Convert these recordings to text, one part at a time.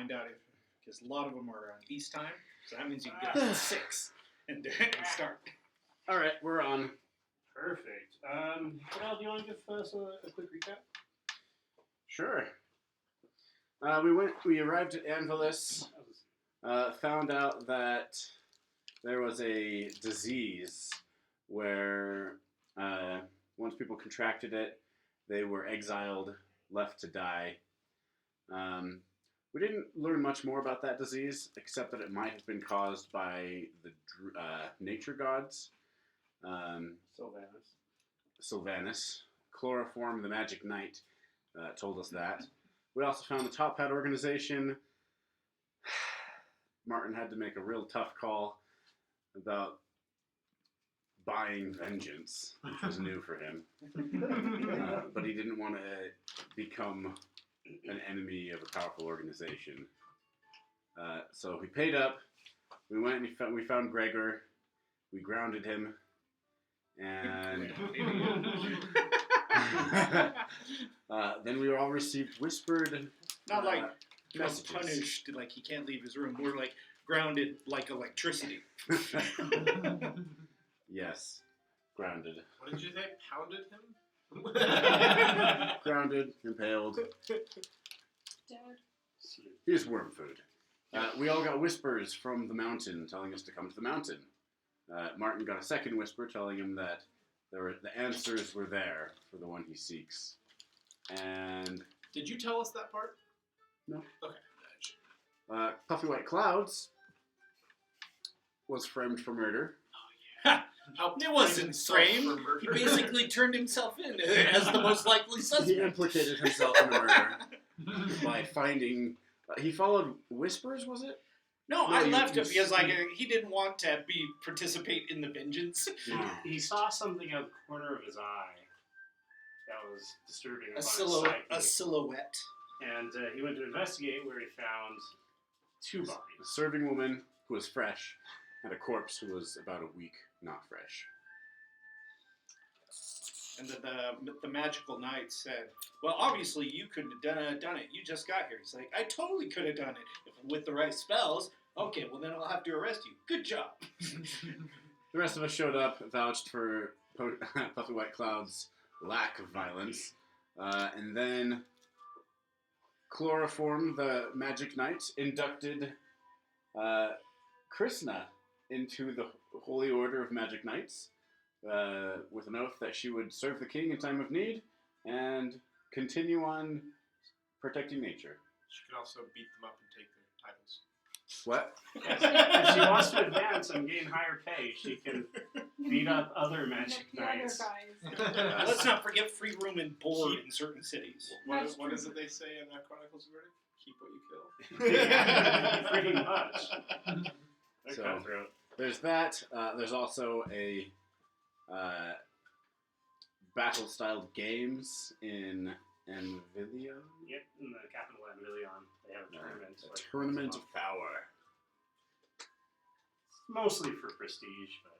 find out if, because a lot of them are East time, so that means you can get up to 6 and start. All right, we're on. Perfect. Well, do you want to give us a quick recap? Sure. We arrived at Anvillion, found out that there was a disease where once people contracted it, they were exiled, left to die. We didn't learn much more about that disease, except that it might have been caused by the nature gods. Sylvanus. Chloroform, the Magic Knight, told us that. We also found the Top Hat organization. Martin had to make a real tough call about buying vengeance, which was new for him. But he didn't want to become an enemy of a powerful organization. So we paid up. We went and we found Gregor. We grounded him. And then we all received whispered Not like messages. punished, like he can't leave his room. We're like grounded like electricity. Yes, grounded. What did you say? Pounded him? Grounded, impaled. Dead. Here's worm food. We all got whispers from the mountain telling us to come to the mountain. Martin got a second whisper telling him that the answers were there for the one he seeks. And Did you tell us that part? No. Okay. Puffy White Clouds was framed for murder. It wasn't framed. He basically turned himself in as the most likely suspect. He implicated himself in a murder by finding... he followed whispers, was it? No, No, I you- left you him because like see- he didn't want to participate in the vengeance. He saw something out of the corner of his eye that was disturbing him. A psyche. silhouette. And he went to investigate, where he found 2 A bodies. serving woman who was fresh, and a corpse who was about a week not fresh. And the magical knight said, "Well, obviously you couldn't have done it. You just got here." He's like, "I totally could have done it if with the right spells." Okay, well then I'll have to arrest you. Good job. The rest of us showed up, vouched for Puffy White Cloud's lack of violence, and then Chloroform, the Magic Knight, inducted Krishna into the Holy Order of Magic Knights with an oath that she would serve the king in time of need and continue on protecting nature. She could also beat them up and take their titles. What? Yes. If she wants to advance and gain higher pay, she can beat up other magic The other knights. guys. Let's not forget free room and board in certain cities. What That's is true. it they say in Chronicles of Riddick? Keep what you kill. Pretty much. They're So- cutthroat. There's that. There's also a battle-styled games in Anvillion. Yep, in the capital Anvillion, they have a tournament. A like, tournament once a of month. power. Mostly for prestige, but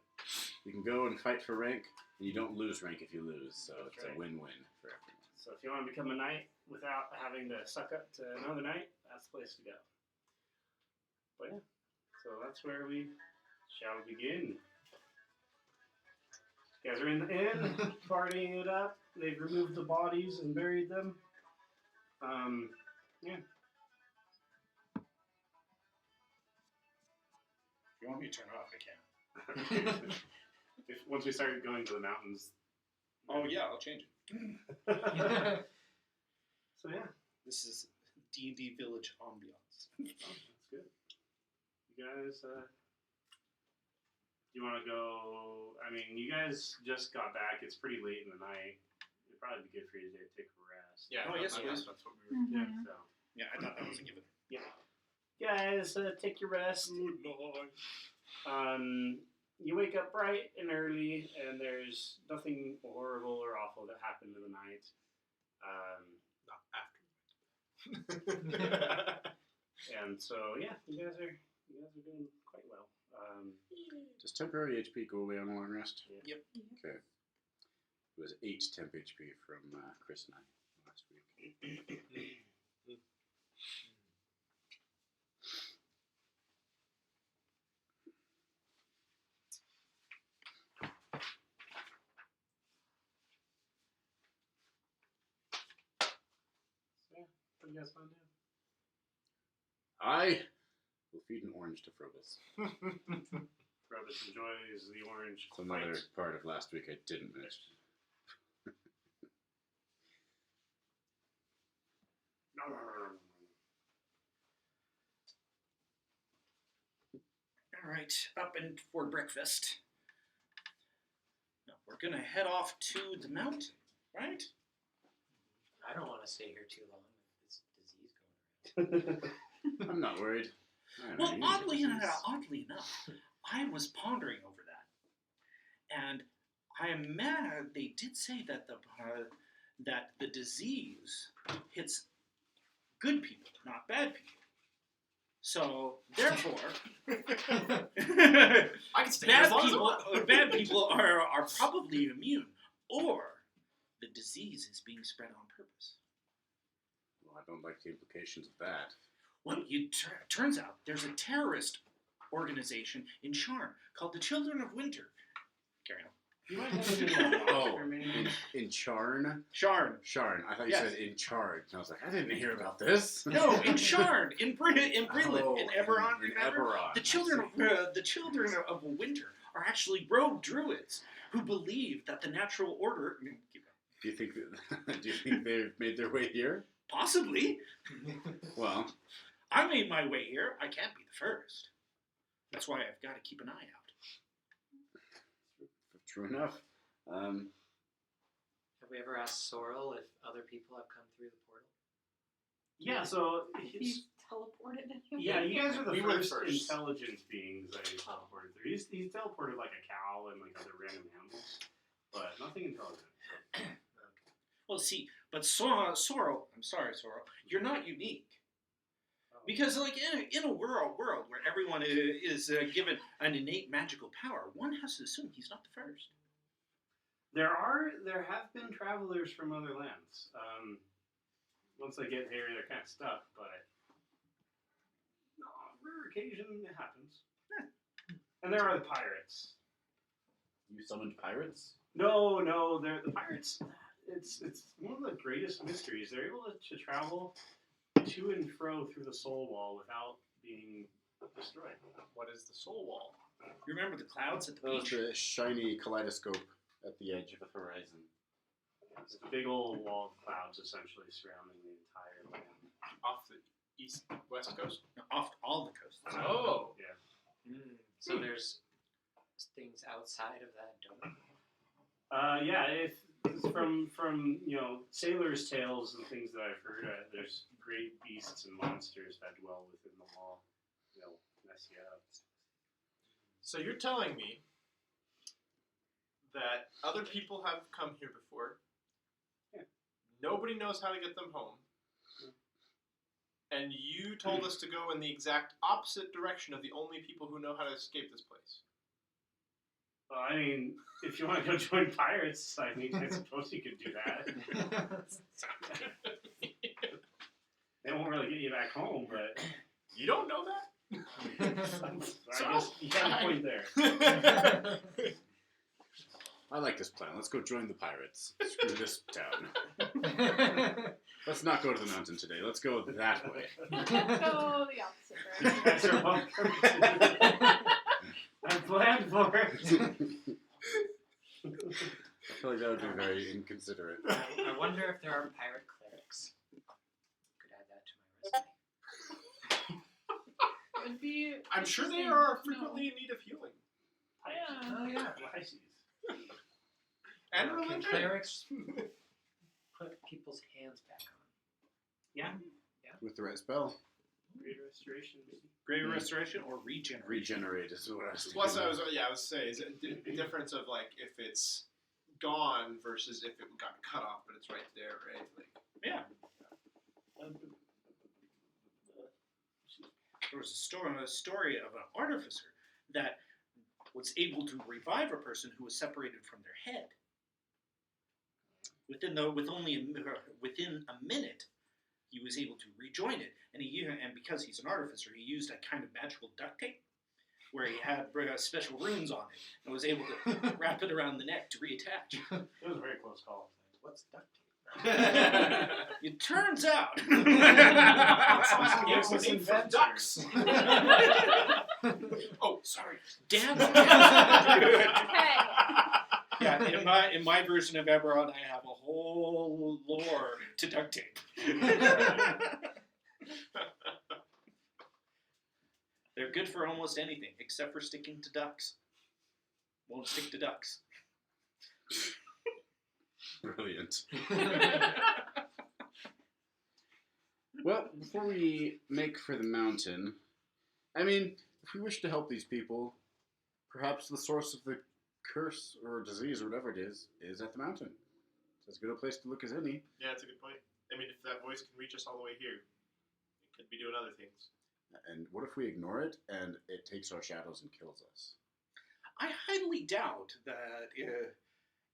You can go and fight for rank, and you don't lose rank if you lose, so That's it's right. a win-win for everyone. so if you want to become a knight without having to suck up to another knight, that's the place to go. But yeah, so that's where we shall begin. You guys are in the inn, partying it up. They've removed the bodies and buried them. Yeah. If you want me to turn it off, I can. Once we start going to the mountains. Oh yeah, I'll change it. So yeah, This is D&D Village ambiance. that's good. You guys, you want to go? I mean, you guys just got back. It's pretty late in the night. It'd probably be good for you to take a rest. Yeah, Oh, yes, that's please. what we were. Yeah. Mhm. So, Yeah, I thought that was a given. guys, take your rest. Good night. You wake up bright and early, and there's nothing horrible or awful that happened in the night. Not after. And so yeah, you guys are doing quite well. Does temporary HP go away on a long rest? Yeah. Yep. Okay. It was 8 temp HP from Chris and I last week. What do you guys want to do? I will feed an orange to Frobus. Robus enjoys the orange. It's another part of last week I didn't mention. All right, up and for breakfast. Now, we're going to head off to the mountain, right? I don't want to stay here too long with this disease going around. I'm not worried. I Well, don't know, you need oddly enough, I was pondering over that, and I am mad. They did say that the disease hits good people, not bad people. So therefore, I can stay here as long as I want. bad people are probably immune, or the disease is being spread on purpose. Well, I don't like the implications of that. Well, turns out there's a terrorist organization in Sharn called the Children of Winter. Carry on. You might have a good Oh, for me. in Charn? Sharn. Charn. I thought you Yes. said in charge. And I was like, I didn't hear about this. No, in Sharn, in Brilliant, in Oh, Eberron. in Remember? Eberron. The children of Winter are actually rogue druids who believe that the natural order. Do you think they've made their way here? Possibly. Well, I made my way here. I can't be the first. That's why I've got to keep an eye out. true enough. Have we ever asked Sorrel if other people have come through the portal? Yeah, so He teleported anyone? yeah, you guys are the We were the first first. intelligent beings that he teleported through. He's teleported like a cow and like other random animals, but nothing intelligent. Well, see, but Sorrel, I'm sorry, Sorrel, you're not unique. Because, like, in a world where everyone is given an innate magical power, one has to assume he's not the first. There have been travelers from other lands. Once they get here, they're kind of stuck, but on a rare occasion it happens. And there are the pirates. you summoned pirates? No, they're the pirates. It's one of the greatest mysteries. They're able to travel to and fro through the soul wall without being destroyed. What is the soul wall? You remember the clouds at the That was beach? the shiny kaleidoscope at the edge of the horizon. It's a big old wall of clouds essentially surrounding the entire land. Off the west coast? No, off all the coasts. Oh. Yeah. So there's things outside of that dome. Yeah, it's from sailors' tales and things that I've heard. There's great beasts and monsters that dwell within the wall. They'll mess you up. So you're telling me that other people have come here before. Yeah. Nobody knows how to get them home. And you told us to go in the exact opposite direction of the only people who know how to escape this place. Well, I mean, if you want to go join pirates, I mean, I suppose you could do that. They won't really get you back home, but You don't know that? I guess you got a point there. I like this plan. Let's go join the pirates. Screw this town. Let's not go to the mountain today. Let's go that way. Go the opposite You direction. guys are welcome to I planned for it. I feel like that would be very inconsiderate. I wonder if there are pirate clerics. Could add that to my resume. It would be. I'm sure they interesting are to frequently in need of healing. Yeah. Oh yeah. Pisces. And Can religion. clerics put people's hands back on? Yeah. With the right spell. Great restoration, maybe. Greater restoration or regeneration? Regenerate is what I was thinking. Plus, I was saying, is it the difference of like if it's gone versus if it got cut off, but it's right there, right? Like, Yeah. There was a story of an artificer that was able to revive a person who was separated from their head. Within a minute, he was able to rejoin it, and because he's an artificer, he used a kind of magical duct tape, where he had special runes on it, and was able to wrap it around the neck to reattach. It was a very close call. What's duct tape? It turns out. Gives us Name for inventors. ducks. Oh, sorry. Damn. Okay. Yeah, in my version of Eberron, I have a whole lore to duct tape. They're good for almost anything, except for sticking to ducks. Won't stick to ducks. Brilliant. Well, before we make for the mountain, I mean, if we wish to help these people, perhaps the source of the curse or disease or whatever it is at the mountain. It's as good a place to look as any. Yeah, that's a good point. I mean, if that voice can reach us all the way here, it could be doing other things. And what if we ignore it and it takes our shadows and kills us? I highly doubt that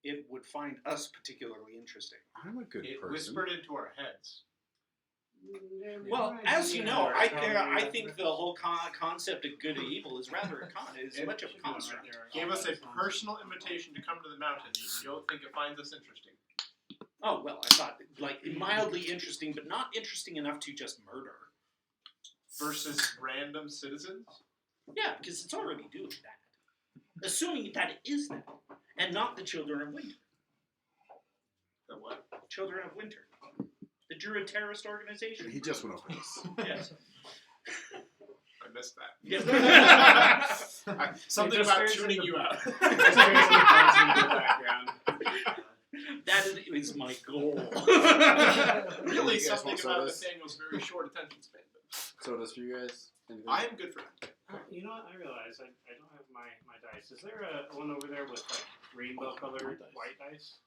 it would find us particularly interesting. I'm a good It person. whispered into our heads. Well, as you know, I think the whole concept of good and evil is rather is much of a construct. Gave us a personal invitation to come to the mountain. You don't think it finds us interesting? Oh, well, I thought, like, mildly interesting, but not interesting enough to just murder. Versus random citizens? Yeah, because it's already doing that. Assuming that it is that, and not the Children of Winter. The what? Children of Winter. The Druid terrorist organization. He just went over this. Yes. I missed that. Yeah. Something just about turns tuning into- you out. That is my goal. Really, You guys something want about sodas? Nathaniel's very short attention span. Sodas for you guys? Anything? I am good for that. You know what? I realize I don't have my dice. Is there a one over there with like rainbow colored white dice?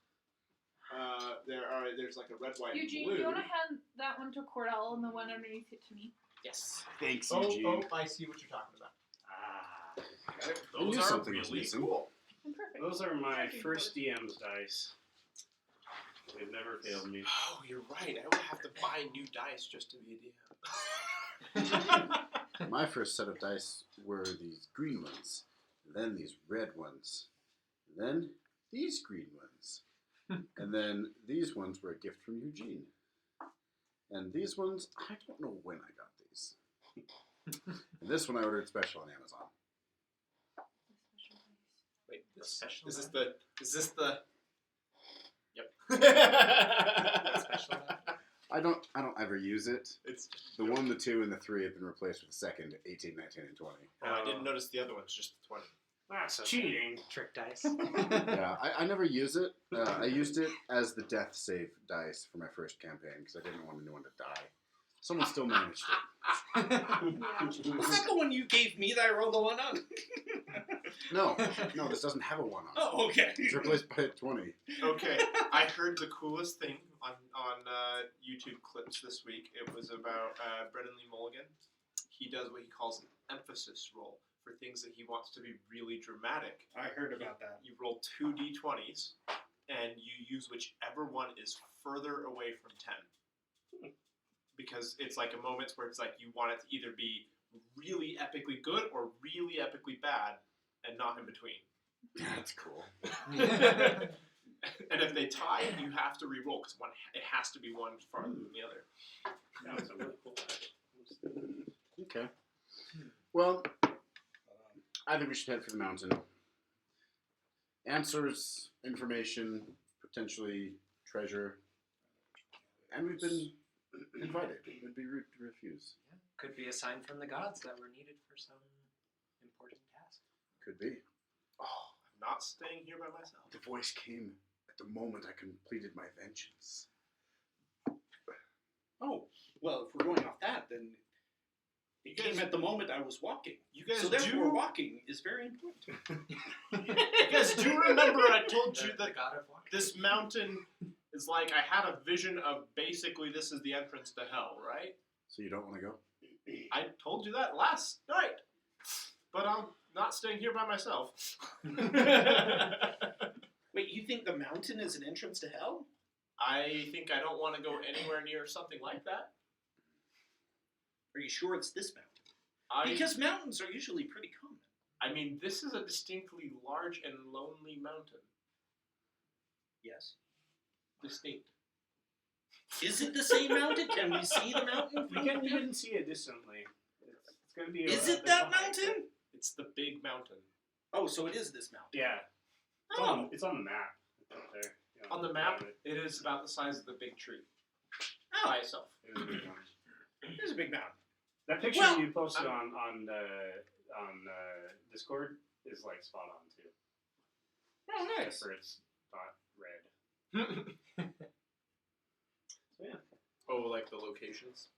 There's like a red, white, Eugene, and blue. do you want to hand that one to Cordell and the one underneath it to me? Yes. Thanks, Oh, Eugene. I see what you're talking about. Ah, I knew Those are something was really missing. cool. I'm perfect. those are my Thank you, first DM's dice. They've never failed me. Oh, you're right. I would have to buy new dice just to be a DM. My first set of dice were these green ones, then these red ones, and then these green ones, and then these ones were a gift from Eugene. And these ones, I don't know when I got these. And this one I ordered special on Amazon. Wait, Special is this the? Yep. Special I don't ever use it. It's. The 1, the 2, and the 3 have been replaced with the second, 18, 19, and 20. Oh, I didn't notice the other ones. Just the 20. That's cheating. Trick dice. Yeah, I never use it. I used it as the death save dice for my first campaign because I didn't want anyone to die. Someone still managed it. Yeah. Was that the one you gave me that I rolled the one on? No, this doesn't have a 1 on it. Oh, okay. It's replaced by a 20. Okay, I heard the coolest thing on YouTube clips this week. It was about Brendan Lee Mulligan. He does what he calls an emphasis roll for things that he wants to be really dramatic. I heard about that. You roll 2 d20s, and you use whichever one is further away from 10. Because it's like a moment where it's like you want it to either be really epically good or really epically bad, and not in between. That's cool. And if they tie, you have to re-roll because it has to be one farther than the other. That was a really cool die. Okay. Well, I think we should head for the mountain. Answers, information, potentially treasure. And we've been invited. It would be rude to refuse. Could be a sign from the gods that we're needed for some important task. Could be. Oh, I'm not staying here by myself. The voice came at the moment I completed my vengeance. Oh, well, if we're going off that, then it came at the moment I was walking. You guys So therefore, do. walking is very important. You guys do remember I told you The that god of walking. this mountain is like I had a vision of basically this is the entrance to hell, right? So you don't want to go? I told you that last night, but I'm not staying here by myself. Wait, you think the mountain is an entrance to hell? I think I don't want to go anywhere near something like that. Are you sure it's this mountain? I Because mountains are usually pretty common. I mean, this is a distinctly large and lonely mountain. Yes. Distinct. Is it the same mountain? Can we see the mountain? You can see it distantly. It's going to be. Is it that mountain? It's the big mountain. Oh, so it is this mountain. Yeah. Oh. It's on the map. It's up there. You know, On the map, it is about the size of the big tree Oh, by itself. It is a big one. it is a big mountain. That picture Well, you posted on Discord is like spot on too. Oh, Except nice. for it's not red. So yeah, Oh, like the locations.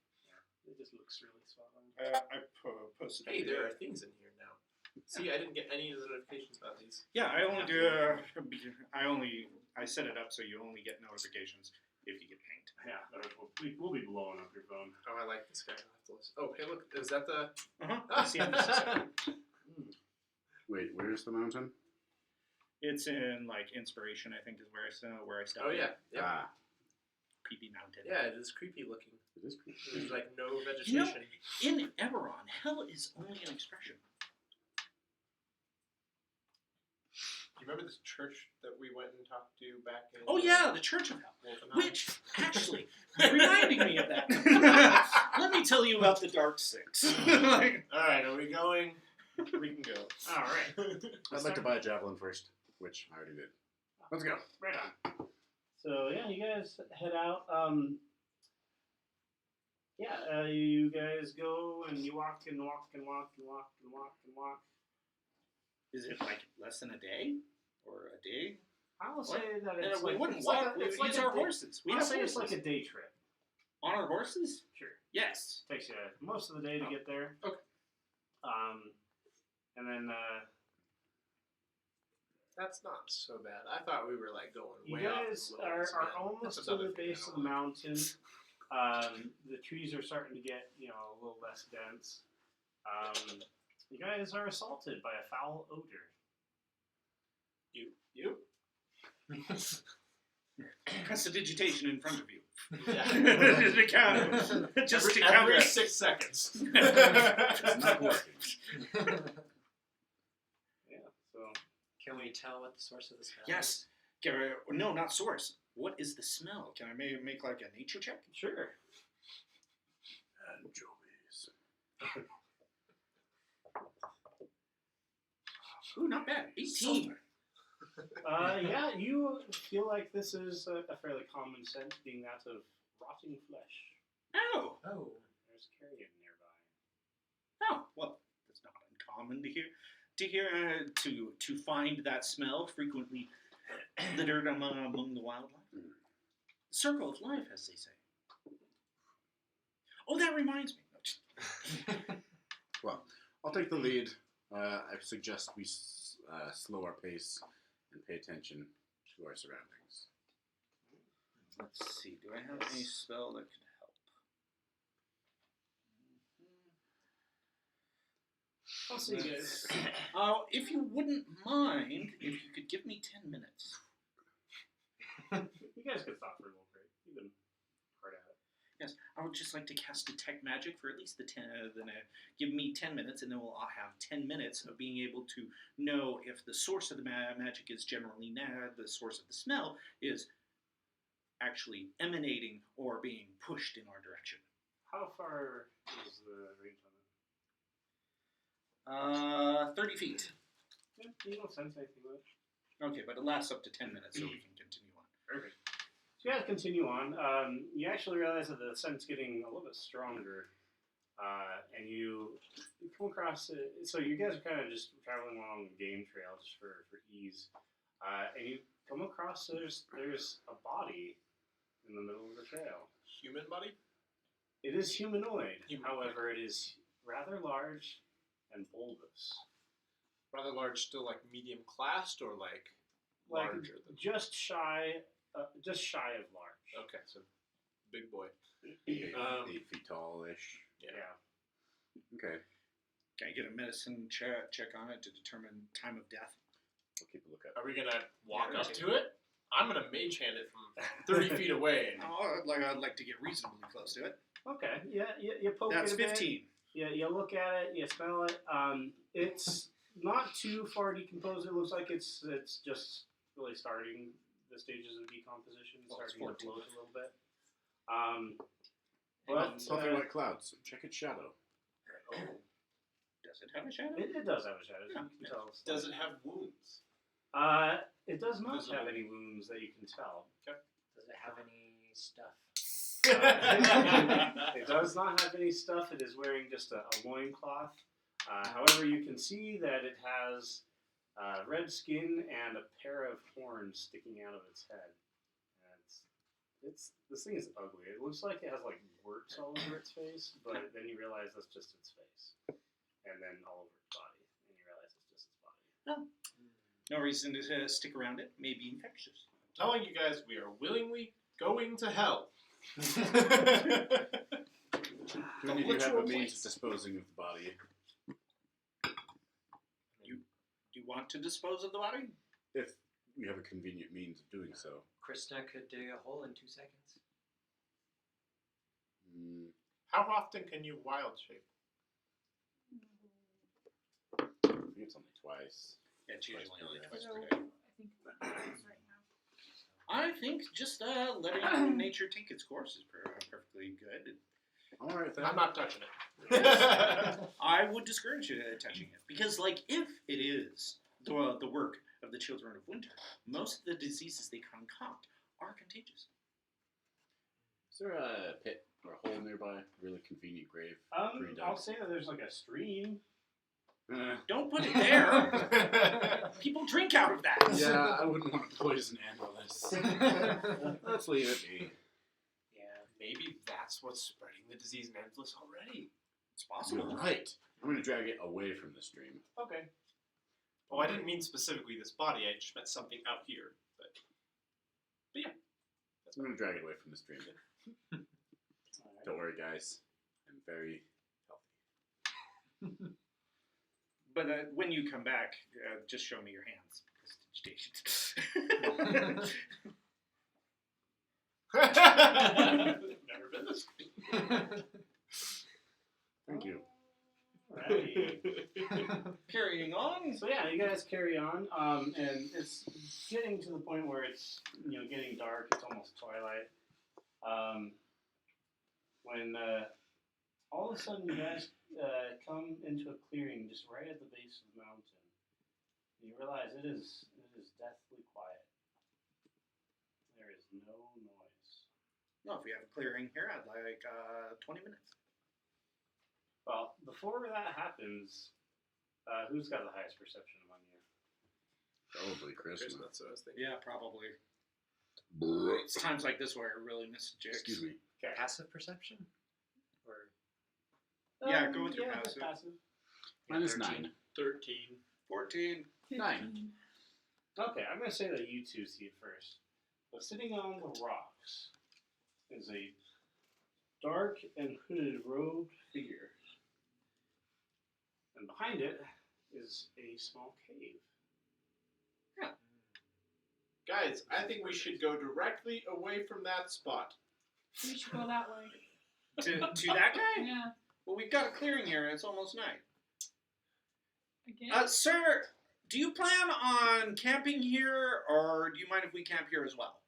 it just looks really spot on. I posted. Hey, there are things in here now. See, I didn't get any of the notifications about these. Yeah, I only do. I set it up so you only get notifications if you get pinged. Yeah, we'll be blowing up your phone. Oh, I like this guy. I'll have to listen. Oh, hey, look, is that the? I see it. Wait, where's the mountain? It's in like inspiration. I think is where I stopped. Oh yeah, yeah, Ah, Creepy mountain. yeah. It is creepy looking. it is creepy. There's like no You know, vegetation. in Eberron, hell is only an expression. Do you remember this church that we went and talked to back in? Oh yeah, the Church of Hell. Wolfenheim? Which, actually, reminding me of that. Let me tell you about the Dark Six. All right, are we going? We can go. All right, I'd like to buy a javelin first, which I already did. Let's go. right on. So yeah, you guys head out. You guys go and you walk and walk and walk and walk and walk and walk. Is it like less than a day? Or a day? I will What? say that And it's we like wouldn't it's walk. like a- We it's would use like a our day- horses. We I'll have say horses. it's like a day trip. On our horses? Sure. Yes. Takes you most of the day to get there. Okay. And then That's not so bad. I thought we were like going you way off guys the are wilderness again. almost That's to another the thing I base of don't the like. mountain. The trees are starting to get a little less dense. You guys are assaulted by a foul odor. You? Prestidigitation in front of you. Yeah. to counter. Just to counter. every 6 seconds. It's not working. Yeah. So Can we tell what the source of the smell is? Yes. No, not source. What is the smell? Can I make like a nature check? sure. Anchovies. Ooh, not bad. 18. Yeah, you feel like this is a fairly common scent, being that of rotting flesh. Oh. Oh. There's carrion nearby. Oh. Well, that's not uncommon to hear. To find that smell frequently littered among the wildlife. Circle of life, as they say. Oh, that reminds me. Well, I'll take the lead. I suggest we slow our pace and pay attention to our surroundings. Let's see. Do I have any spell that could help? I'll see you guys. If you wouldn't mind, if you could give me 10 minutes. You guys could stop for a little break. You've been hard at it. Yes, I would just like to cast Detect Magic for at least give me 10 minutes, and then I'll have 10 minutes of being able to know if the source of the magic is generally the source of the smell is actually emanating or being pushed in our direction. How far is the range on it? 30 feet. Yeah, you don't sense anything much. Okay, but it lasts up to 10 minutes, so we can continue on. Perfect. So you guys continue on. You actually realize that the scent's getting a little bit stronger, and you come across it. So you guys are kind of just traveling along the game trail just for ease, and you come across there's a body in the middle of the trail. Human body? It is humanoid, Humanoid. however, it is rather large and bulbous. Rather large, still like medium classed or like Like larger than. just shy of large. Okay, so big boy. 8 feet tall-ish. Yeah. Okay, Can I get a medicine check on it to determine time of death? we'll keep a lookout. Are we gonna walk Yeah, up to it? I'm gonna mage hand it from 30 feet away. And Oh, I'd like to get reasonably close to it. Okay, yeah, you poke That's it a bit. 15. Yeah, you look at it, you smell it. It's not too far decomposed. It looks like it's just really starting the stages of decomposition, Well, it's starting to 14. float a little bit. But Puffy white clouds. Check its shadow. Does it have a shadow? it does have a shadow. You can tell. Does it have wounds? It does not Visible. have any wounds that you can tell. Does it have any stuff? It does not have any stuff. It is wearing just a loincloth. However, you can see that it has red skin and a pair of horns sticking out of its head. And this thing is ugly. It looks like it has like warts all over its face, but then you realize that's just its face, and then all over its body, and you realize it's just its body. No reason to stick around it. Maybe infectious. Telling you guys we are willingly going to hell. Do any of you have a means of disposing of the body? Do you want to dispose of the body? If we have a convenient means of doing so. Krishna could dig a hole in 2 seconds. How often can you wild shape? I think it's only twice. Yeah, it's usually only twice So, per day. I think that's right now. I think just letting nature take its course is perfectly good. All right, then. I'm not touching it. I would discourage you touching it because, like, if it is the work of the children of winter, most of the diseases they concoct are contagious. Is there a pit or a hole nearby? Really convenient grave. I'll say that there's like a stream. Don't put it there. People drink out of that. Yeah, I wouldn't want to poison Anvillion. Let's leave it be. Yeah. Maybe that's what's spreading the disease in Anvillion already. It's possible. You're right. I'm going to drag it away from the stream. Okay. Oh, I didn't mean specifically this body. I just meant something out here. But yeah. I'm going to drag it away from the stream. Alright. Don't worry, guys. I'm very healthy. But when you come back, just show me your hands. Never been this. Thank you. Alrighty. Carrying on. So yeah, you guys carry on, and it's getting to the point where it's getting dark. It's almost twilight. When all of a sudden you guys come into a clearing just right at the base of the mountain, and you realize it is deathly quiet. There is no noise. Well, if we have a clearing here, I'd like 20 minutes. Well, before that happens, who's got the highest perception among you? Probably Christmas. That's what I was thinking. Yeah, probably. It's times like this where I really miss Jix. Excuse me. Okay. Passive perception? Or Yeah, go with your yeah, just passive. Mine is 13. 9. 13. 14. 9. Okay, I'm going to say that you two see it first. But sitting on the rocks is a dark and hooded robed figure. And behind it is a small cave. Guys, I think we should go directly away from that spot. We should go that way. To that guy? Yeah. Well, we've got a clearing here, and it's almost night. Again? Sir, do you plan on camping here, or do you mind if we camp here as well?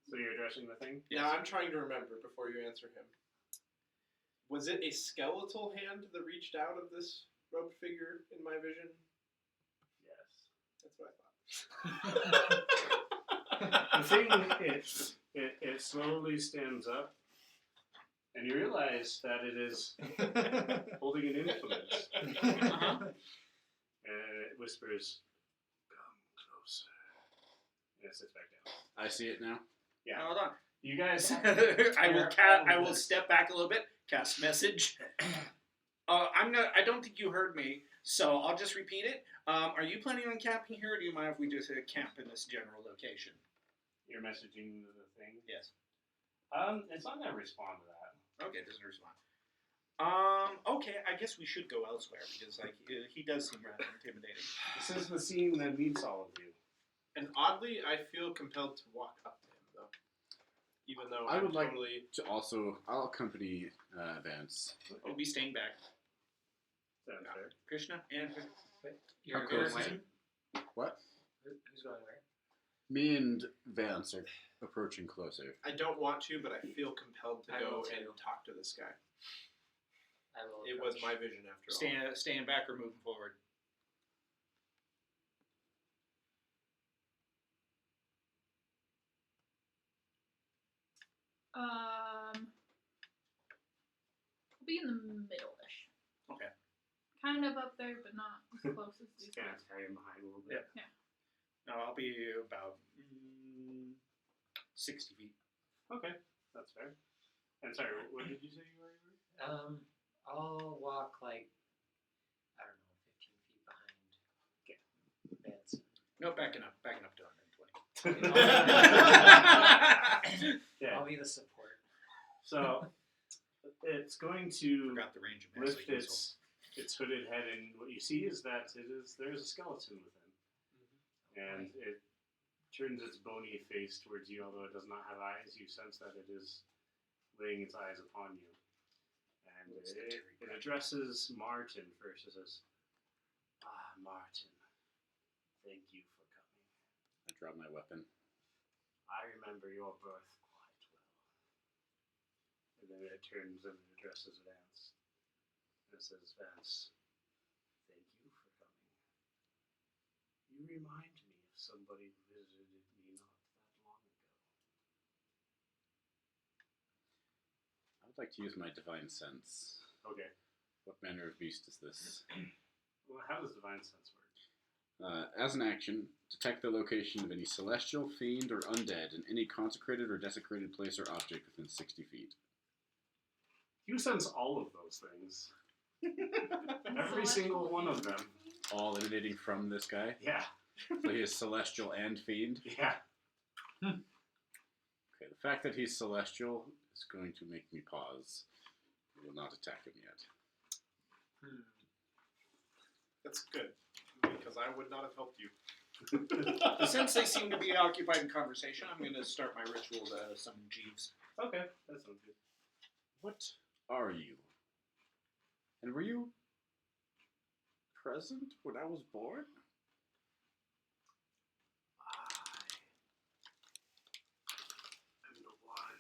So you're addressing the thing? Now, I'm trying to remember before you answer him. Was it a skeletal hand that reached out of this robed figure in my vision? Yes. That's what I thought. The thing, it slowly stands up, and you realize that it is holding an implement. Uh-huh. And it whispers, "Come closer." And it sits back down. I see it now. Yeah. Hold on. You guys. I will step back a little bit. Cast message. I don't think you heard me, so I'll just repeat it. Are you planning on camping here, or do you mind if we just camp in this general location? You're messaging the thing. Yes. It's not gonna respond to that. Okay, it doesn't respond. Okay, I guess we should go elsewhere because he does seem rather intimidating. This is the scene that meets all of you. And oddly, I feel compelled to walk up to him, though. Even though I I'm would like totally... to also, I'll accompany Vance. We'll be staying back. Sounds fair. Krishna and you're How going close is where? What? Who's going where? Me and Vance are approaching closer. I don't want to, but I feel compelled to I go will and too. talk to this guy. I will. It was approach. my vision after all. Staying back or moving forward? I'll be in the middle-ish. Okay. Kind of up there, but not as close as these Just kind guys. of carry him behind a little bit. No, I'll be about 60 feet. Okay, that's fair. And sorry, what did you say you were? I'll walk like, I don't know, 15 feet behind. Okay. Benson. No, backing up to 120. Yeah. I'll be the support. So it's going to Forgot the range of lift magic missile. its hooded head, and what you see is that there's a skeleton within, and it turns its bony face towards you. Although it does not have eyes, you sense that it is laying its eyes upon you. And it addresses Martin first. It says, "Ah, Martin, thank you for coming. I drop my weapon. I remember your birth quite well." And then it turns and it addresses Vance. And it says, "Vance, thank you for coming. You remind me of somebody who visited me not that long ago." I would like to use my divine sense. Okay. What manner of beast is this? Well, how does divine sense work? As an action, detect the location of any celestial, fiend, or undead in any consecrated or desecrated place or object within 60 feet. You sense all of those things. Every single one of them. All emanating from this guy. Yeah. So he is celestial and fiend. Yeah. Okay, the fact that he's celestial is going to make me pause. We will not attack him yet. That's good, because I would not have helped you. Since they seem to be occupied in conversation, I'm going to start my ritual to summon Jeeves. Okay, that sounds good. What are you? And were you present when I was born? I'm the one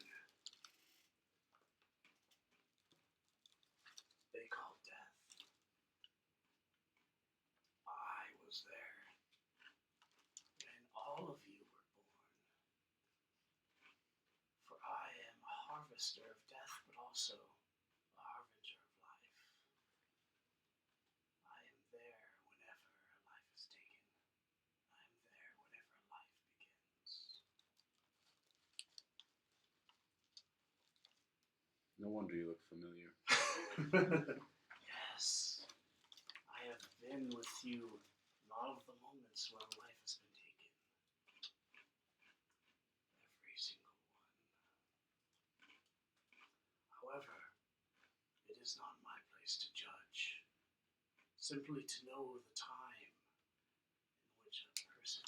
they call death. I was there when all of you were born. For I am a harvester of death, but also a harbinger of life. I am there whenever a life is taken. I am there whenever life begins. No wonder you look familiar. Yes, I have been with you in all of the moments when life has been taken. Every single one. However, it is not my place to judge. Simply to know the time in which a person,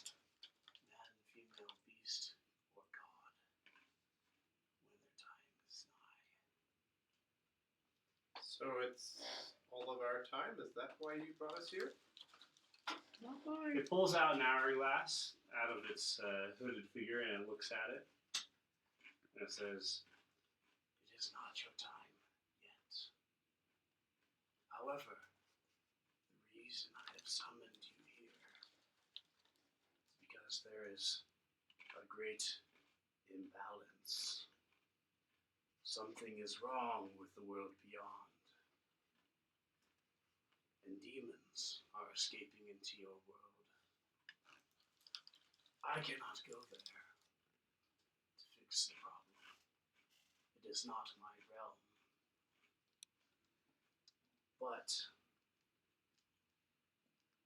man, female, beast, or god, when their time is nigh. So it's all of our time? Is that why you brought us here? It pulls out an hourglass out of its hooded figure and it looks at it. And it says, "It is not your time yet. However, the reason I have summoned you here is because there is a great imbalance. Something is wrong with the world beyond. And demons are escaping into your world. I cannot go there to fix the problem. It is not my realm. But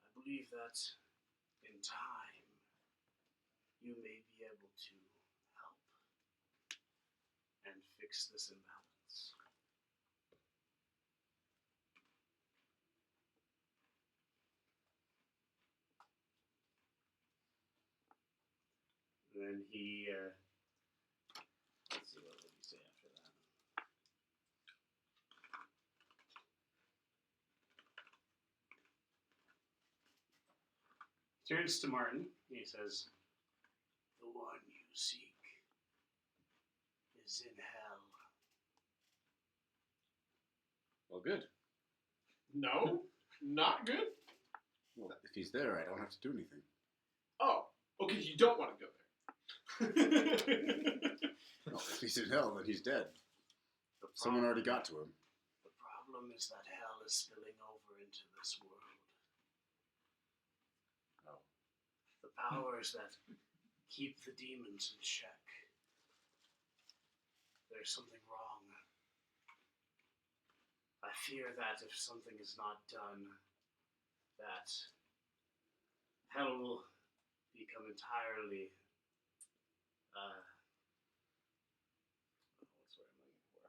I believe that in time you may be able to help and fix this imbalance." And then he, let's see, what would he say after that? Turns to Martin, and he says, "The one you seek is in hell. Well, good. No, not good. Well, if he's there, I don't have to do anything. Oh, okay. You don't want to go there. Well, if he's in hell, then he's dead. The Someone already problem- got to him. The problem is that hell is spilling over into this world. Oh. The powers that keep the demons in check. There's something wrong. I fear that if something is not done, that hell will become entirely, what's the word I'm looking for?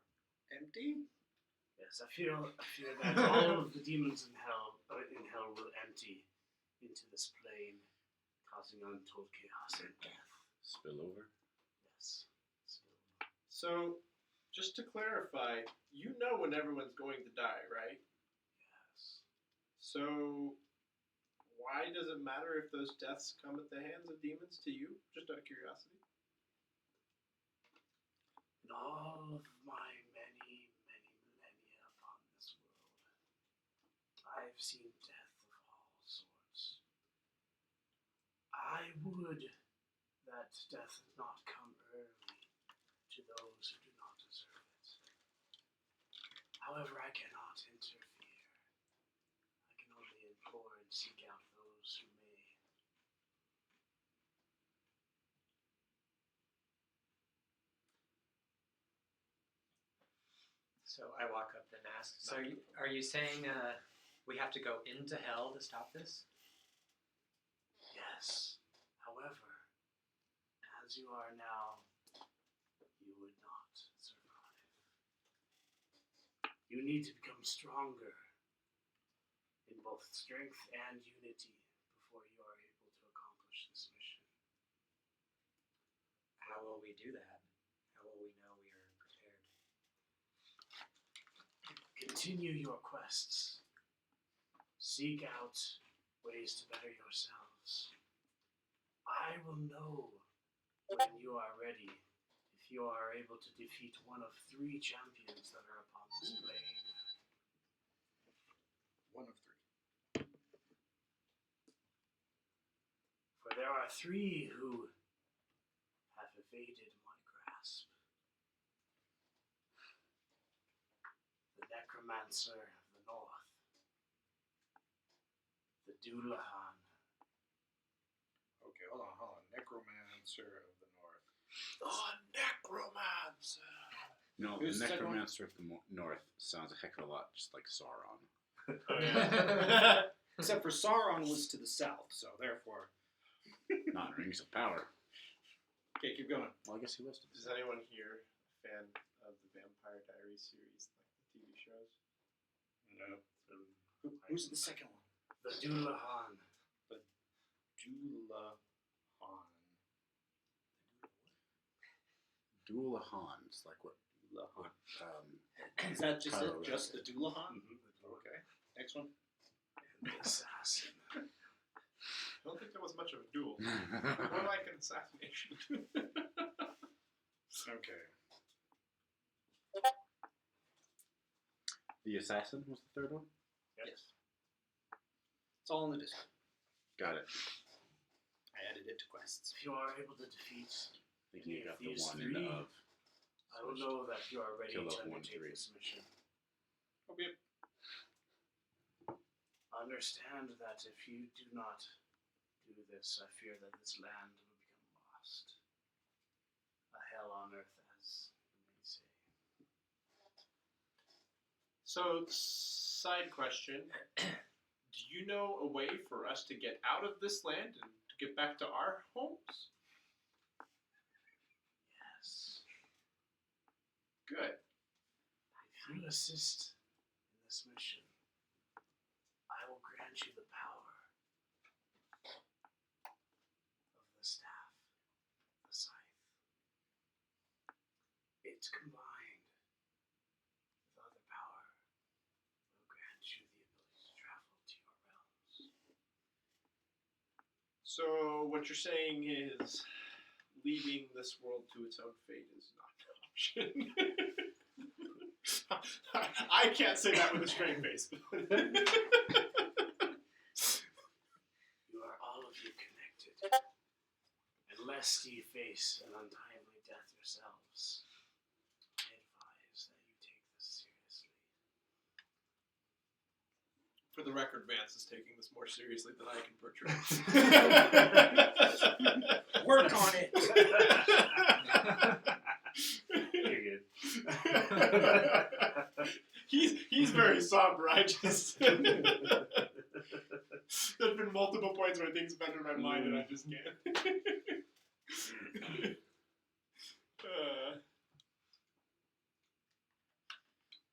Empty? Yes, I fear that all of the demons in hell will empty into this plane, causing untold chaos and death. Spill over. Yes. So, just to clarify, you know when everyone's going to die, right? Yes. So, why does it matter if those deaths come at the hands of demons to you? Just out of curiosity. In all of my many, many millennia upon this world, I've seen death of all sorts. I would that death had not come early to those who do not deserve it. However, I cannot interfere. I can only implore and seek out those who may. So I walk up and ask, so are you saying we have to go into hell to stop this? Yes. However, as you are now, you would not survive. You need to become stronger in both strength and unity before you are able to accomplish this mission. How will we do that? How will we know we are prepared? Continue your quests. Seek out ways to better yourselves. I will know when you are ready if you are able to defeat one of 3 champions that are upon this plane. One of 3. For there are 3 who have evaded my grasp. The Necromancer of the North, the Doulahan, Okay, hold on. Necromancer of the North. the Necromancer. No, Who's the the second one? Necromancer of the North sounds a heck of a lot just like Sauron. Except for Sauron was to the south, so therefore. Not in Rings of Power. Okay, keep going. Well, I guess he was to the Is south. anyone here a fan of the Vampire Diaries series, like the TV shows? No. Who's the second one? The Doulahan. Doulahan. It's like what? Is that just Kylo it? Just the Ren. Doulahan? Mm-hmm. Okay. Next one. And the Assassin. I don't think there was much of a duel. More like an assassination. Okay. The Assassin was the third one? Yes. It's all in the Discord. Got it. I added it to quests. If you are able to defeat, I think you got the These one in three. of. I will know that you are ready Kill to off 1, undertake 3. this mission. Okay. Understand that if you do not do this, I fear that this land will become lost. A hell on earth, as you may say. So, side question. Do you know a way for us to get out of this land and to get back to our homes? Yes. Good. If you assist in this mission, I will grant you the power of the staff, the scythe. It combined with other power will grant you the ability to travel to your realms. So, what you're saying is leaving this world to its own fate is not an option. description. I can't say that with a straight face. You are all of you connected. And lest ye face an untimely death yourselves, I advise that you take this seriously. For the record, Vance is taking this more seriously than I can portray. Work on it. You're good. He's very somber. I just there's been multiple points where things have entered my mind and I just can't.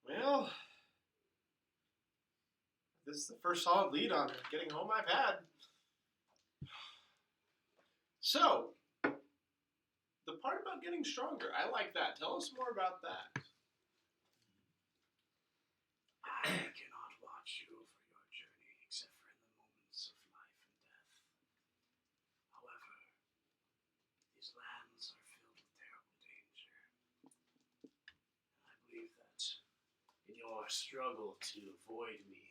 Well, this is the first solid lead on getting home I've had. So, the part about getting stronger, I like that. Tell us more about that. I cannot watch you for your journey except for in the moments of life and death. However, these lands are filled with terrible danger. And I believe that in your struggle to avoid me,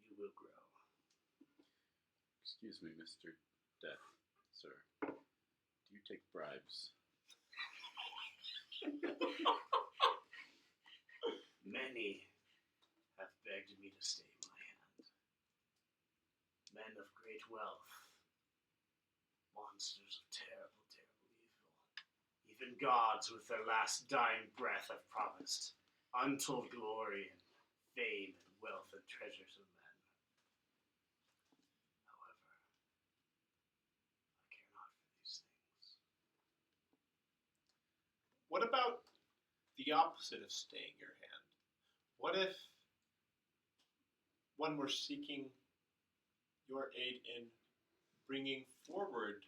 you will grow. Excuse me, Mr. Death, sir. Do you take bribes? Many have begged me to stay my hand. Men of great wealth, monsters of terrible, terrible evil. Even gods with their last dying breath have promised untold glory and fame and wealth and treasures of men. However, I care not for these things. What about the opposite of staying your hand? What if one were seeking your aid in bringing forward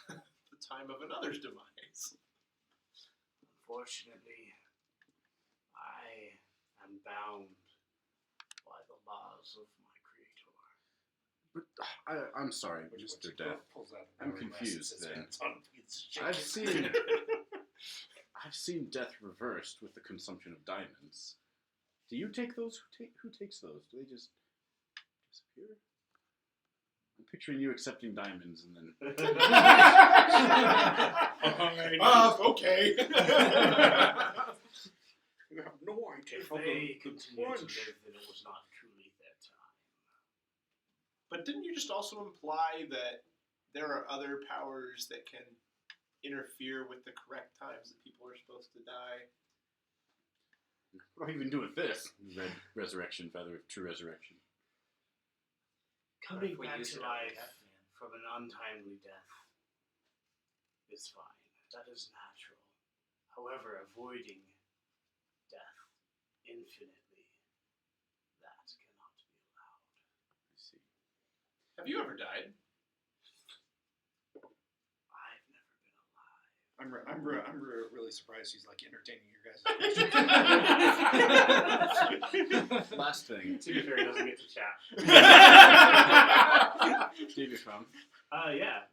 the time of another's demise? Unfortunately, I am bound by the laws of my creator. But I'm sorry, Mr. Death. I'm confused then. I've seen death reversed with the consumption of diamonds. Do you take those? Who takes those? Do they just disappear? I'm picturing you accepting diamonds and then. Okay. You have no idea. If they continue to live, then it was not truly their time. But didn't you just also imply that there are other powers that can interfere with the correct times that people are supposed to die? What do I even do with this? Red resurrection, feather of true resurrection. Coming If we back use to it on life Death Man. from an untimely death is fine. That is natural. However, avoiding death infinitely, that cannot be allowed. I see. Have you ever died? I've never been alive. I'm really surprised he's like entertaining your guys. Last thing. To be fair, he doesn't get to chat. David from. Yeah.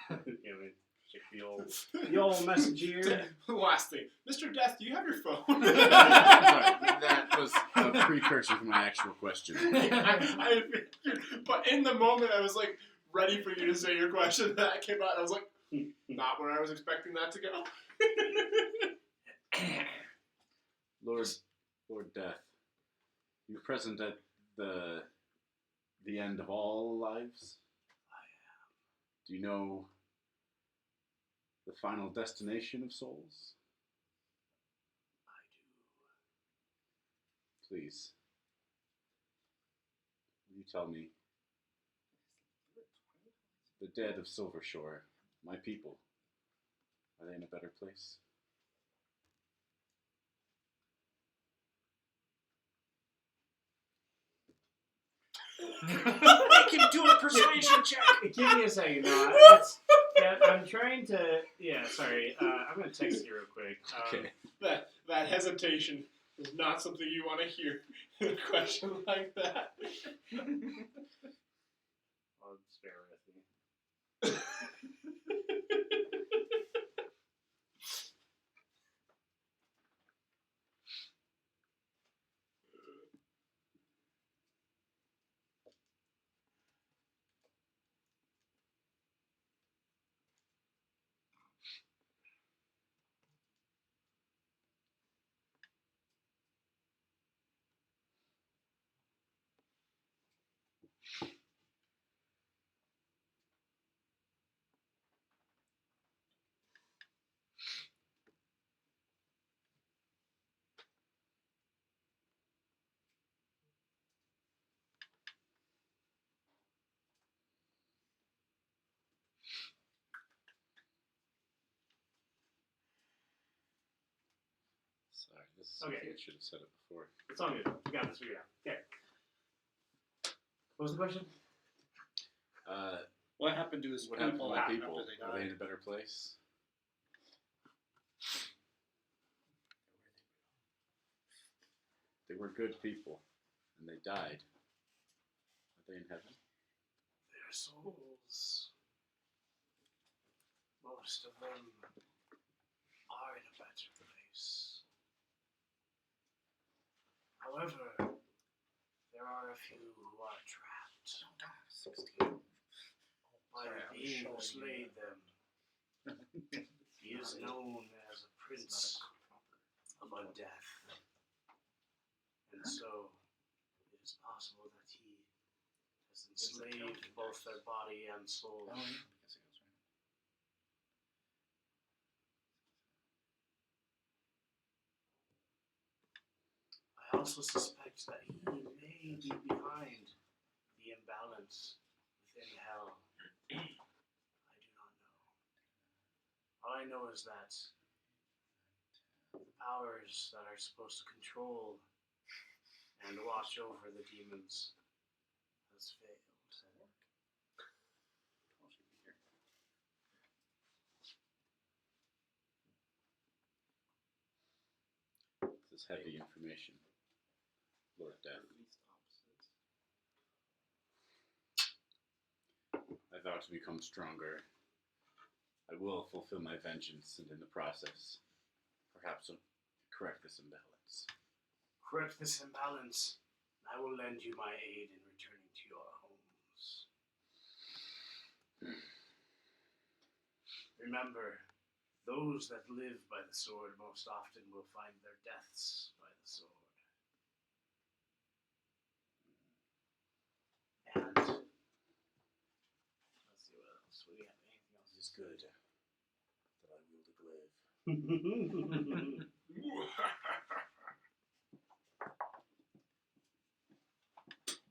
Yeah, we check the old message here. Last thing. Mr. Death, do you have your phone? Sorry, that was a precursor to my actual question. But in the moment, I was like ready for you to say your question. That came out. I was like, not where I was expecting that to go. Lord Death, you're present at the end of all lives? I am. Do you know the final destination of souls? I do. Please, will you tell me, the dead of Silvershore, my people, are they in a better place? Make him do a persuasion check. Give me a second. I'm trying to. Yeah, sorry. I'm going to text you real quick. Okay. That hesitation is not something you want to hear in a question like that. I'll just bear with me. Sorry, this is something Okay. I should have said it before. It's all good. We got this figured out. Okay. What was the question? What happened to his What happened to people my after people? they Are they died? in a better place? They were good people, and they died. Are they in heaven? Their souls, most of them, are in a better place. However, there are a few who are trapped by the being who slayed them. He is known as a prince of undeath. And so, it is possible that he has enslaved both their body and soul. Oh, yeah, because it goes right. I also suspect that he may be behind the imbalance within hell. I do not know. All I know is that the powers that are supposed to control and watch over the demons has failed. This is heavy information. Lord Death. I vow to become stronger. I will fulfill my vengeance, and in the process, perhaps correct this imbalance. Correct this imbalance, and I will lend you my aid in returning to your homes. Remember, those that live by the sword most often will find their deaths by the sword. And let's see what else. What do you have? Anything else? It is good that I wield a glaive.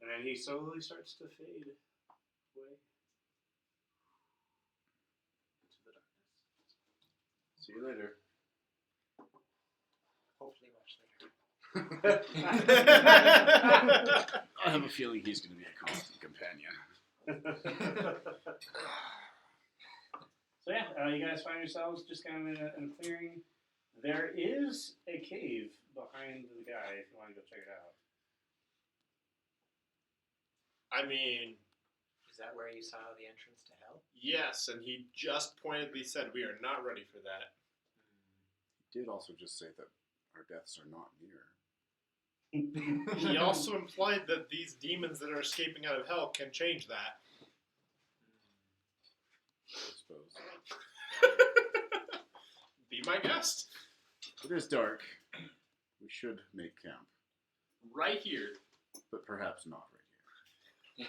And then he slowly starts to fade away into the darkness. See you later. Hopefully much later. I have a feeling he's going to be a constant companion. So yeah, you guys find yourselves just kind of in a clearing. There is a cave behind the guy if you want to go check it out. I mean, Is that where you saw the entrance to hell? yes, and he just pointedly said we are not ready for that. He did also just say that our deaths are not near. He also implied that these demons that are escaping out of hell can change that. I suppose. Be my guest. It is dark. We should make camp, Right here. but perhaps not right here.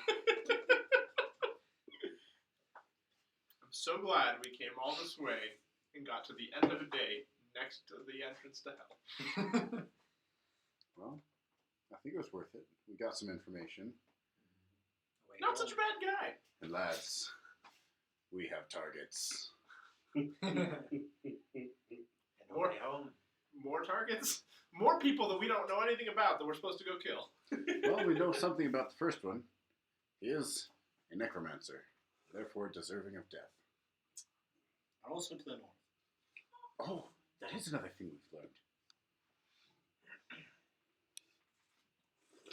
I'm so glad we came all this way and got to the end of a day next to the entrance to hell. Well, I think it was worth it. We got some information. Away Not home. such a bad guy. And lads, we have targets. And Or- away home. More targets? More people that we don't know anything about that we're supposed to go kill. Well, we know something about the first one. He is a necromancer, therefore deserving of death. Also to the north. Oh, that is another thing we've learned.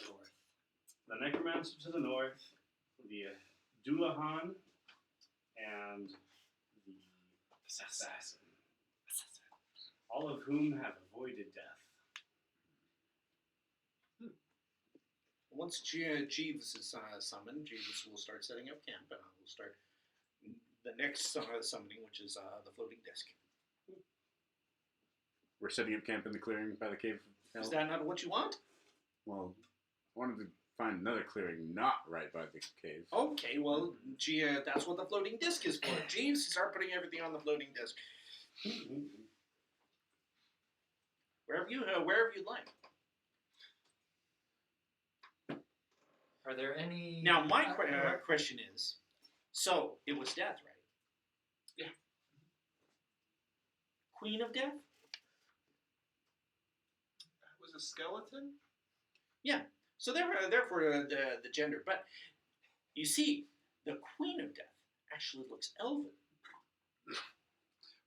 North. The necromancer to the north, the Dullahan, and the assassin. All of whom have avoided death. Once Jeeves is summoned, Jeeves will start setting up camp, and I will start the next summoning, which is the floating disc. We're setting up camp in the clearing by the cave of hell. Is that not what you want? Well, I wanted to find another clearing not right by the cave. Okay, well, that's what the floating disc is for. Jeeves, start putting everything on the floating disc. Wherever you'd like. Are there any... Now, my question is, so, it was death, right? Yeah. Queen of Death? a skeleton? So therefore the gender. But you see, the Queen of Death actually looks elven.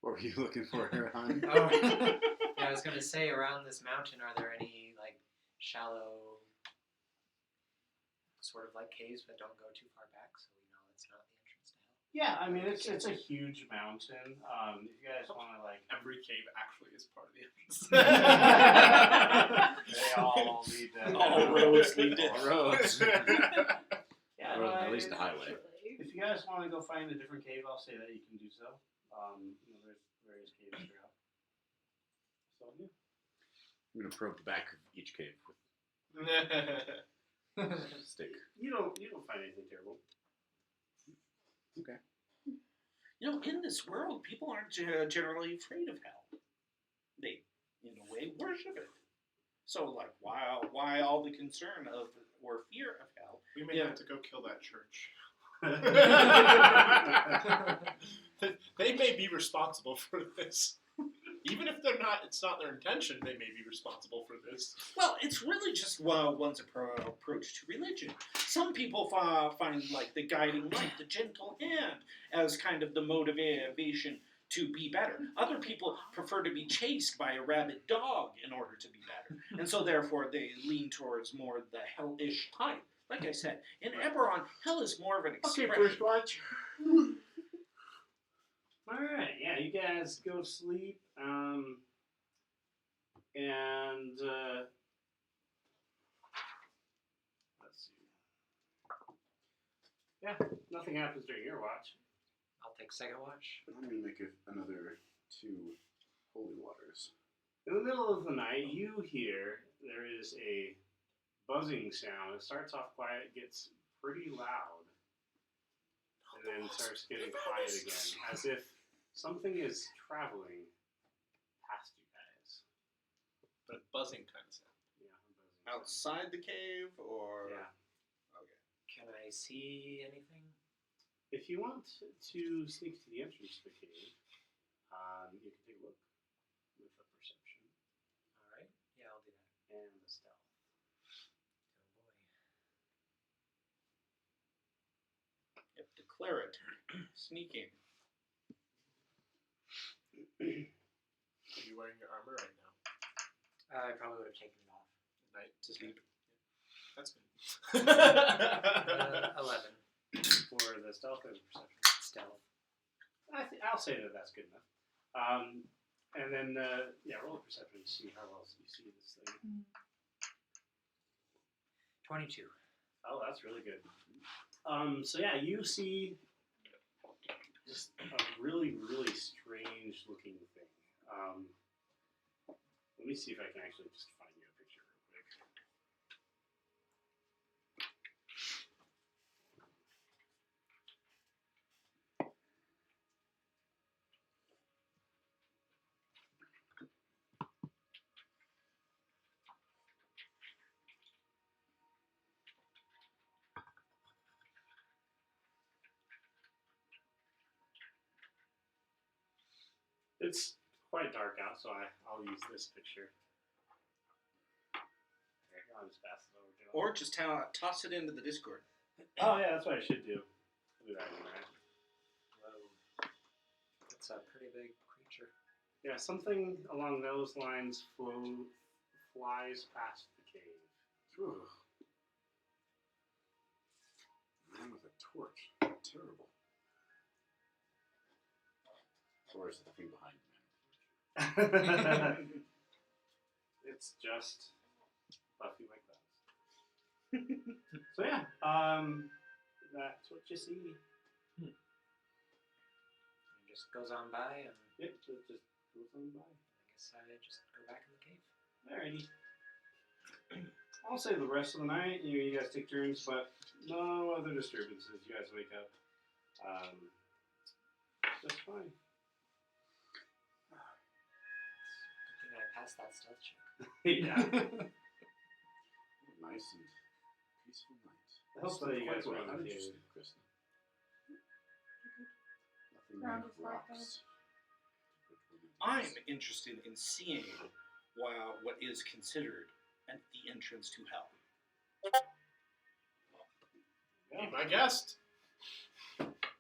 What were you looking for here, hon? Oh, yeah, I was going to say, around this mountain, are there any, like, shallow, sort of like caves, but don't go too far back, so we know it's not the entrance to hell? Yeah, I mean it's a huge mountain. If you guys want to like, Every cave actually is part of the entrance. they all lead to All roads lead to All roads. Yeah, Or no, at least a highway. If you guys want to go find a different cave, I'll say that you can do so. There's various caves throughout. So yeah. I'm gonna probe the back of each cave with a stick. You don't find anything terrible. In this world, people aren't generally afraid of hell. They, in a way, worship it. So, like, why all the concern of or fear of hell? We may have to go kill that church. They may be responsible for this. Even if it's not their intention, they may be responsible for this. Well, it's really just one's approach to religion. Some people find, like, the guiding light, the gentle hand, as kind of the motivation to be better. Other people prefer to be chased by a rabid dog in order to be better. And so, therefore, they lean towards more the hellish type. Like I said, in Eberron, hell is more of an expression. watch. Alright, yeah, you guys go to sleep. Let's see. Yeah, nothing happens during your watch. I'll take second watch. I'm gonna make another 2 holy waters. In the middle of the night, you hear there is a buzzing sound. It starts off quiet, gets pretty loud, and then starts getting quiet again, as if something is traveling past you guys. But buzzing kind of sound. Yeah, a buzzing sound. Outside the cave, or... Yeah. Okay. Can I see anything? If you want to sneak to the entrance to the cave, you can take a look with a perception Alright, yeah, I'll do that. and a stealth. Oh boy. Yep, declare it. Sneaking. Are you wearing your armor right now? I probably would have taken it off. At night to sleep? That's good. 11. For the stealth or the perception? Stealth. I'll say that that's good enough. And then, roll a perception to see how well you see this thing. 22. Oh, that's really good. So yeah, you see just a really, really strange looking thing. Let me see if I can actually just find you a picture real quick. It's quite dark out, so I'll use this picture. Okay, I'll just pass it over to him. Or just toss it into the Discord. Oh yeah, that's what I should do. I'll do that in a minute. Whoa. That's a pretty big creature. Yeah, something along those lines flies past the cave. Ooh. Man with a torch. Terrible. Or is it the thing behind you? It's just Buffy McDonald's. So yeah, that's what you see. It just goes on by, and Yep, so it just goes on by. I guess I just go back in the cave. Alrighty. I'll say the rest of the night, you guys take turns, but no other disturbances. You guys wake up just fine. Good thing I passed that stealth check. Yeah. Nice and peaceful night. I hope that you guys Quite were well. on the Interesting, Krista. Nothing Round like is like rocks. I'm interested in seeing what is considered and the entrance to hell. Be my guest.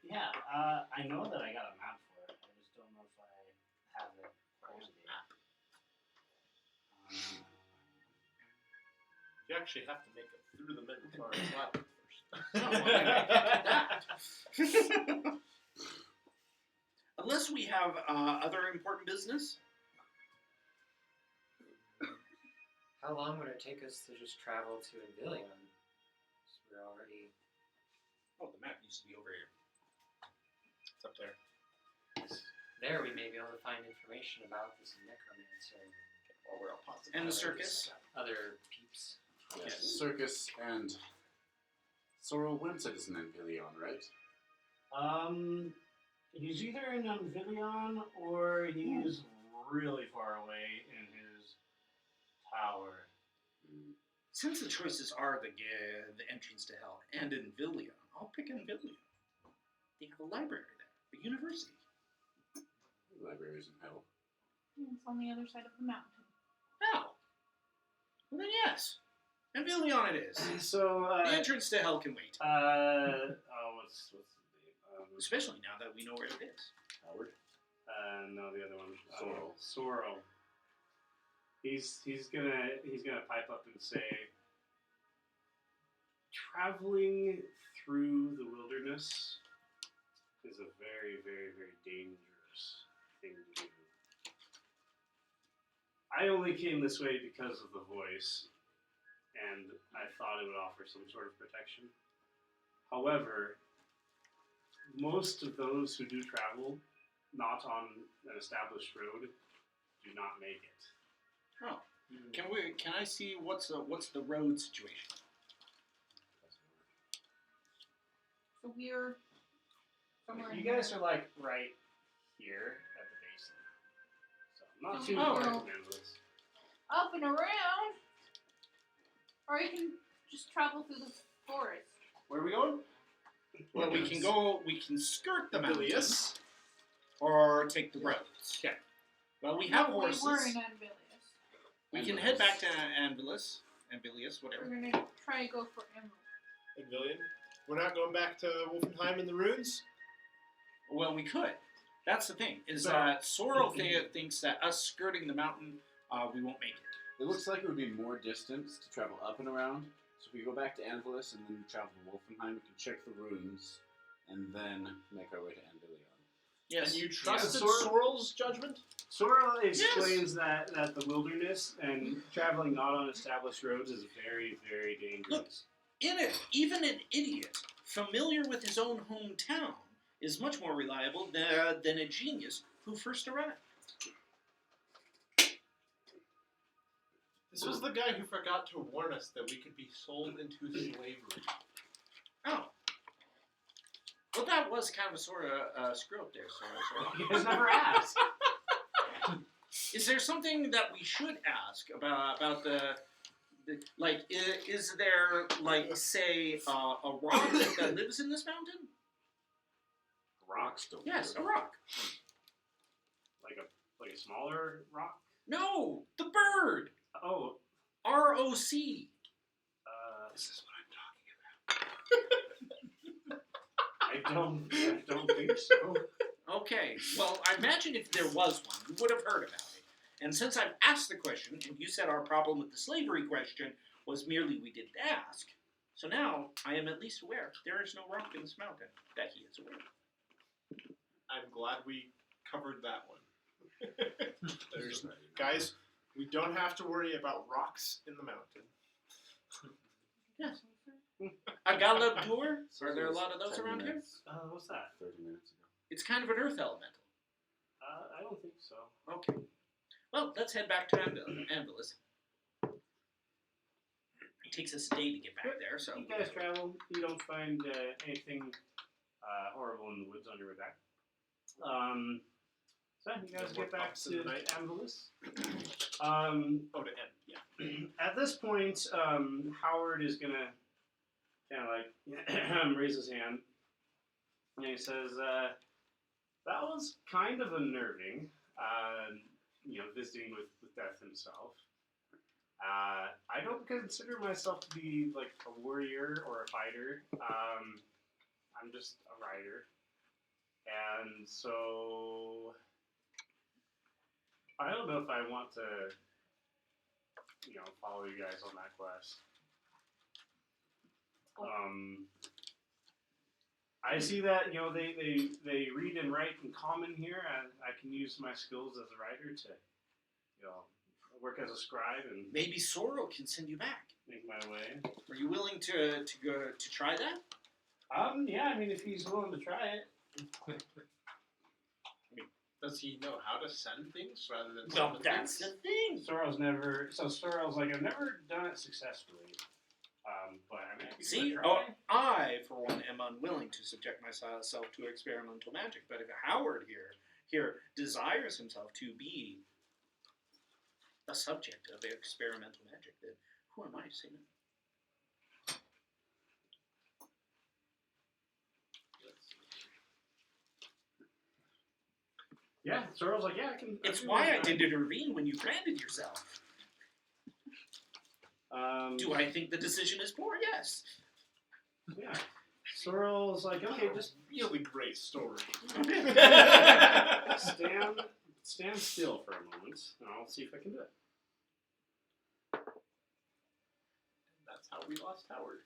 Yeah, I know that I got a map for it. I just don't know if I have it. Where's the map? You actually have to make it through the Minotaur's labyrinth first. Unless we have other important business. How long would it take us to just travel to Anvillion? 'Cause we're already... Oh, the map used to be over here. It's up there. There we may be able to find information about this necromancer Well, we're all positive. And the other- circus. Other peeps. Yes, circus and Sorrel Wimsett is in Anvillion, right? He's either in Anvillion or he's really far away in his tower. Since the choices are the entrance to hell and Anvillion, I'll pick Anvillion. They have a library there, a university. Libraries in hell. It's on the other side of the mountain. Oh. Well then yes. Anvillion it is. So, The entrance to hell can wait. what's the name? Especially now that we know where it is. Howard? No, the other one. Sorrel. Sorrel. He's gonna pipe up and say, traveling through the wilderness is a very, very, very dangerous thing to do. I only came this way because of the voice, and I thought it would offer some sort of protection. However, most of those who do travel, not on an established road, do not make it. Oh. Can I see what's the road situation? So we're somewhere. You in guys here. are like right here at the basin, so not So too we far go from Anvillion. up and around, or you can just travel through the forest. Where are we going? Well, we can skirt the mountains, Bilius. or take the roads. Okay. Well, we have No, horses. We were in Anvillius. We can head back to Anvillius, whatever. We're gonna try to go for emerald. Anvillion. We're not going back to Wolfenheim in the ruins? Well, we could. That's the thing. Is So- that Sorrel thinks that us skirting the mountain, we won't make it. It looks like it would be more distance to travel up and around. So if we go back to Anvillius and then travel to Wolfenheim, we can check the runes and then make our way to Anvillion. Yes. And you trusted Yeah. Sorrel's judgment? Sorrel explains that the wilderness and traveling not on established roads is very, very dangerous. Even an idiot familiar with his own hometown is much more reliable than a genius who first arrived. This was the guy who forgot to warn us that we could be sold into slavery. Oh. Well, that was kind of a sort of screw up there, Sorrel. You guys never asked. Is there something that we should ask about the like? Is there like say a rock that lives in this mountain? Rocks don't. Yes, a rock. Like a smaller rock? No, the bird. Oh, ROC. This is what I'm talking about. I don't think so. Okay, well, I imagine if there was one, we would have heard about it. And since I've asked the question, and you said our problem with the slavery question was merely we didn't ask, so now I am at least aware there is no rock in this mountain that he is aware of. I'm glad we covered that one. Guys, we don't have to worry about rocks in the mountain. Yes. A Galabdur? Are there a lot of those around here? What's that? 30 minutes ago. It's kind of an earth elemental. I don't think so. Okay. Well, let's head back to Anvillius. It takes us a day to get back there, so... You guys travel. You don't find anything horrible in the woods on your way back. So you guys No more get back bumps in to the night? Anvillius. Oh, to end, yeah. At this point, Howard is gonna kind of like raise his hand, and he says, "That was kind of unnerving, visiting with Death himself. I don't consider myself to be like a warrior or a fighter. I'm just a rider, and so I don't know if I want to, follow you guys on that quest. I see that they read and write in common here, and I can use my skills as a writer to work as a scribe and Maybe Sorrel can send you back. make my way. Are you willing to go to try that? Yeah, I mean, if he's willing to try it. Does he know how to send things rather than Well, summon that's things? the thing. Sorrel's like, I've never done it successfully. But I mean, I can See, try. I for one am unwilling to subject myself to experimental magic. But if Howard here desires himself to be a subject of experimental magic, then who am I to say no? Yeah, Sorrel's like, yeah, I can. It's can why I try. didn't intervene when you branded yourself. Do I think the decision is poor? Yes. Yeah. Sorrel's like, okay, just Really great story. stand still for a moment, and I'll see if I can do it. That's how we lost Howard.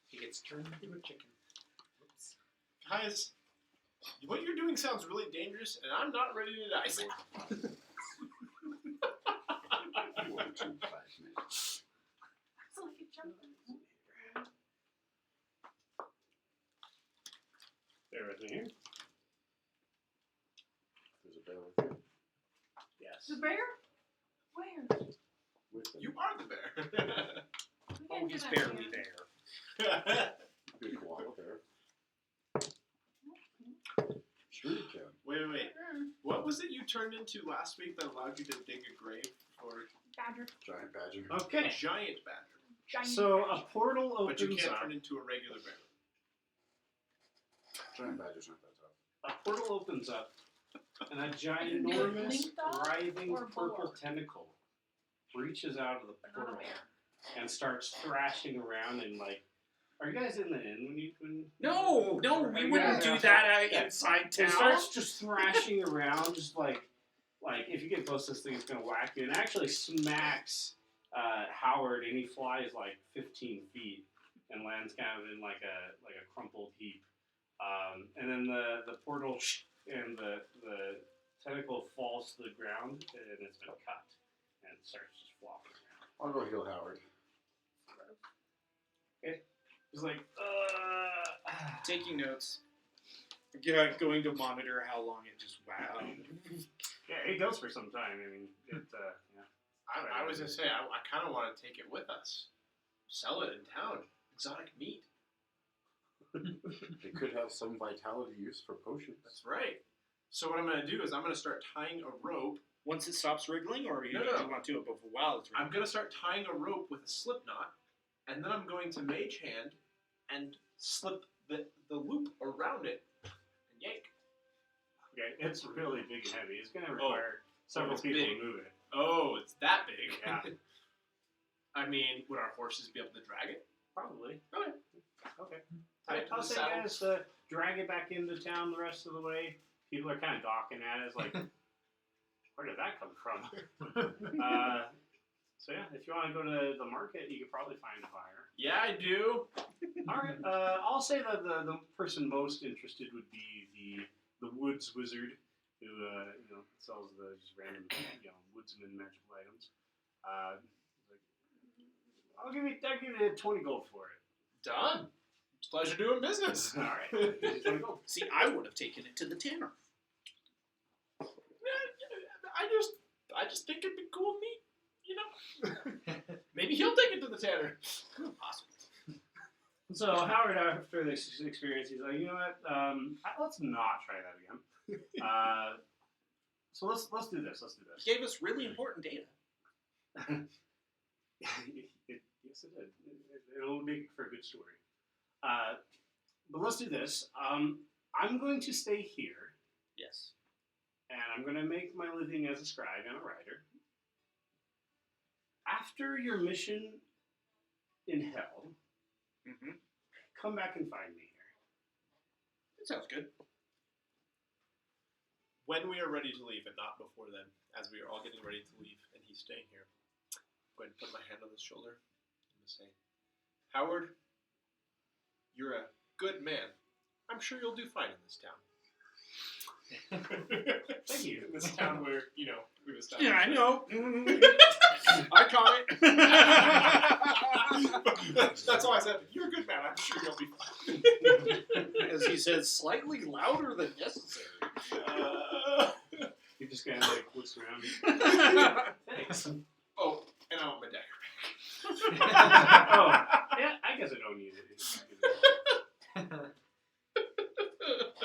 He gets turned into a chicken. Oops. Guys, what you're doing sounds really dangerous, and I'm not ready to die. So if you jump in. Bear with me here. There's a bear with you. Yes. The bear? Where? With him. You are the bear. We Oh, can't do he's that barely again. there. Big koala bear. Sure you can. Wait. Mm, What was it you turned into last week that allowed you to dig a grave for Badger. Giant badger. a Okay. giant badger? Giant So a badger. portal But you opens can't up. turn into a regular bear. Giant badger's not that tough. A portal opens up, and a Like a ginormous, link dog writhing or a purple boa? tentacle reaches out of the But not a portal bear. and starts thrashing around and like. Are you guys in the inn when you? No, Are we you wouldn't guys do outside? that Yeah. inside It town. starts just thrashing around, just like if you get close, this thing's gonna whack you, and actually smacks Howard, and he flies like 15 feet and lands kind of in like a crumpled heap. And then the portal and the tentacle falls to the ground, and it's been cut, and it starts just flopping around. I'll go heal Howard. He's like, Taking notes. Yeah, going to monitor how long it just wow. yeah, it goes for some time. I mean, yeah. I was gonna say I kind of want to take it with us, sell it in town, exotic meat. It could have some vitality use for potions. That's right. So what I'm gonna do is I'm gonna start tying a rope. Once it stops wriggling, or you, No. you want to do it before while it's I'm wriggling? gonna start tying a rope with a slip knot, and then I'm going to mage hand and slip the loop around it and yank. Okay, it's really big and heavy. It's going to require several it's people big. to move it. Oh, it's that big. Yeah. I mean, would our horses be able to drag it? Probably. Okay. Okay. Tie it to I'll the say, saddle. guys, drag it back into town the rest of the way. People are kind of gawking at it. It's like, where did that come from? So yeah, if you want to go to the market, you could probably find a buyer. Yeah, I do. All right. I'll say that the person most interested would be the woods wizard who sells the just random woodsman magical items. I'll give you 20 gold for it. Done. Pleasure doing business. All right. Here's your 20 gold. See, I would have taken it to the tanner. I just think it'd be cool, neat. Maybe he'll take it to the tanner. Possible. So Howard, after this experience, he's like, you know what? Let's not try that again. So let's do this. Let's do this. He gave us really important data. Yes, it did. It'll make for a good story. But let's do this. I'm going to stay here, Yes. and I'm going to make my living as a scribe and a writer. after your mission in hell, Mm-hmm. come back and find me here. That sounds good. When we are ready to leave, and not before then, as we are all getting ready to leave, and he's staying here, go ahead and put my hand on his shoulder and say, Howard, you're a good man. I'm sure you'll do fine in this town. Thank you. In this town where, we've established. Yeah, I know. I caught it. That's all I said. You're a good man. I'm sure you'll be fine. As he says, slightly louder than necessary. He just kind of like looks around. Thanks. Oh, and I want my dagger. Oh, yeah, I guess I don't need it.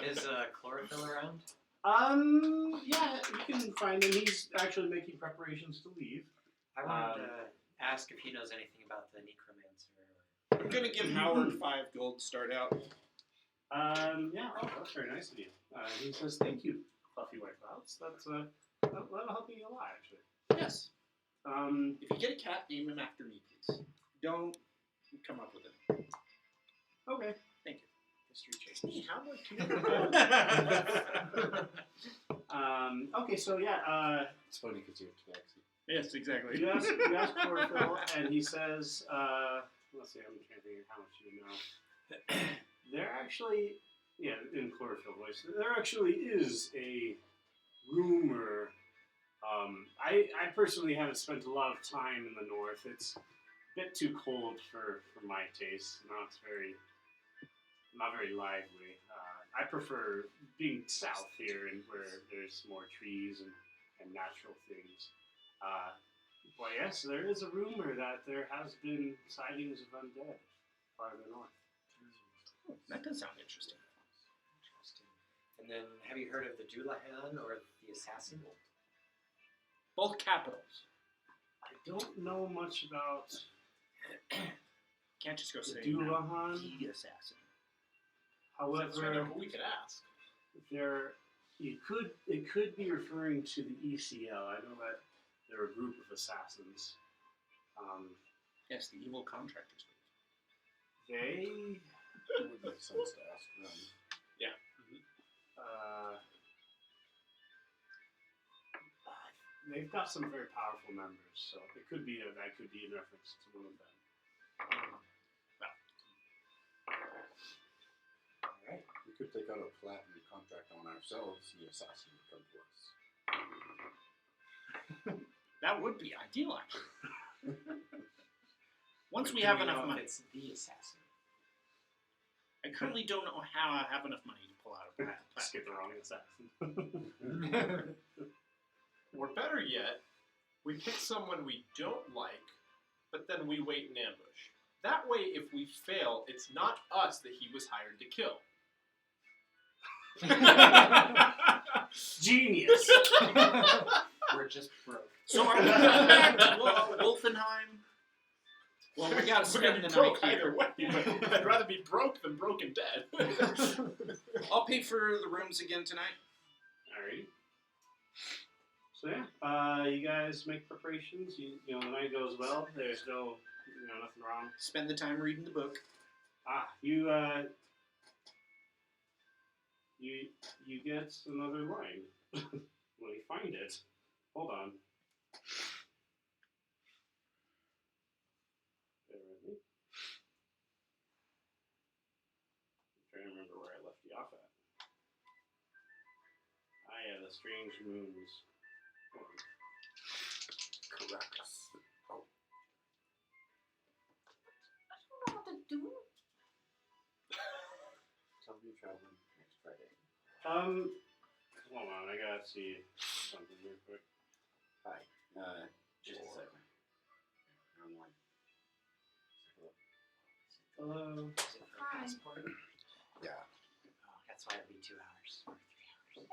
Is chlorophyll around? Yeah, you can find him. He's actually making preparations to leave. I wanted to ask if he knows anything about the necromancer. I'm going to give Howard 5 gold to start out. Yeah, that's very nice of you. He says, thank you, Fluffy White Clouds. That'll help me a lot, actually. Yes. If you get a cat, name him after me, please. Don't come up with it. Okay. Thank you. History change. How much Okay, so yeah, It's funny because you have taxi. Yes, exactly. you ask Chlorophyll, and he says, let's see, I'm trying to figure out how much you know. There actually, in Chlorophyll voice, there actually is a rumor. I personally haven't spent a lot of time in the north. It's a bit too cold for my taste. Not very lively. I prefer being south here and where there's more trees and natural things. Well, yes, there is a rumor that there has been sightings of undead farther north. That does sound interesting. Interesting. And then, have you heard of the Doulahan or the Assassin? Both capitals. I don't know much about Can't just go the say Doulahan. the assassin. That's right, However, who we could ask. it could be referring to the ECL. I know that they're a group of assassins. Yes, the evil contractors. They It would make sense to ask them. they've got some very powerful members, so it could be that could be in reference to one of them. Alright. We could take out a platinum contract on ourselves and the assassin would come to us. That would be ideal, actually. Once But we do have know enough if money. it's the assassin. I currently don't know how I have enough money to pull out a plat. Skip the wrong assassin. Or better yet, we pick someone we don't like, but then we wait in ambush. That way, if we fail, it's not us that he was hired to kill. Genius. We're just broke. So are we going back to Wolfenheim? Well, we gotta We're gonna spend be the broke night either here. way. But I'd rather be broke than broken dead. I'll pay for the rooms again tonight. Alrighty. So yeah, you guys make preparations. You know the night goes well. There's no nothing wrong. Spend the time reading the book. You get another line when you find it. Hold on. Bear with me. I'm trying to remember where I left you off at. Yeah, the strange moons. Hold on. Caracas. I don't know what to do. Tell me you're traveling next Friday. Hold on, I gotta see something real quick. Hi. Just a second. Round one. Hello. Is it for a Hi. passport? Yeah. Oh, that's why it'd be 2 hours or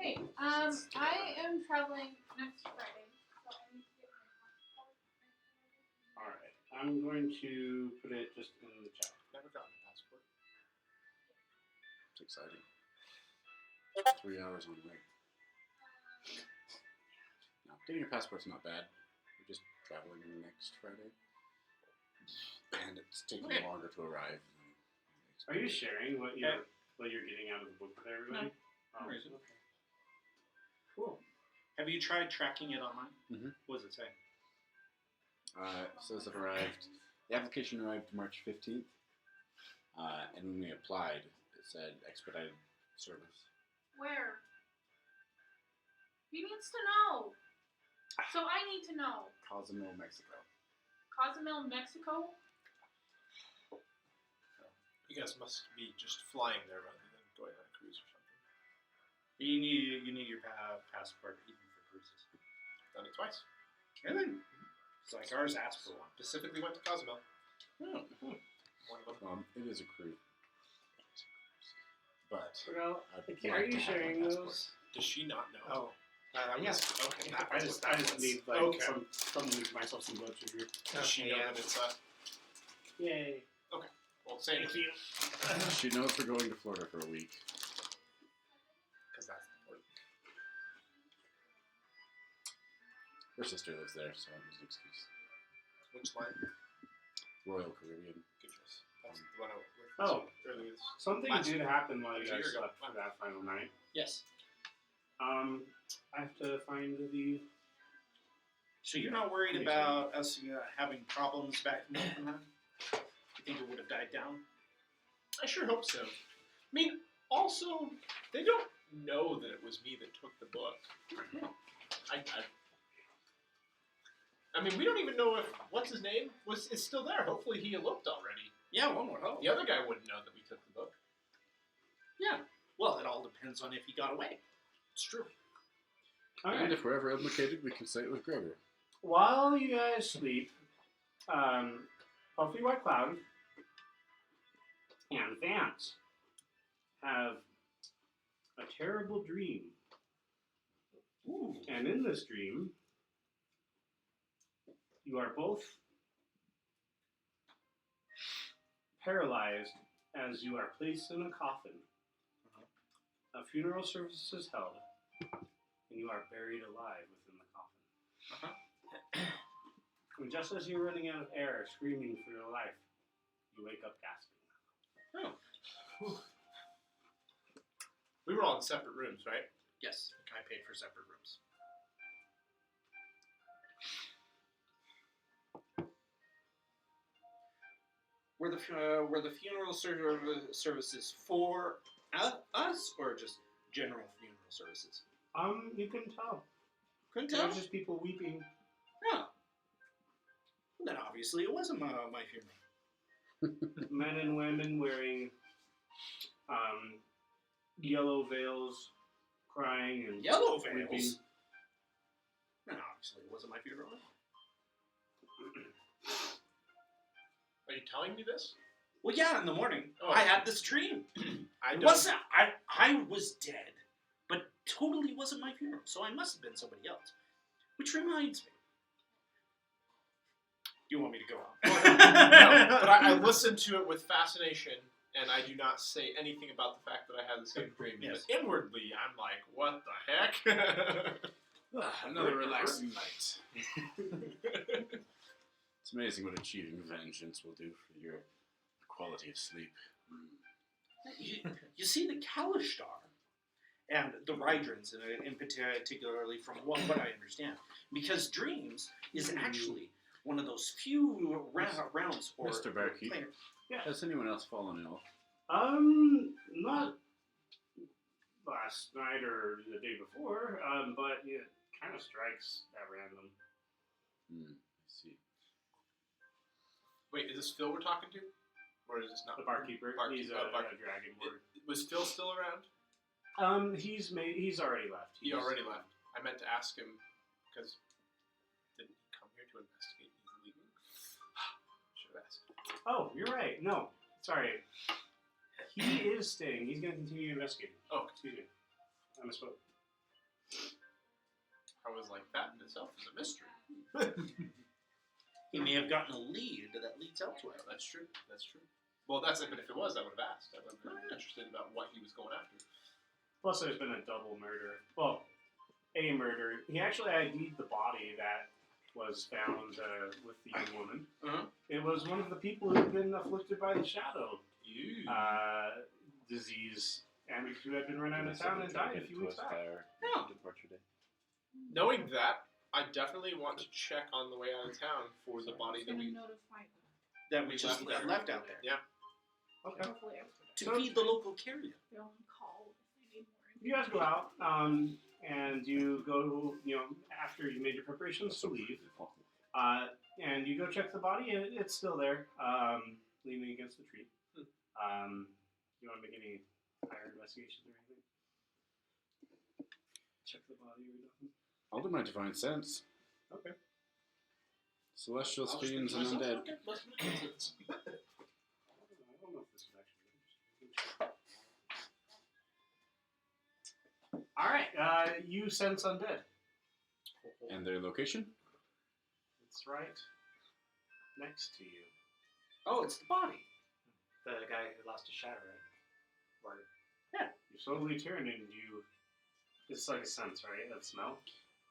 3 hours. Hey, I am traveling next Friday, so I need to get my passport. Alright, I'm going to put it just in the chat. Never gotten a passport. It's exciting. 3 hours on the way. No, getting your passport's not bad. You just traveling next Friday, and it's taking Okay. longer to arrive. Are you sharing what you're getting out of the book with everybody? No reason. Okay. Cool. Have you tried tracking it online? Mhm. What does it say? It says it arrived. The application arrived March 15th, and when we applied, it said expedited service. Where? He needs to know. So I need to know. Cozumel, Mexico. Cozumel, Mexico? You guys must be just flying there rather than going on a cruise or something. You need your passport even for cruises. Done it twice. Really? It's like ours asked for one. Specifically went to Cozumel. Oh. One of them. It is a cruise. But Well, I'd are like you to have my sharing passport. those? Does she not know? Oh, that was, yeah. Okay. I just need like Okay. some to give myself some blood sugar. Does she know that it's Yay! well, say Thank it you. She knows we're going to Florida for a week. because that's important. Her sister lives there, so it was an excuse. Which line? Royal Caribbean. Good choice. That's the one I with Oh. earlier. Something Last did happen while you year guys ago. slept for that final night. Yes. I have to find the. So you're not worried Makes about us having problems back in Nottingham? You think it would have died down? I sure hope so. I mean, also, they don't know that it was me that took the book. I mean, we don't even know if what's his name is still there. Hopefully, he eloped already. Yeah, one more hope. The other guy wouldn't know that we took the book. Yeah. Well, it all depends on if he got away. It's true. And if we're ever implicated, we can say it was Gregor. While you guys sleep, Puffy White Cloud and Vance have a terrible dream. Ooh. And in this dream, you are both paralyzed as you are placed in a coffin. A funeral service is held, and you are buried alive within the coffin. And just as you're running out of air, screaming for your life, you wake up gasping. We were all in separate rooms, right? Yes, I paid for separate rooms. Were the funeral services for us or just general funeral services? You can tell. Couldn't tell. There's just people weeping. Oh. Well, then obviously it wasn't my funeral. Men and women wearing yellow veils, crying and Yellow weeping. veils. No, obviously it wasn't my funeral. Are you telling me this? Well, yeah, in the morning Oh. I had this dream. I It don't. wasn't. I was dead, but totally wasn't my funeral. So I must have been somebody else. Which reminds me. You want me to go on? No, but I listened to it with fascination, and I do not say anything about the fact that I had the same dream. Yes. But inwardly, I'm like, what the heck? Another relaxing night. It's amazing what achieving vengeance will do for your quality of sleep. You see the Kalishtar and the Rydrins in particularly from what I understand. Because dreams is actually one of those few rounds or Mr. Barkeep. players. Has anyone else fallen ill? Not last night or the day before, but it kind of strikes at random. I see. Wait, is this Phil we're talking to? Or is this not? The barkeeper, he's a dragon lord. Was Phil still around? He's already left. He already left. I meant to ask him, because didn't he come here to investigate and he's leaving? Should have asked. Oh, you're right. No, sorry. He is staying. He's going to continue investigating. Oh, Excuse me. I misspoke. I was like, that in itself is a mystery. He may have gotten a lead that leads out to it. That's true. That's true. Well, that's it. But if it was, I would have asked. I would have been interested about what he was going after. Plus, there's been a double murder. Well, a murder. He actually ID'd the body that was found with the young woman. Uh-huh. It was one of the people who had been afflicted by the shadow You. disease, and who had been run out of town and died a few weeks back. Yeah. Knowing that, I definitely want to check on the way out of town for the body that we That we just left there. left out there. Yeah. Okay. Hopefully To feed the local carrier. they'll call if they need more. You guys go out, and you go, after you made your preparations to leave, and you go check the body, and it's still there, leaning against the tree. You want to make any higher investigations or anything? Check the body or nothing? I'll do my divine sense. Okay. Celestials, I'll just fiends, make and myself undead. look at- I don't know if this is actually. Alright, you sense undead. And their location? It's right next to you. Oh, it's the body. The guy who lost his shadow, right? Or You slowly turn and it's like a sense, right? That smell?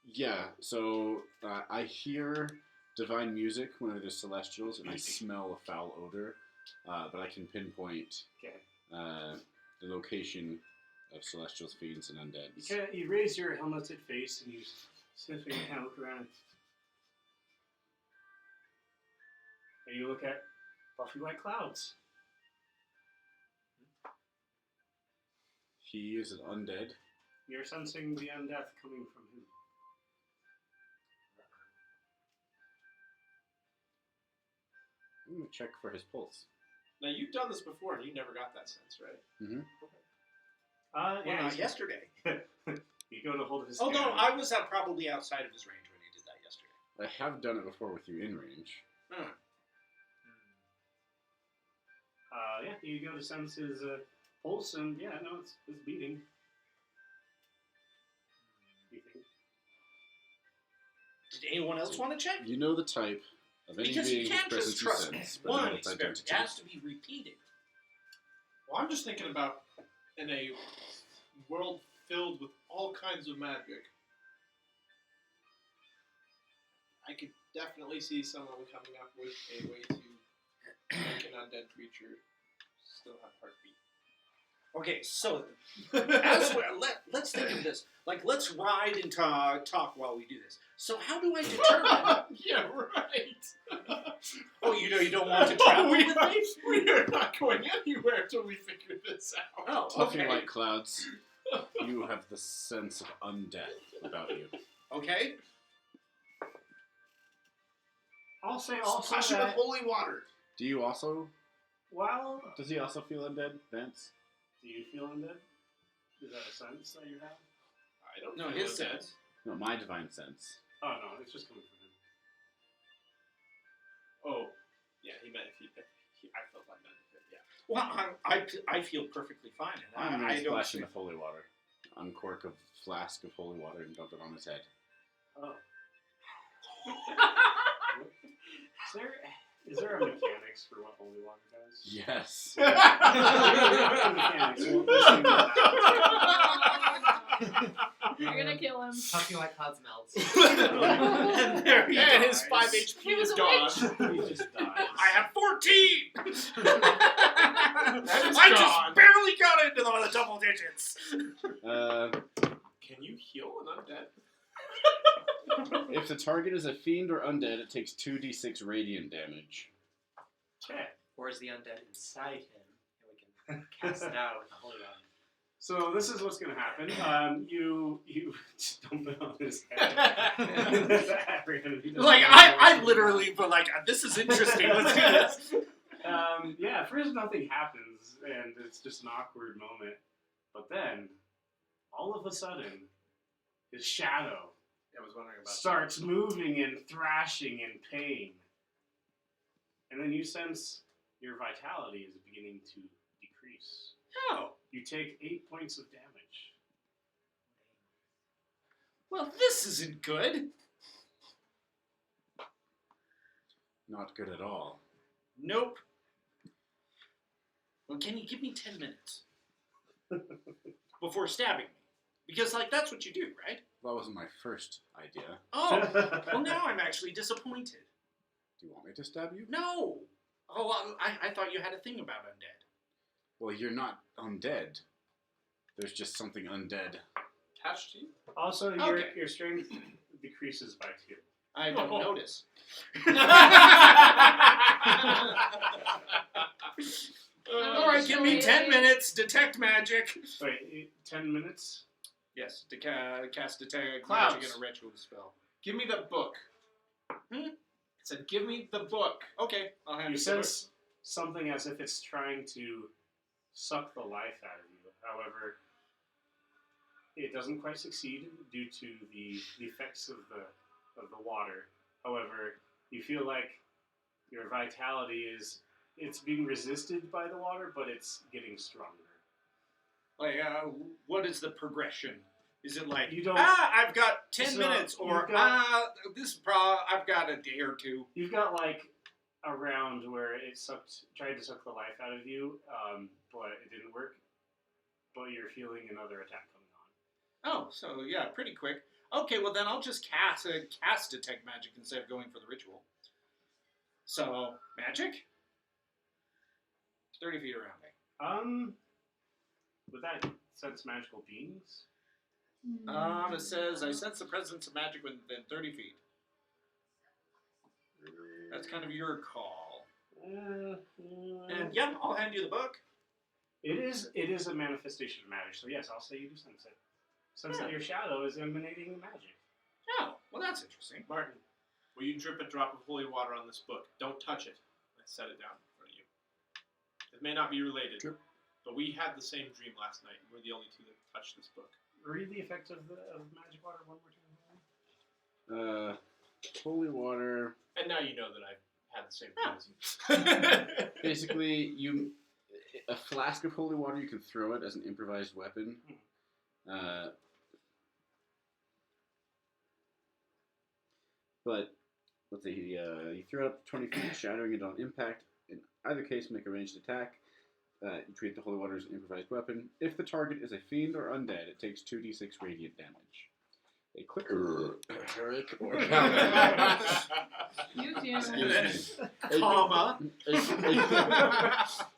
Yeah, so I hear divine music when it is celestials, and I smell a foul odor, but I can pinpoint Okay. the location of celestials, fiends, and undead. You raise your helmeted face and you sniff and kind of look around. And you look at puffy white clouds. He is an undead. You're sensing the undeath coming from him. I'm going to check for his pulse. Now, you've done this before, and you never got that sense, right? Mm-hmm. Well, Yeah. not yesterday. You go to hold his Oh, hand. no, I was probably outside of his range when he did that yesterday. I have done it before with you in range. Yeah, you go to sense his pulse, and yeah, no, it's beating. You think? Did anyone else want to check? You know the type of any Because being you whose can't presence just you trust sense, but one not its experiment. It identity. has to be repeated. Well, I'm just thinking about in a world filled with all kinds of magic. I could definitely see someone coming up with a way to make an undead creature still have heartbeat. Okay, so let's think of this. Like, let's ride and talk while we do this. So how do I determine? Yeah, right. Oh, you don't want to travel with me? We are not going anywhere till we figure this out. Oh, Puffy okay. white clouds, you have the sense of undeath about you. Okay. I'll say Splash it with that. holy water. Do you also? Well, Does he also feel undead, Vance? do you feel undead? Is that a sense that you have? I don't No, feel his undead. sense. No, my divine sense. Oh no, it's just coming from him. Oh, yeah, he meant if he I felt like that. Yeah. Well, I feel perfectly fine. I'm And going I to don't splash see. him with holy water. Uncork a flask of holy water and dump it on his head. Oh. Is there a mechanics for what holy water does? Yes. Mechanics. Well, let's see what You're gonna kill him. Puffy white clouds melts. And there he And his dies. 5 HP He was is a gone. He just dies. I have 14. That is I gone. just barely got into the double digits. Can you heal an undead? If the target is a fiend or undead, it takes 2d6 radiant damage. Okay. Or is the undead inside him, and we can cast it out with the holy water. So this is what's going to happen. You just dump it on his head. Like I literally, but like this is interesting. Let's do this. Yeah, first nothing happens, and it's just an awkward moment. But then, all of a sudden, his shadow I was wondering about starts moving and thrashing in pain. And then you sense your vitality is beginning to decrease. Oh, You take 8 points of damage. well, this isn't good. Not good at all. Nope. Well, can you give me 10 minutes before stabbing me? Because, like, that's what you do, right? That wasn't my first idea. Oh, well, now I'm actually disappointed. Do you want me to stab you? No. Oh, I thought you had a thing about undead. Well, you're not undead. There's just something undead. Attached to you? Also, Okay. your strength decreases by 2. I don't notice. All right, give me 10 minutes. Detect magic. Wait, 10 minutes? Yes, to cast detect Clouds. magic in a ritual spell. Give me the book. Hmm? It said, give me the book. Okay, I'll hand You it to her. sense something as if it's trying to suck the life out of you. However, it doesn't quite succeed due to the effects of the water. However, you feel like your vitality it's being resisted by the water, but it's getting stronger. Like, what is the progression? Is it like, You don't- I've got 10 So, minutes, or, you've got- I've got a day or two. You've got like a round where it tried to suck the life out of you, but it didn't work. But you're feeling another attack coming on. Oh, so yeah, pretty quick. Okay, well then I'll just cast detect magic instead of going for the ritual. So, magic? 30 feet around me. Would that sense magical beings? It says, I sense the presence of magic within 30 feet. That's kind of your call. And yeah, I'll hand you the book. It is a manifestation of magic, so yes, I'll say you do sense it. Sense that your shadow is emanating magic. Oh, well that's interesting. Martin, will you drip a drop of holy water on this book? Don't touch it. I set it down in front of you. It may not be related, Drip. but we had the same dream last night. We're the only two that touched this book. Read the effect of magic water one more time. Holy water. And now you know that I've had the same dream as you. Basically, a flask of holy water, you can throw it as an improvised weapon. But let's see, you throw it up to 20 feet, shattering it on impact. In either case, make a ranged attack. You treat the holy water as an improvised weapon. If the target is a fiend or undead, it takes 2d6 radiant damage. A cleric or You do. Excuse me. Comma.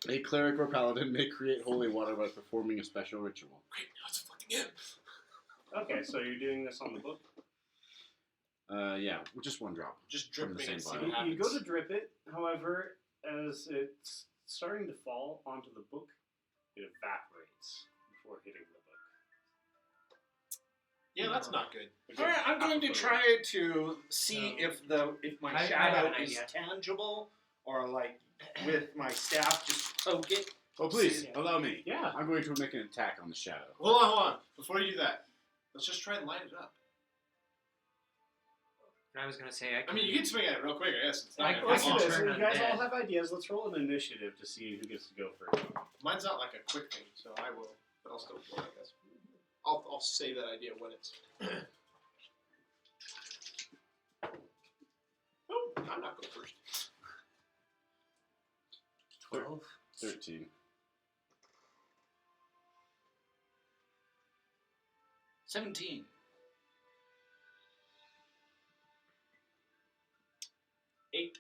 A cleric or paladin may create holy water by performing a special ritual. Great, now it's fucking in. Okay, so you're doing this on the book. Yeah, just one drop. Just From drip the me and same see vial. what You happens. go to drip it, however, as it's starting to fall onto the book, it evaporates before hitting the book. Yeah, that's not good. All right, I'm going to try to see if my I have shadow an is idea. tangible, or like with my staff just poke it. Oh, please, allow me. Yeah. I'm going to make an attack on the shadow. Hold on. Before you do that, let's just try and line it up. And I was gonna say, I mean, you can swing at it real quick, I guess. It's not I- gonna Let's be do can long. this. turn You guys undead. all have ideas. Let's roll an initiative to see who gets to go first. Mine's not like a quick thing, so I will. But I'll still roll, I guess. I'll say that idea when it's. Oh, I'm not going first. 12. 13. 17. 8.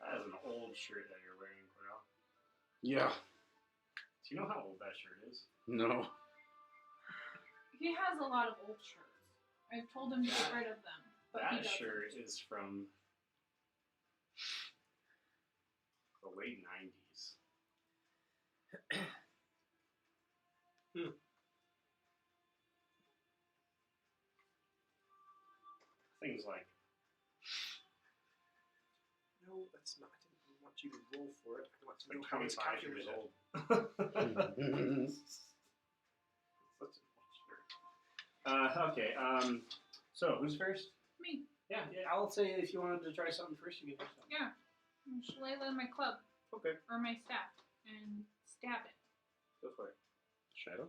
That is an old shirt that you're wearing, Corral. Yeah. Do you know how old that shirt is? No. He has a lot of old shirts. I've told him to get rid of them, but he That doesn't. shirt is from the late 90s. Things like No, that's not. I didn't want you to roll for it. I want to like know how it's 25 years calculated. old. Such an old shirt. Okay, so who's first? Me. Yeah, I'll say if you wanted to try something first, you can do something. Yeah. And Shalala my club. Okay. Or my staff. And stab it. Go for it. Shadow?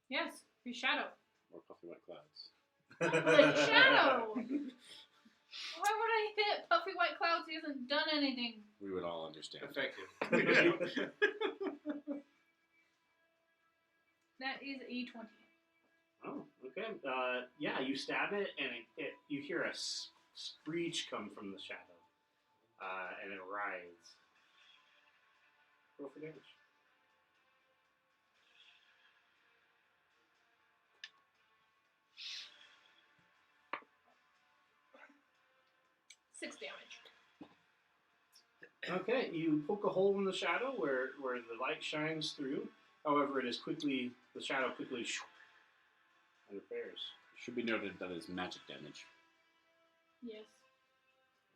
Yes. Be shadow. Or puffy white clouds? Like shadow! Why would I hit Puffy White Clouds? He hasn't done anything. We would all understand. Effective. That is a 20. Oh, okay. Yeah, you stab it, and you hear a screech come from the shadow, and it writhes. Roll for damage. 6 damage. Okay, you poke a hole in the shadow where the light shines through. However, the shadow quickly and repairs. It should be noted that is magic damage. Yes.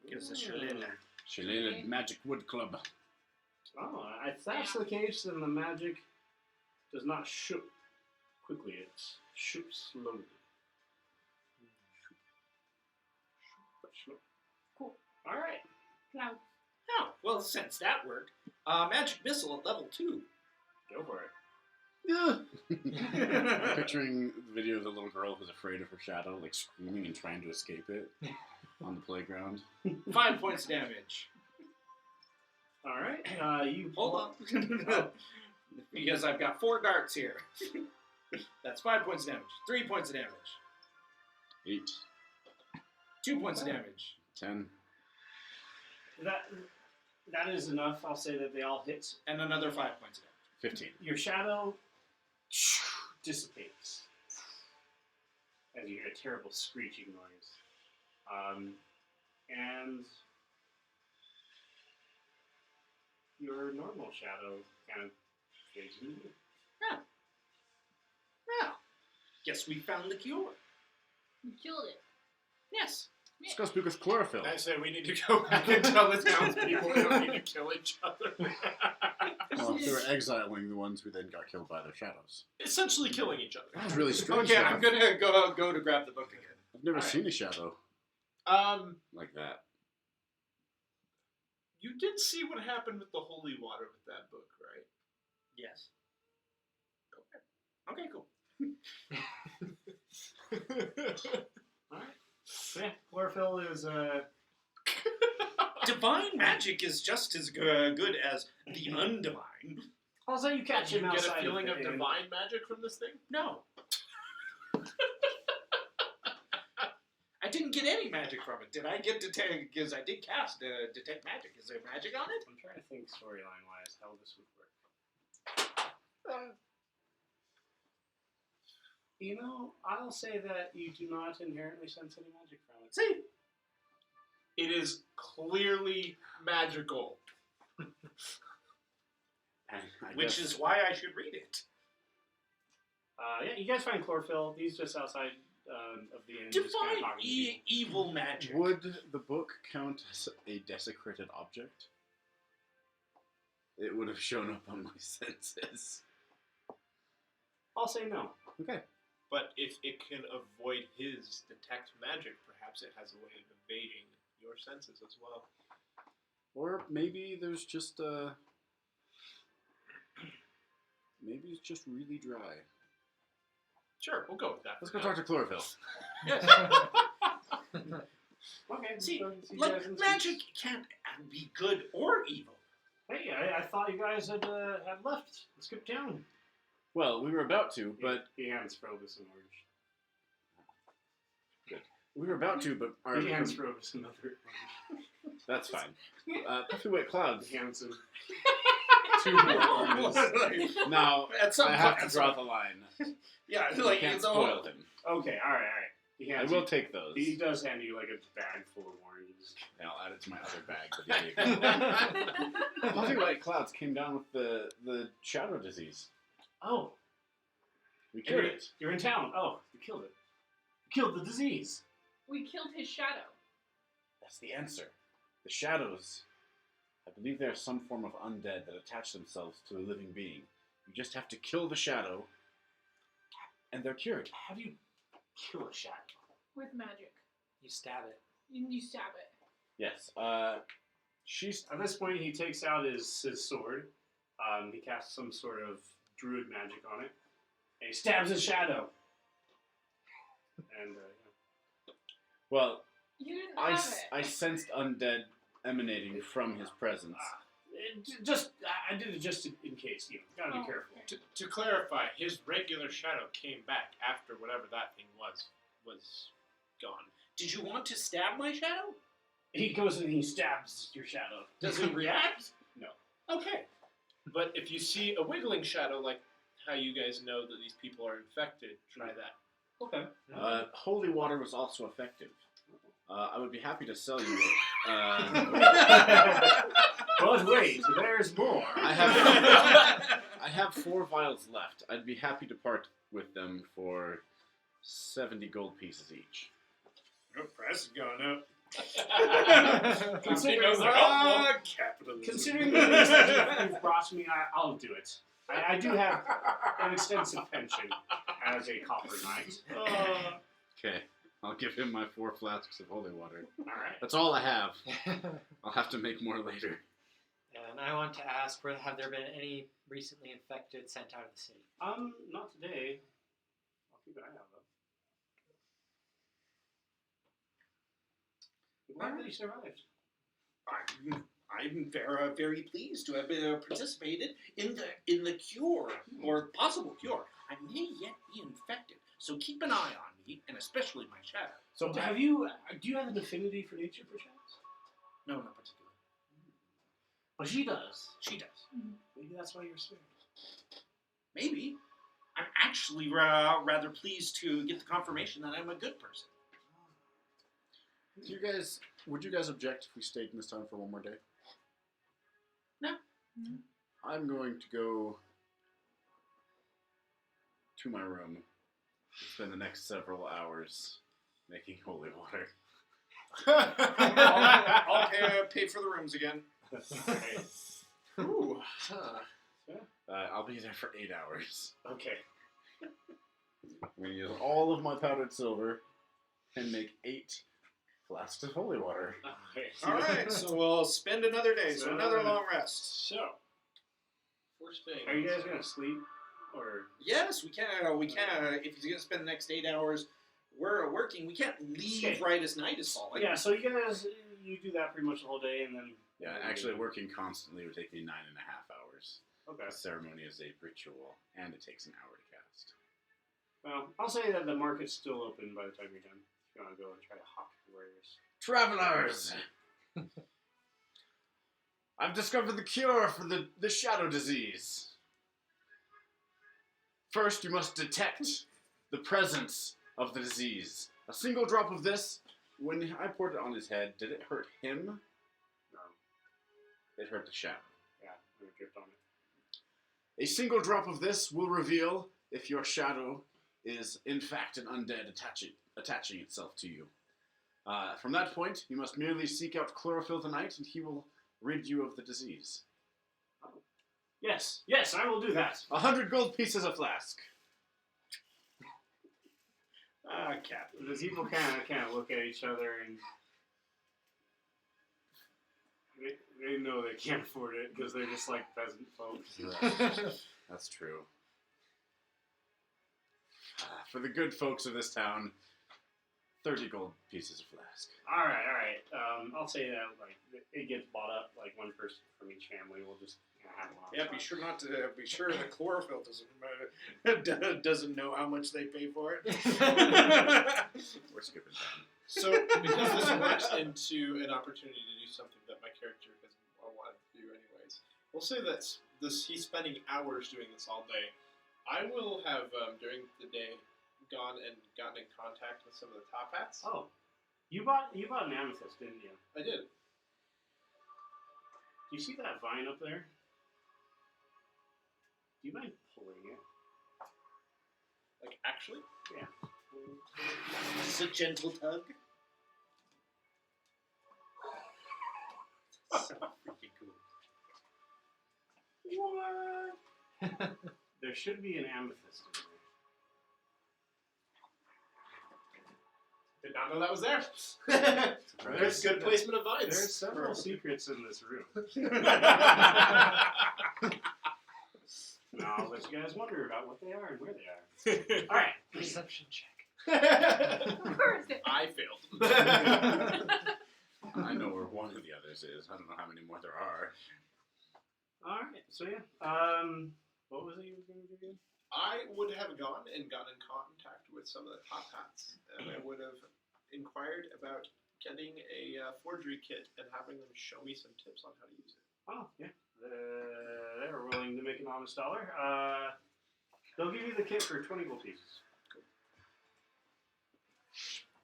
Gives a shillelagh. Shillelagh Magic Wood Club. Oh, if that's the case, then the magic does not shoot quickly. It shoots slowly. Cool. All right. Cloud. Oh, well, since that worked, magic missile at level 2. Go for it. I'm picturing the video of the little girl who's afraid of her shadow, like screaming and trying to escape it on the playground. 5 points damage. All right. You Hold on. Because I've got 4 darts here. That's 5 points damage. 3 points of damage. 8, 2 points of damage. 10. That is enough. I'll say that they all hit. And another 5 points of damage. 15. Your shadow dissipates as you hear a terrible screeching noise. And your normal shadow kind of fades into view. Well, guess we found the cure. You killed it. Yes. Let's go speak with chlorophyll. I say we need to go back and tell the townspeople we don't need to kill each other. Well, they were exiling the ones who then got killed by their shadows. Essentially killing each other. That was really strange. Okay, though. I'm gonna go to grab the book again. I've never Alright. seen a shadow like that. You did see what happened with the holy water with that book, right? Yes. Okay, cool. Alright. So yeah, chlorophyll is Divine magic is just as good as the undivine. also you catch you him get outside a feeling the of inn. divine magic from this thing? No. I didn't get any magic from it. Did I get detect? Because I did cast detect magic. Is there magic on it? I'm trying to think storyline wise how this would work. You know, I'll say that you do not inherently sense any magic from it. See, It is clearly magical. And I which guess is why I should read it. Yeah, you guys find chlorophyll. He's just outside of the inn. just kinda Divine talking to people. evil magic. Would the book count as a desecrated object? It would have shown up on my senses. I'll say no. Okay. But if it can avoid his detect magic, perhaps it has a way of evading your senses as well. Or maybe there's just maybe it's just really dry. Sure, we'll go with that. Let's go talk to chlorophyll. Okay. See, so you like, guys can see- magic can't be good or evil. Hey, I thought you guys had left. Skipped town. Well, we were about to, but He hands Frobus an orange. we were about to, but our He hands Frobus another that's fine. Puffy White Clouds. He hands him. 2 more oranges. Now At some I have point- to draw the line. Yeah, I like can't it's all. spoil him. Okay, all right. He I hands will you, take those. He does hand you like a bag full of oranges. And I'll add it to my other bag that he gave me. Puffy White Clouds came down with the shadow disease. Oh, We cured it. You're in town. Oh, you killed it. You killed the disease. We killed his shadow. That's the answer. The shadows, I believe they are some form of undead that attach themselves to a living being. You just have to kill the shadow, and they're cured. How do you kill a shadow? With magic. You stab it. You stab it. Yes. She's At this point, he takes out his sword. He casts some sort of druid magic on it. And he stabs his shadow. And, well. You didn't I, have s- it. I sensed undead emanating from his presence. I did it just in case. You gotta Oh, be careful. okay. To clarify, his regular shadow came back after whatever that thing was gone. Did you want to stab my shadow? He goes and he stabs your shadow. Does it react? No. Okay. But if you see a wiggling shadow, like how you guys know that these people are infected, try that. Okay. Holy water was also effective. I would be happy to sell you. But wait, there's more. I have 4 vials left. I'd be happy to part with them for 70 gold pieces each. Your price has gone up. Considering, Capitalism. considering the things that you've brought me, I'll do it. I do have an extensive pension as a copper knight. Okay, I'll give him my 4 flasks of holy water. All right. That's all I have. I'll have to make more later. And I want to ask, have there been any recently infected sent out of the city? Not today. I'll keep an eye out though. Glad that he survived. I'm very, very pleased to have participated in the cure or possible cure. I may yet be infected, so keep an eye on me, and especially my shadow. So do you have an affinity for nature, perchance? No, not particularly. Well, she does. She does. Maybe that's why you're spared. Maybe. I'm actually rather pleased to get the confirmation that I'm a good person. Would you guys object if we stayed in this town for one more day? No. I'm going to go to my room and spend the next several hours making holy water. I'll pay for the rooms again. Ooh. I'll be there for 8 hours. Okay. I'm going to use all of my powdered silver and make 8 flasks of holy water. All right, so we'll spend another day, so another long rest. So, first thing. Are you guys gonna sleep, or Yes, we can. If he's going to spend the next 8 hours working, we can't leave Okay. right as night is falling. yeah? So you guys do that pretty much the whole day, and then Yeah, actually working constantly would take me 9.5 hours. okay. The ceremony is a ritual, and it takes an hour to cast. Well, I'll say that the market's still open by the time you're done. If you want to go and try to hawk your wares. Travelers! I've discovered the cure for the shadow disease. First, you must detect the presence of the disease. A single drop of this, when I poured it on his head, did it hurt him? No. It hurt the shadow. Yeah, I'm gonna drift on it. A single drop of this will reveal if your shadow is, in fact, an undead attaching itself to you. From that point, you must merely seek out Chlorophyll the Knight, and he will rid you of the disease. Yes, I will do that. 100 gold pieces a flask. Captain. The people kind of look at each other and they know they can't afford it because they're just like peasant folks. That's true. For the good folks of this town, 30 gold pieces a flask. All right. I'll say that like it gets bought up. Like one person from each family will just have one. Yeah, be sure the chlorophyll doesn't know how much they pay for it. We're skipping town. So, because this works into an opportunity to do something that my character has wanted to do anyways, we'll say that he's spending hours doing this all day. I will have, during the day, gone and gotten in contact with some of the top hats. Oh, you bought an amethyst, didn't you? I did. Do you see that vine up there? Do you mind pulling it? Like, actually? Yeah. Just a gentle tug. So freaking cool. What? There should be an amethyst in there. Did not know that was there. There's Good placement of vines. There's several secrets in this room. Now I'll let you guys wonder about what they are and where they are. All right. Perception check. Of course. I failed. I know where one of the others is. I don't know how many more there are. All right. So yeah. What was it you were going to do again? I would have gone and gotten in contact with some of the top hats, and I would have inquired about getting a forgery kit and having them show me some tips on how to use it. Oh yeah. They were willing to make an honest dollar. They'll give you the kit for 20 gold pieces.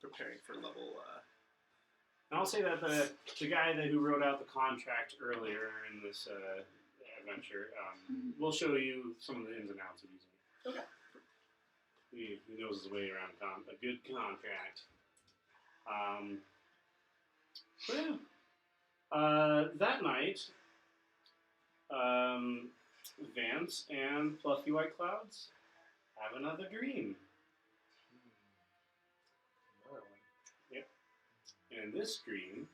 Preparing for level. And I'll say that the guy who wrote out the contract earlier in this adventure will show you some of the ins and outs of using it. Okay. He knows his way around a good contract. But yeah. That night, Vance and Fluffy White Clouds have another dream. And in this dream,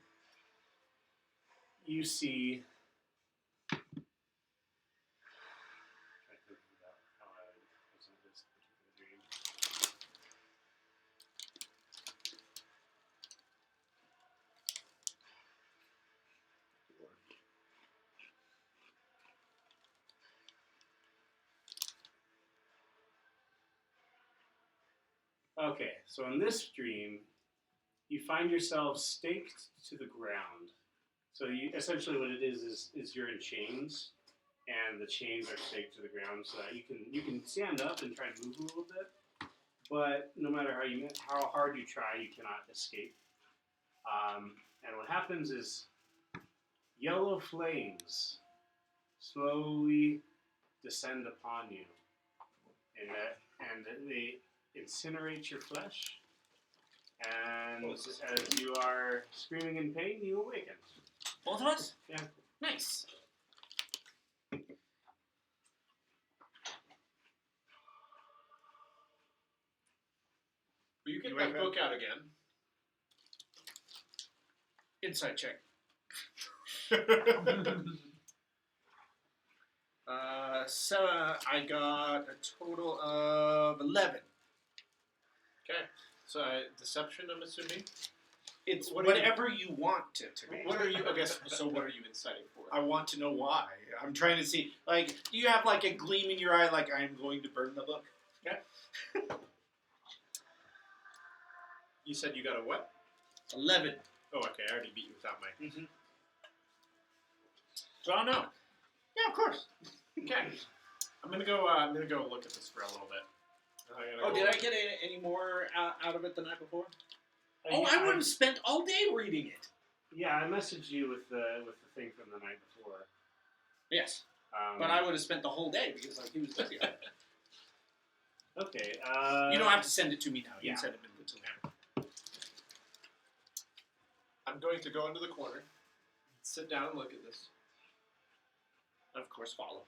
you see. Try to think about how I present this particular dream. Okay, so in this dream, you find yourself staked to the ground. So you essentially what it is you're in chains, and the chains are staked to the ground so that you can stand up and try and move a little bit, but no matter how hard you try, you cannot escape. And what happens is yellow flames slowly descend upon you, and they incinerate your flesh. And as you are screaming in pain, you awaken. Both of us? Yeah. Nice. Will you get You that wake book out again? Inside check. 7. I got a total of 11. Okay. So deception, I'm assuming. It's What are you- whatever you want it to be. What are you? I guess. So what are you inciting for? I want to know why. I'm trying to see. Like, do you have like a gleam in your eye, like I'm going to burn the book? You said you got a what? 11. Oh, okay. I already beat you without my. Mm-hmm. So I don't know. Yeah, of course. Okay. I'm gonna go look at this for a little bit. Oh, did I get any more out of it the night before? Yeah, Oh, I would have spent all day reading it. Yeah, I messaged you with the thing from the night before. Yes, but I would have spent the whole day because like he was busy. Okay. You don't have to send it to me now. You yeah. can send it until now. I'm going to go into the corner, sit down and look at this. And of course, follow.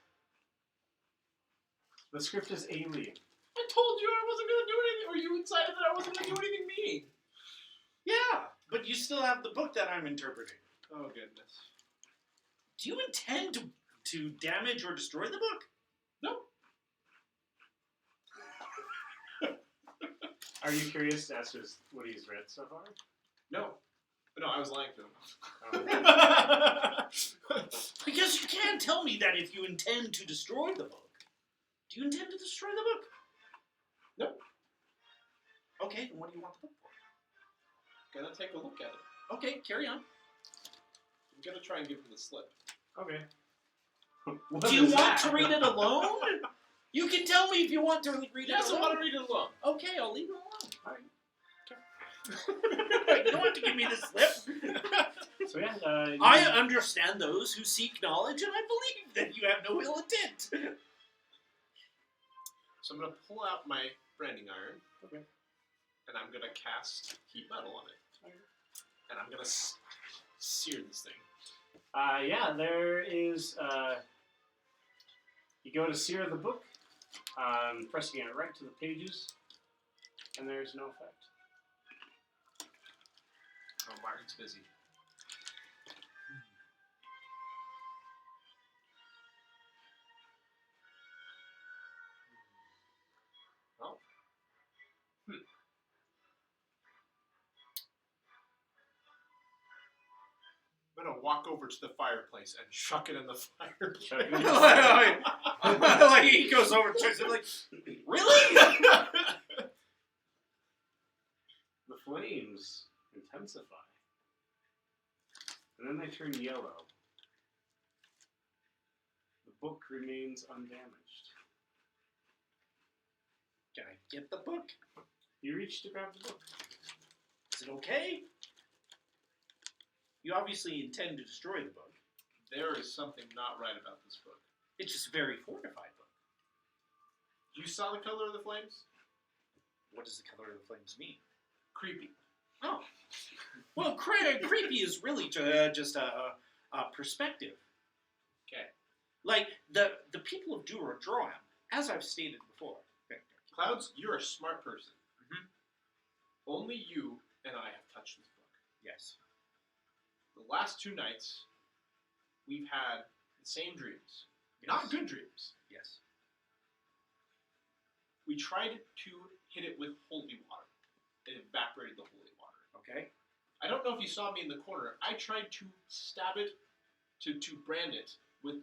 The script is alien. I told you I wasn't going to do anything, or you decided that I wasn't going to do anything mean. Yeah, but you still have the book that I'm interpreting. Oh, goodness. Do you intend to damage or destroy the book? No. Are you curious as to what he's read so far? No. No, I was lying to him. Because you can't tell me that if you intend to destroy the book. Do you intend to destroy the book? No. Okay, then what do you want the book for? Gonna take a look at it. Okay, carry on. I'm gonna try and give him the slip. Okay. Do you want to read it alone? You can tell me if you want to read Yes, it I alone. want to read it alone. Okay, I'll leave it alone. All right. You don't have to give me the slip. So yeah, I understand those who seek knowledge, and I believe that you have no ill intent. So I'm gonna pull out my branding iron. Okay. And I'm gonna cast heat metal on it. And I'm gonna sear this thing. yeah, there is. You go to sear the book, pressing it right to the pages, and there's no effect. Oh, Martin's busy. Well. walk over to the fireplace and chuck it in the fireplace. Like he goes over and checks it like, really? The flames intensify. And then they turn yellow. The book remains undamaged. Can I get the book? You reach to grab the book. Is it okay? You obviously intend to destroy the book. There is something not right about this book. It's just a very fortified book. You saw the color of the flames? What does the color of the flames mean? Creepy. Oh. Well, creepy is really just a perspective. Okay. Like, the people of Durodroam, as I've stated before. Clouds, you're a smart person. Mhm. Only you and I have touched this book. Yes. The last 2 nights, we've had the same dreams. Not good dreams. Yes. We tried to hit it with holy water. It evaporated the holy water. Okay. I don't know if you saw me in the corner. I tried to stab it, to brand it with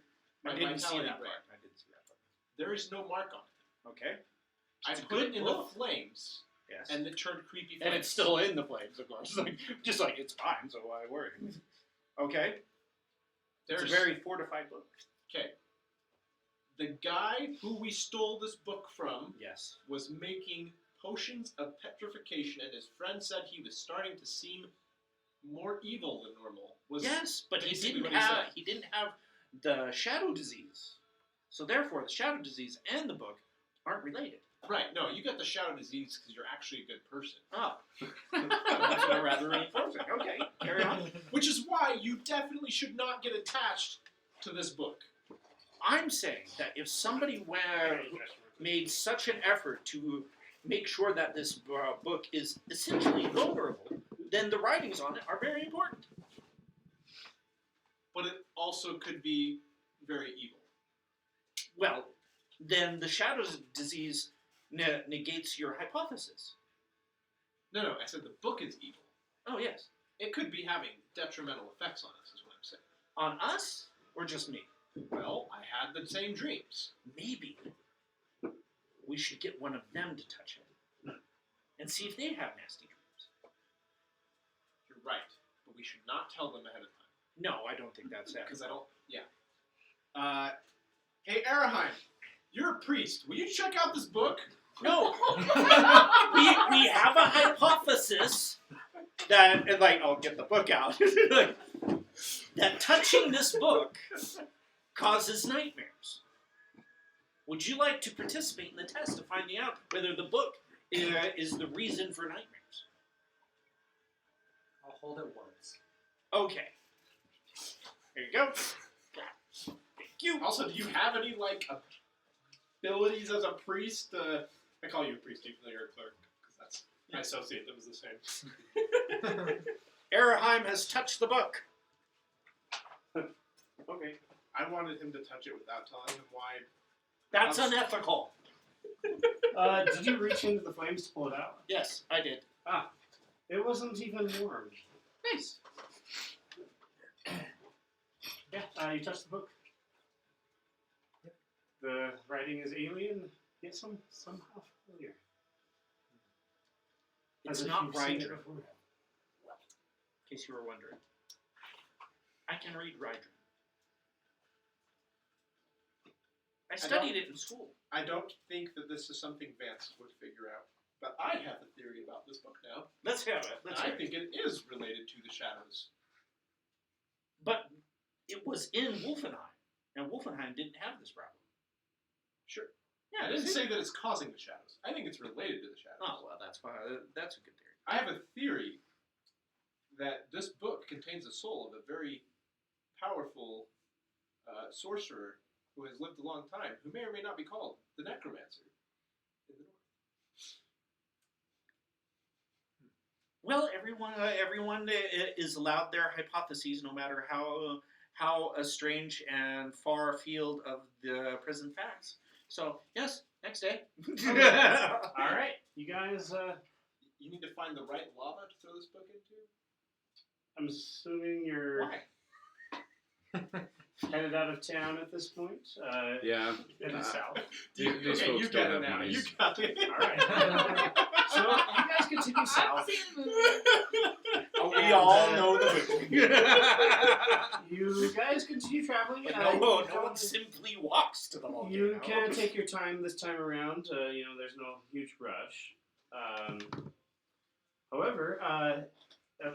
my I didn't see vitality that brand. part. I didn't see that part. There is no mark on it. Okay. I It's a put it good in book. the flames, Yes. and it turned creepy flames. And it's still in the flames, of course. Just like it's fine, so why worry? Okay. There's It's a very fortified book. okay. The guy who we stole this book from Yes. was making potions of petrification, and his friend said he was starting to seem more evil than normal. Was Yes, but he basically didn't what he have said. he didn't have the shadow disease. So therefore, the shadow disease and the book aren't related. Right, no, you got the shadow disease because you're actually a good person. Oh. That's what I rather reinforce it. Okay, carry on. Which is why you definitely should not get attached to this book. I'm saying that if somebody made such an effort to make sure that this book is essentially vulnerable, then the writings on it are very important. But it also could be very evil. Well, then the shadow disease negates your hypothesis. No, I said the book is evil. Oh, yes. It could be having detrimental effects on us, is what I'm saying. On us, or just me? Well, I had the same dreams. Maybe we should get one of them to touch it and see if they have nasty dreams. You're right, but we should not tell them ahead of time. No, I don't think that's it. Because I don't, yeah. Hey, Araheim, you're a priest. Will you check out this book? No, we have a hypothesis that, and like, I'll get the book out, that touching this book causes nightmares. Would you like to participate in the test of finding out whether the book is the reason for nightmares? I'll hold it once. Okay. There you go. Thank you. Also, do you have any, like, abilities as a priest? I call you a priest even though you're a clerk, because I associate them as the same. Araheim has touched the book. Okay. I wanted him to touch it without telling him why. That's unethical. Did you reach into the flames to pull it out? Yes, I did. It wasn't even warm. Nice. Yeah, you touched the book. Yep. The writing is alien, yet somehow familiar. It's As if not you've seen it Rydra, before. in case you were wondering. I can read Rydra. I studied it in school. I don't think that this is something Vance would figure out. But I have a theory about this book now. Let's have it. And I think it is related to the shadows. But it was in Wolfenheim, and Wolfenheim didn't have this problem. Sure. Yeah, I didn't see? say that it's causing the shadows. I think it's related to the shadows. Oh well, that's fine. That's a good theory. I have a theory that this book contains the soul of a very powerful sorcerer who has lived a long time, who may or may not be called the Necromancer in the north. Well, everyone is allowed their hypotheses, no matter how strange and far afield of the present facts. So yes, next day. All right, you guys. You need to find the right lava to throw this book into? I'm assuming you're. Why? headed out of town at this point. Yeah. Headed south. These Okay, folks you don't got have it now. monies. You got it. All right. So you guys continue I've south. seen the movie. We And, all know the movie. You guys continue traveling. But you no one don't- simply walks to the volcano. You can take your time this time around. There's no huge rush. However, at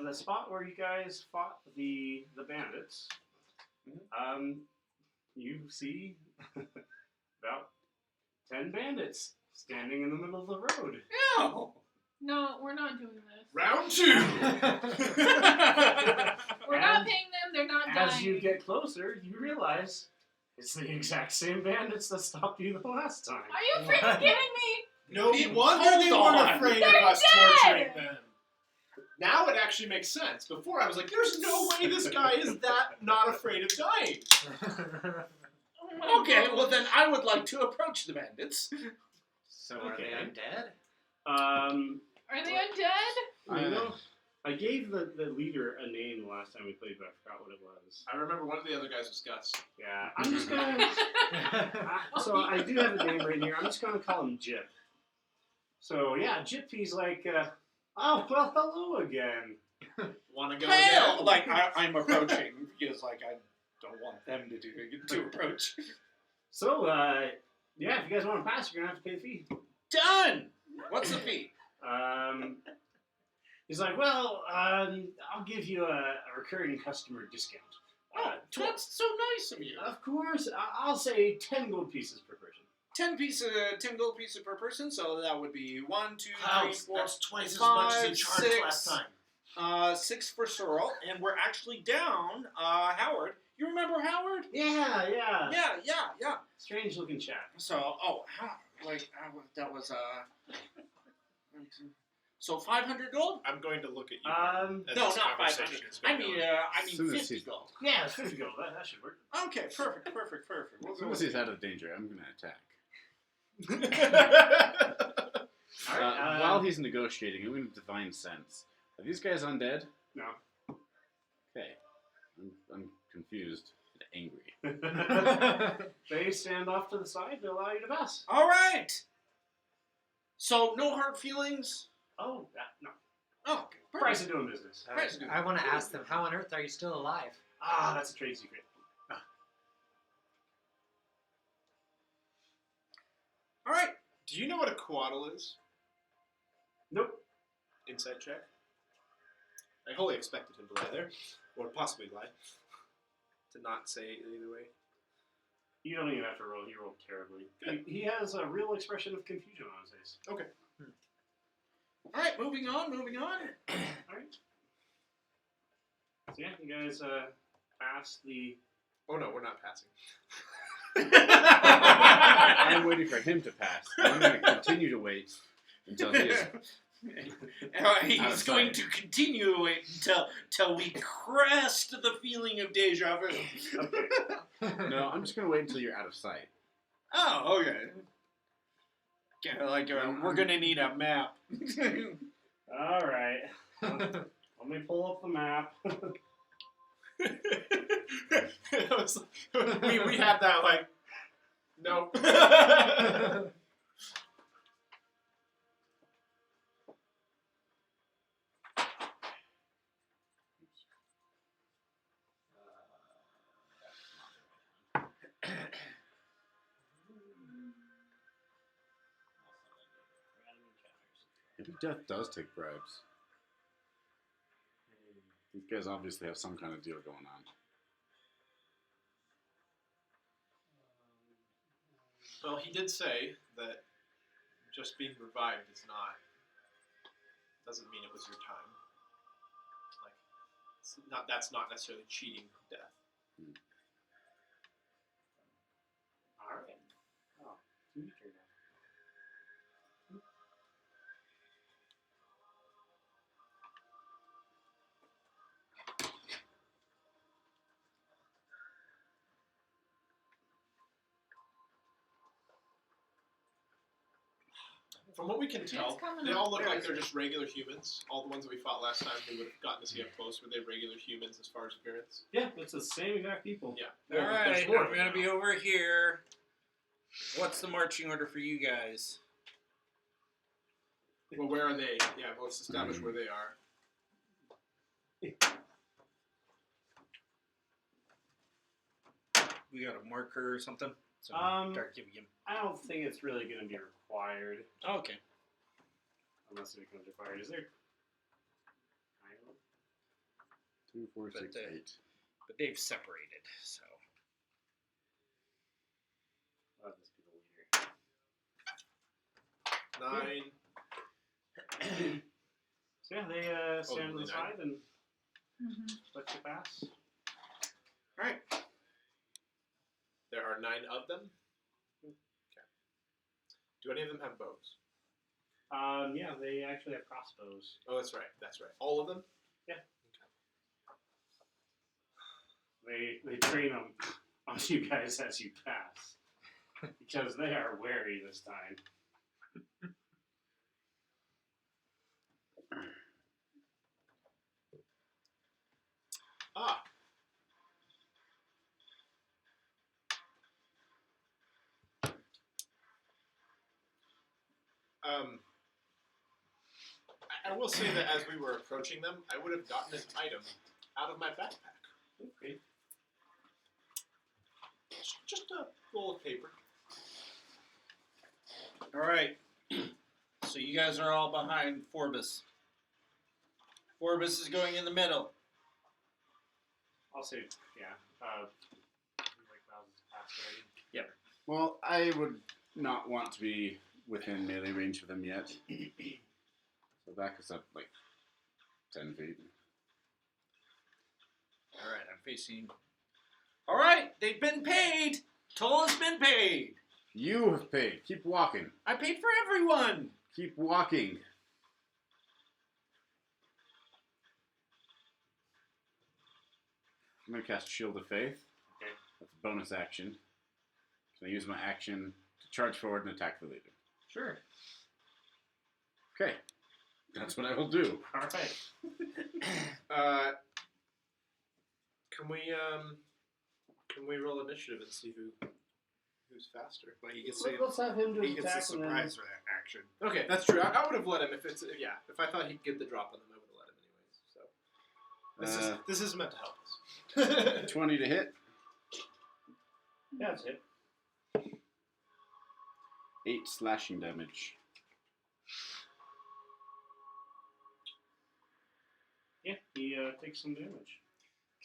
the spot where you guys fought the bandits, you see about 10 bandits standing in the middle of the road. No. No, we're not doing this. Round 2. We're not paying them. They're not dying. As you get closer, you realize it's the exact same bandits that stopped you the last time. Are you freaking kidding me? No Hold wonder they weren't on. afraid They're of us dead! torturing them. Now it actually makes sense. Before I was like, there's no way this guy is that not afraid of dying. Oh my Okay, God. well then I would like to approach the bandits. So are Okay. they undead? Are they undead? I gave the leader a name the last time we played, but I forgot what it was. I remember one of the other guys was Gus. Yeah, I'm just gonna. So I do have a name right here. I'm just gonna call him Jip. So yeah, Jip. He's like, oh well, hello again. Want to go Well, again? like I'm approaching because like I don't want them to approach. So yeah, if you guys want to pass, you're gonna have to pay the fee. Done. What's the fee? He's like, well, I'll give you a recurring customer discount. Oh, that's so nice of you. Of course, I'll say 10 gold pieces per person. 10 gold pieces per person. So that would be 1, 2, 3, House, 4, that's twice as much as you 5, charged 6. last time. 6 for Sorrel, and we're actually down Howard. You remember Howard? Yeah. Yeah. Strange looking chap. So, that was so 500 gold? I'm going to look at you. as No, this not conversation 500. is going I mean As soon as 50 he's- gold. Yeah, it's 50 gold. That should work. Okay, perfect. We'll As go soon as with he's out of danger, I'm going to attack. on. All right. While he's negotiating, I'm going to divine sense. Are these guys undead? No. Okay. I'm confused and angry. They stand off to the side to allow you to pass. All right. So, no hard feelings? Oh, no. Oh, okay. Price of doing business. I want to ask them, how on earth are you still alive? Ah, that's a trade secret. All right. Do you know what a coatl is? Nope. Insight check. I wholly expected him to lie there, or possibly lie. To not say it either way. You don't even have to roll. He rolled terribly. He has a real expression of confusion on his face. Okay. All right, moving on. All right. So yeah, you guys pass the. Oh no, we're not passing. I'm waiting for him to pass. I'm going to continue to wait until he is. He's going to continue to wait until we crest the feeling of deja vu. Okay. No, I'm just going to wait until you're out of sight. Oh, okay. We're gonna need a map. All right. Let me pull up the map. we have that like. No. Maybe Death does take bribes. These guys obviously have some kind of deal going on. Well, he did say that just being revived doesn't mean it was your time. Like, that's not necessarily cheating death. All right. Oh, it's your turn now. From what we can tell, coming they up. all look There like it they're is. just regular humans. All the ones that we fought last time, we would have gotten to see up close. Were they regular humans as far as appearance? Yeah, it's the same exact people. Yeah. All Well, right, there's more I'm of them gonna be now. over here. What's the marching order for you guys? Well, where are they? Yeah, well, let's establish where they are. We got a marker or something? So start giving him. I don't think it's really going to be required Oh, okay. unless it becomes required. Is there? 2, 4, But 6, the- 8. But they've separated, so. I'll just be the leader. 9. So yeah, they stand to only the 9. side and Mm-hmm. let you pass. All right. There are 9 of them. Okay. Do any of them have bows? Yeah, they actually have crossbows. Oh, that's right. That's right. All of them. They train them on you guys as you pass because they are wary this time. Ah. I will say that as we were approaching them, I would have gotten an item out of my backpack. Okay. Just a roll of paper. All right. So you guys are all behind Forbus. Forbus is going in the middle. I'll say, yeah. Like Miles passed already. Well, I would not want to be within melee range of them yet. So back us up like 10 feet. All right, I'm facing. All right, they've been paid. Toll has been paid. You have paid. Keep walking. I paid for everyone. Keep walking. I'm going to cast Shield of Faith. Okay. That's a bonus action. So I use my action to charge forward and attack the leader. Sure. Okay. That's what I will do. All right. Can we roll initiative and see who's faster? But he gets Let's have him do he his gets the attack and then. surprise action. Okay, that's true. I would have let him if it's If I thought he'd get the drop on them, I would have let him anyways. So this is meant to help us. 20 to hit. Yeah, that's it. 8 slashing damage. Yeah, he takes some damage.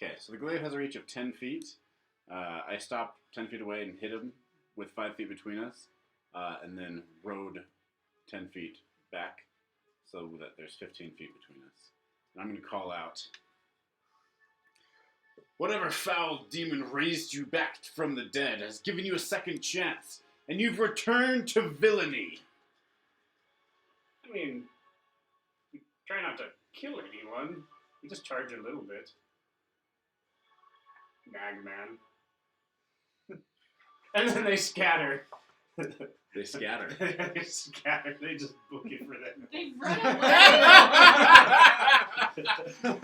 Okay, so the glaive has a reach of 10 feet. I stopped 10 feet away and hit him with 5 feet between us, and then rode 10 feet back so that there's 15 feet between us. And I'm going to call out, "Whatever foul demon raised you back from the dead has given you a second chance, and you've returned to villainy." I mean, we try not to kill anyone. We just charge a little bit. Magman. And then they scatter. They scatter. They scatter. They just book it for them. They run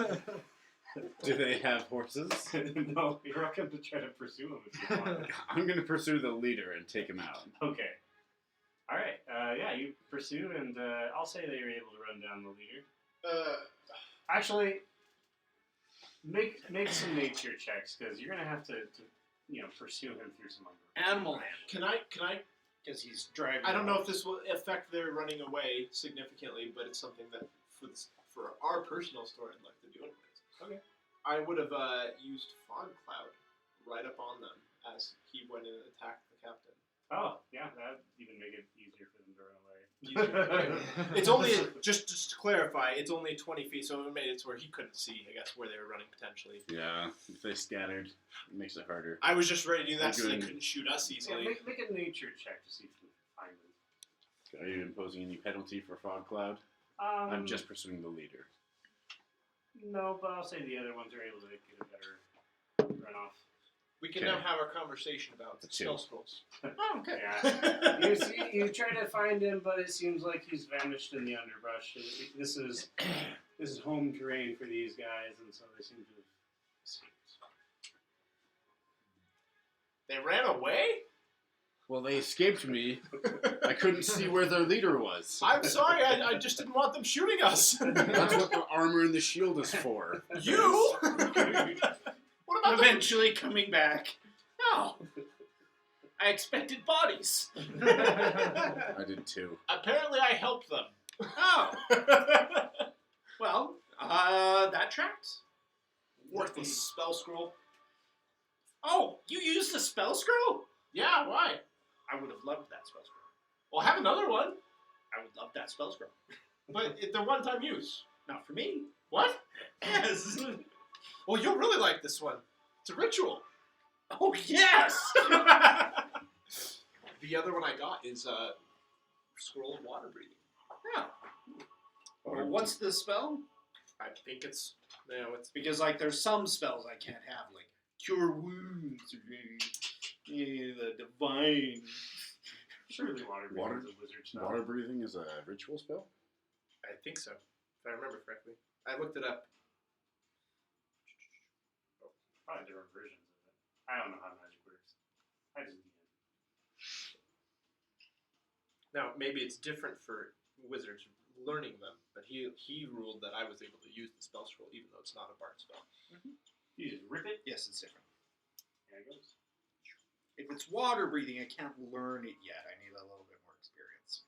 away. Do they have horses? No, you're welcome to try to pursue them if you want. I'm going to pursue the leader and take him out. Okay. All right. Yeah, you pursue, and I'll say that you're able to run down the leader. Actually, make some nature checks because you're gonna have to pursue him through some Animal hand. Can I? Because he's driving. I don't know if this will affect their running away significantly, but it's something that for our personal story, I'd like to do anyways. Okay. I would have used Fog Cloud right up on them as he went in and attacked the captain. Oh, yeah, that'd even make it easier for them to run away. It's only, just to clarify, it's only 20 feet, so it made it to where he couldn't see, I guess, where they were running potentially. Yeah, if they scattered, it makes it harder. I was just ready to do that so they Good. couldn't shoot us Yeah, easily. make a nature check to see if you can find them. Are you imposing any penalty for Fog Cloud? I'm just pursuing the leader. No, but I'll say the other ones are able to get a better run off. We can Okay. now have our conversation about The two. spell scrolls. Oh, okay. Yeah. You try to find him, but it seems like he's vanished in the underbrush. This is home terrain for these guys, and so they seem to have escaped. They ran away? Well, they escaped me. I couldn't see where their leader was. I'm sorry, I just didn't want them shooting us. That's what the armor and the shield is for. You? What about them? Eventually coming back. No. I expected bodies. I did too. Apparently I helped them. Oh. Well, that tracks. Worthless spell scroll. Oh, you used the spell scroll? Yeah, why? I would have loved that spell scroll. Well, have another one. I would love that spell scroll. But they're one-time use. Not for me. What? Yes. Well, you'll really like this one. It's a ritual. Oh, yes. The other one I got is scroll of water breathing. Yeah. Well, what's the spell? I think it's Because, like, there's some spells I can't have, like cure wounds, or the divine. Surely water Water- is a wizard spell. Water breathing is a ritual spell? I think so, if I remember correctly. I looked it up. Probably different versions of it. I don't know how magic works. I just Now, maybe it's different for wizards learning them, but he ruled that I was able to use the spell scroll even though it's not a bard spell. you just rip it. Yes, it's different. There it goes. If it's water breathing, I can't learn it yet. I need a little bit more experience.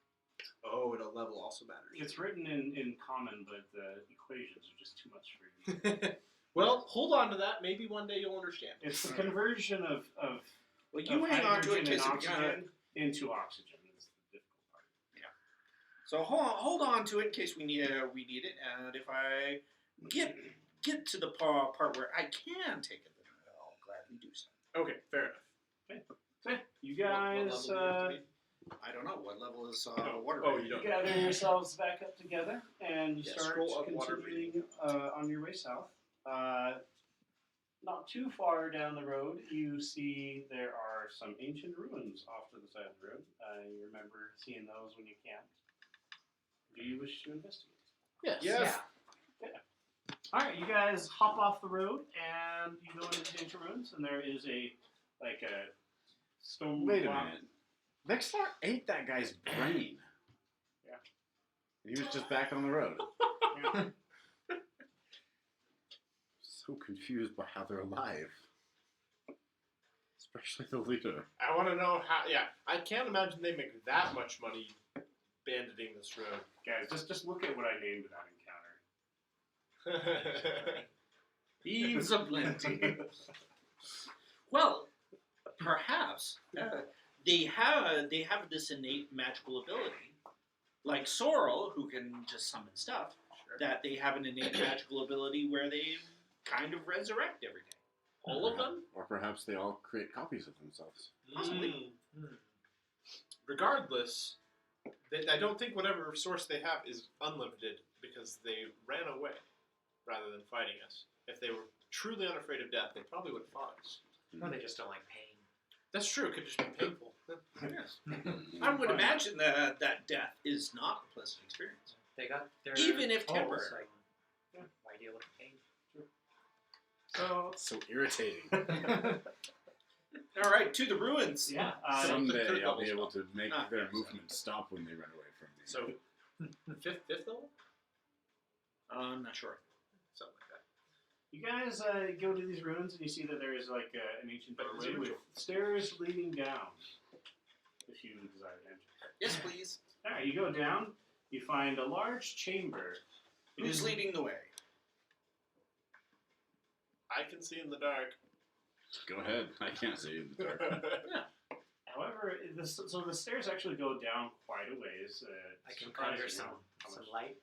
Oh, and a level also matters. It's written in common, but the equations are just too much for you. Well, hold on to that. Maybe one day you'll understand. It's the conversion of Well, you hang on to it in hydrogen case and it becomes. oxygen into oxygen. Is the difficult part. So hold on to it in case we need it. And if I get to the part where I can take it, then I'll gladly do so. Okay, fair enough. So you What guys level do you have to be? I don't know what level is water. Oh, breathing? you don't. gather yourselves back up together, and you Yeah, start scroll of water continuing on your way south. Not too far down the road, you see there are some ancient ruins off to the side of the road. You remember seeing those when you camped. Do you wish to investigate? Yes. All right, you guys hop off the road and you go into the ancient ruins, and there is a stone. Wait a block. minute. Vexlar ate that guy's brain. Yeah. He was just back on the road. Yeah. So confused by how they're alive. Especially the leader. I want to know how. Yeah, I can't imagine they make that much money banditing this road. Guys, just look at what I named that encounter. Thieves aplenty. Well, perhaps they have this innate magical ability, like Sorrel, who can just summon stuff. That they have an innate magical ability where they kind of resurrect every day. All of them? Or perhaps they all create copies of themselves. Possibly. Regardless, I don't think whatever source they have is unlimited because they ran away rather than fighting us. If they were truly unafraid of death, they probably would have fought us. Or they just don't like pain. That's true. It could just be painful. Yes. I would imagine that death is not a pleasant experience. They got their Even if tolls, temporary. like, why deal with pain? So, So irritating. All right, to the ruins. yeah. Someday I'll be able to make Ah, their yes. movement stop when they run away from me. So, fifth level? I'm not sure. Something like that. You guys go to these ruins and you see that there is like an ancient But it's doorway with ritual. stairs leading down. If you desire to enter. Yes, please. All right, you go down. You find a large chamber. Who's leading the way? I can see in the dark. Go ahead. I can't see in the dark. However, so the stairs actually go down quite a ways. I can surprising conjure some how much. light.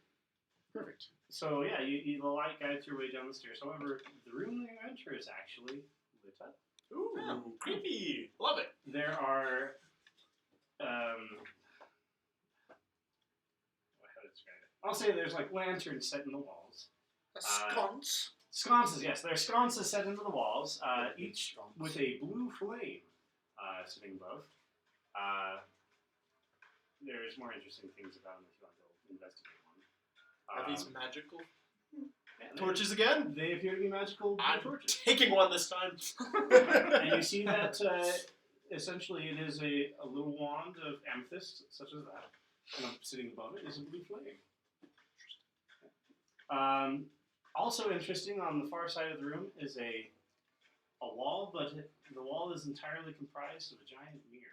Perfect. So yeah, you the light guides your way down the stairs. However, the room that you enter is actually lit up. Ooh, creepy. Love it. There are, how to describe it? I'll say there's like lanterns set in the walls. A sconce. Sconces, yes. There are sconces set into the walls, each with a blue flame sitting above. There's more interesting things about them if you want to go investigate one. Are these magical Yeah, torches again? They appear to be magical blue I'm torches. taking one this time. And you see that essentially it is a little wand of amethyst, such as that. And sitting above it is a blue flame. Also interesting, on the far side of the room is a wall, but the wall is entirely comprised of a giant mirror.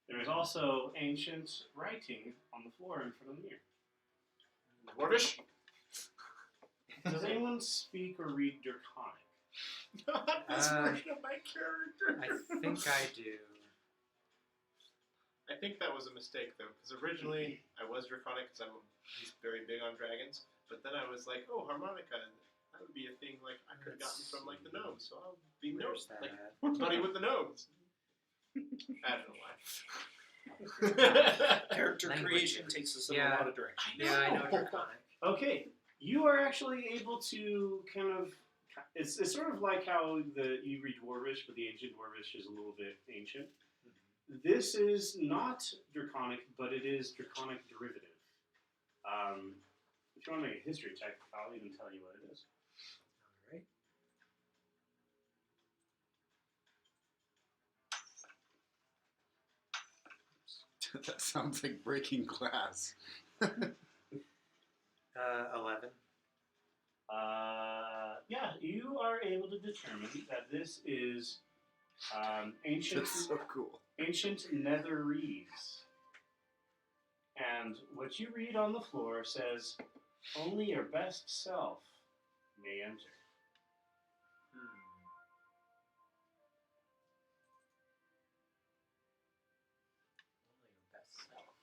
There is also ancient writing on the floor in front of the mirror. Dwarvish? Does anyone speak or read Draconic? Not this version of my character. I think I do. I think that was a mistake, though, because originally I was Draconic because he's very big on dragons, but then I was like, oh, harmonica, that would be a thing like I could have gotten from like the gnomes, so I'll be Where's like that? buddy with the gnomes. I don't know why. Character Language. creation takes us in a Yeah. lot of directions. Yeah, I know Draconic. Okay, you are actually able to kind of. It's sort of like how you read Dwarvish, but the ancient Dwarvish is a little bit ancient. This is not Draconic, but it is Draconic derivative. If you want to make a history check, I'll even tell you what it is. Alright. That sounds like breaking glass. 11. Yeah, you are able to determine that this is ancient. That's so cool. Ancient Netherese. And what you read on the floor says, only your best self may enter. Only your best self.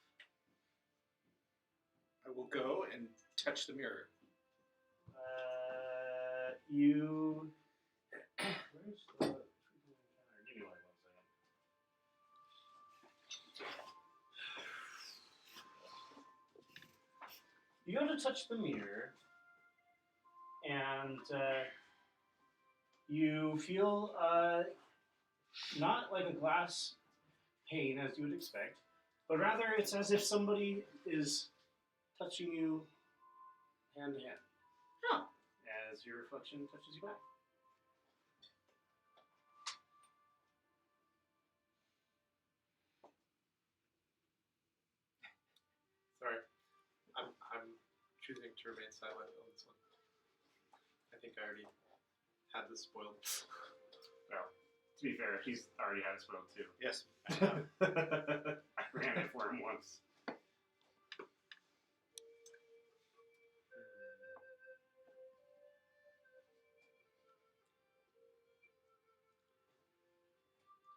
I will go and touch the mirror. You. Where's the. Give me one second. You go to touch the mirror, and you feel not like a glass pane as you would expect, but rather it's as if somebody is touching you hand to hand. Huh. As your reflection touches you back. Sorry, I'm choosing to remain silent on this one. I think I already had this spoiled. Well, to be fair, he's already had it spoiled too. Yes. I ran it for him once.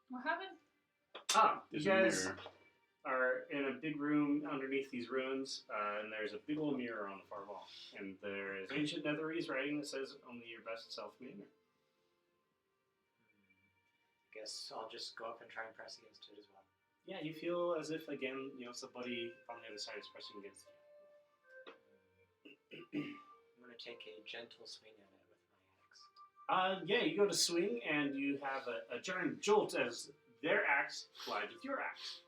What happened? You There's a guys mirror. are in a big room underneath these ruins, and there's a big old mirror on the far wall. And there is ancient Netherese writing that says, only your best self may enter. Guess I'll just go up and try and press against it as well. Yeah, you feel as if, again, somebody on the other side is pressing against you. I'm going to take a gentle swing at it with my axe. Yeah, you go to swing, and you have a giant jolt as their axe collides with your axe.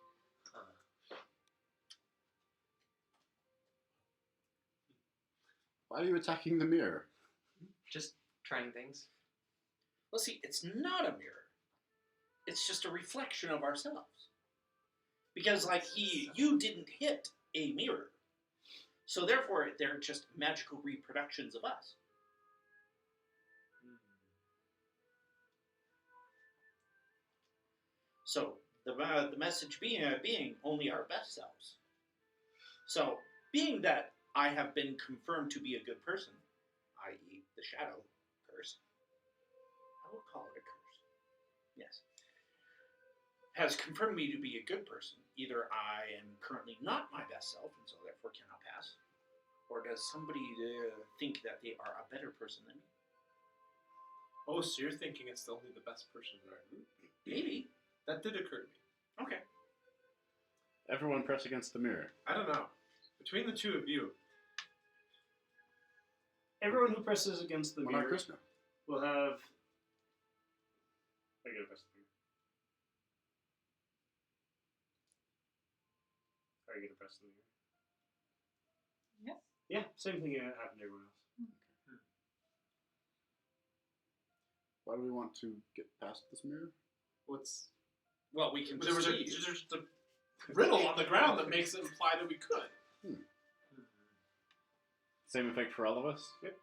Why are you attacking the mirror? Just trying things. Well, see, it's not a mirror. It's just a reflection of ourselves. Because, you didn't hit a mirror. So, therefore, they're just magical reproductions of us. So, the message being only our best selves. So, being that I have been confirmed to be a good person, i.e. the shadow curse, I will call it a curse. Yes. Has confirmed me to be a good person. Either I am currently not my best self, and so therefore cannot pass, or does somebody think that they are a better person than me? Oh, so you're thinking it's only the best person, right? Maybe. That did occur to me. Okay. Everyone press against the mirror. I don't know. Between the two of you, everyone who presses against the Why not mirror Krishna? will have. I gotta press the mirror. Are you gonna press the mirror? Yes. Yeah, same thing that happened to everyone else. Why do we want to get past this mirror? What's Well, we can there was just a see. there's a riddle on the ground that makes it imply that we could. Same effect for all of us? Yep.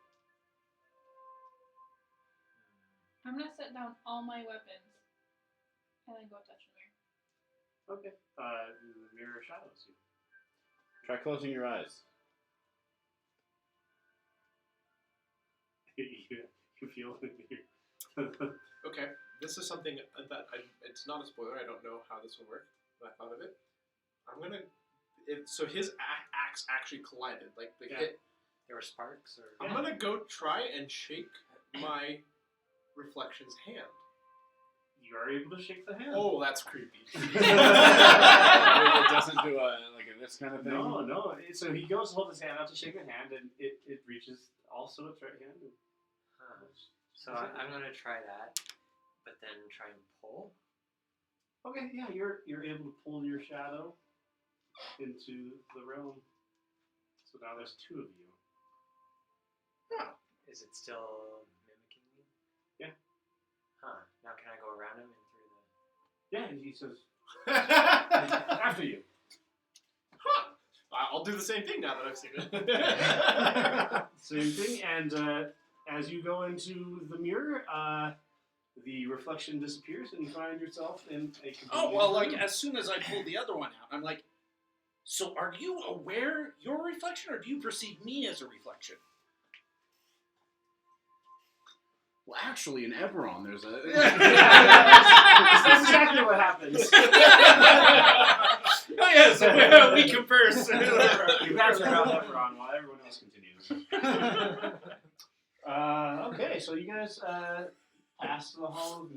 I'm gonna set down all my weapons and then go touch the mirror. Okay. The mirror shadows you. Try closing your eyes. You feel the mirror. Okay, this is something that it's not a spoiler. I don't know how this will work, but I thought of it. I'm gonna. So his axe actually collided. Like the Yeah. hit. There were sparks, or I'm gonna go try and shake my reflection's hand. You are able to shake the hand. Oh, that's creepy. It doesn't do this kind of thing? No. So he goes to hold his hand out to shake the hand, and it reaches also its right hand. Huh. So I'm gonna try that, but then try and pull. Okay, yeah, you're able to pull your shadow into the realm. So now there's two of you. Is it still mimicking me? Yeah. Huh. Now can I go around him and through the? Yeah, and he says, after you. I'll do the same thing now that I've seen it. Same thing, and as you go into the mirror, the reflection disappears, and you find yourself in a Oh, completely well, like, different room. as soon as I pull the other one out, I'm like, so are you aware you're a reflection, or do you perceive me as a reflection? Well, actually, in Eberron, there's a... That's exactly what happens. Oh, yes, we converse. You guys are out Eberron while everyone else continues. Okay, so you guys pass the hall of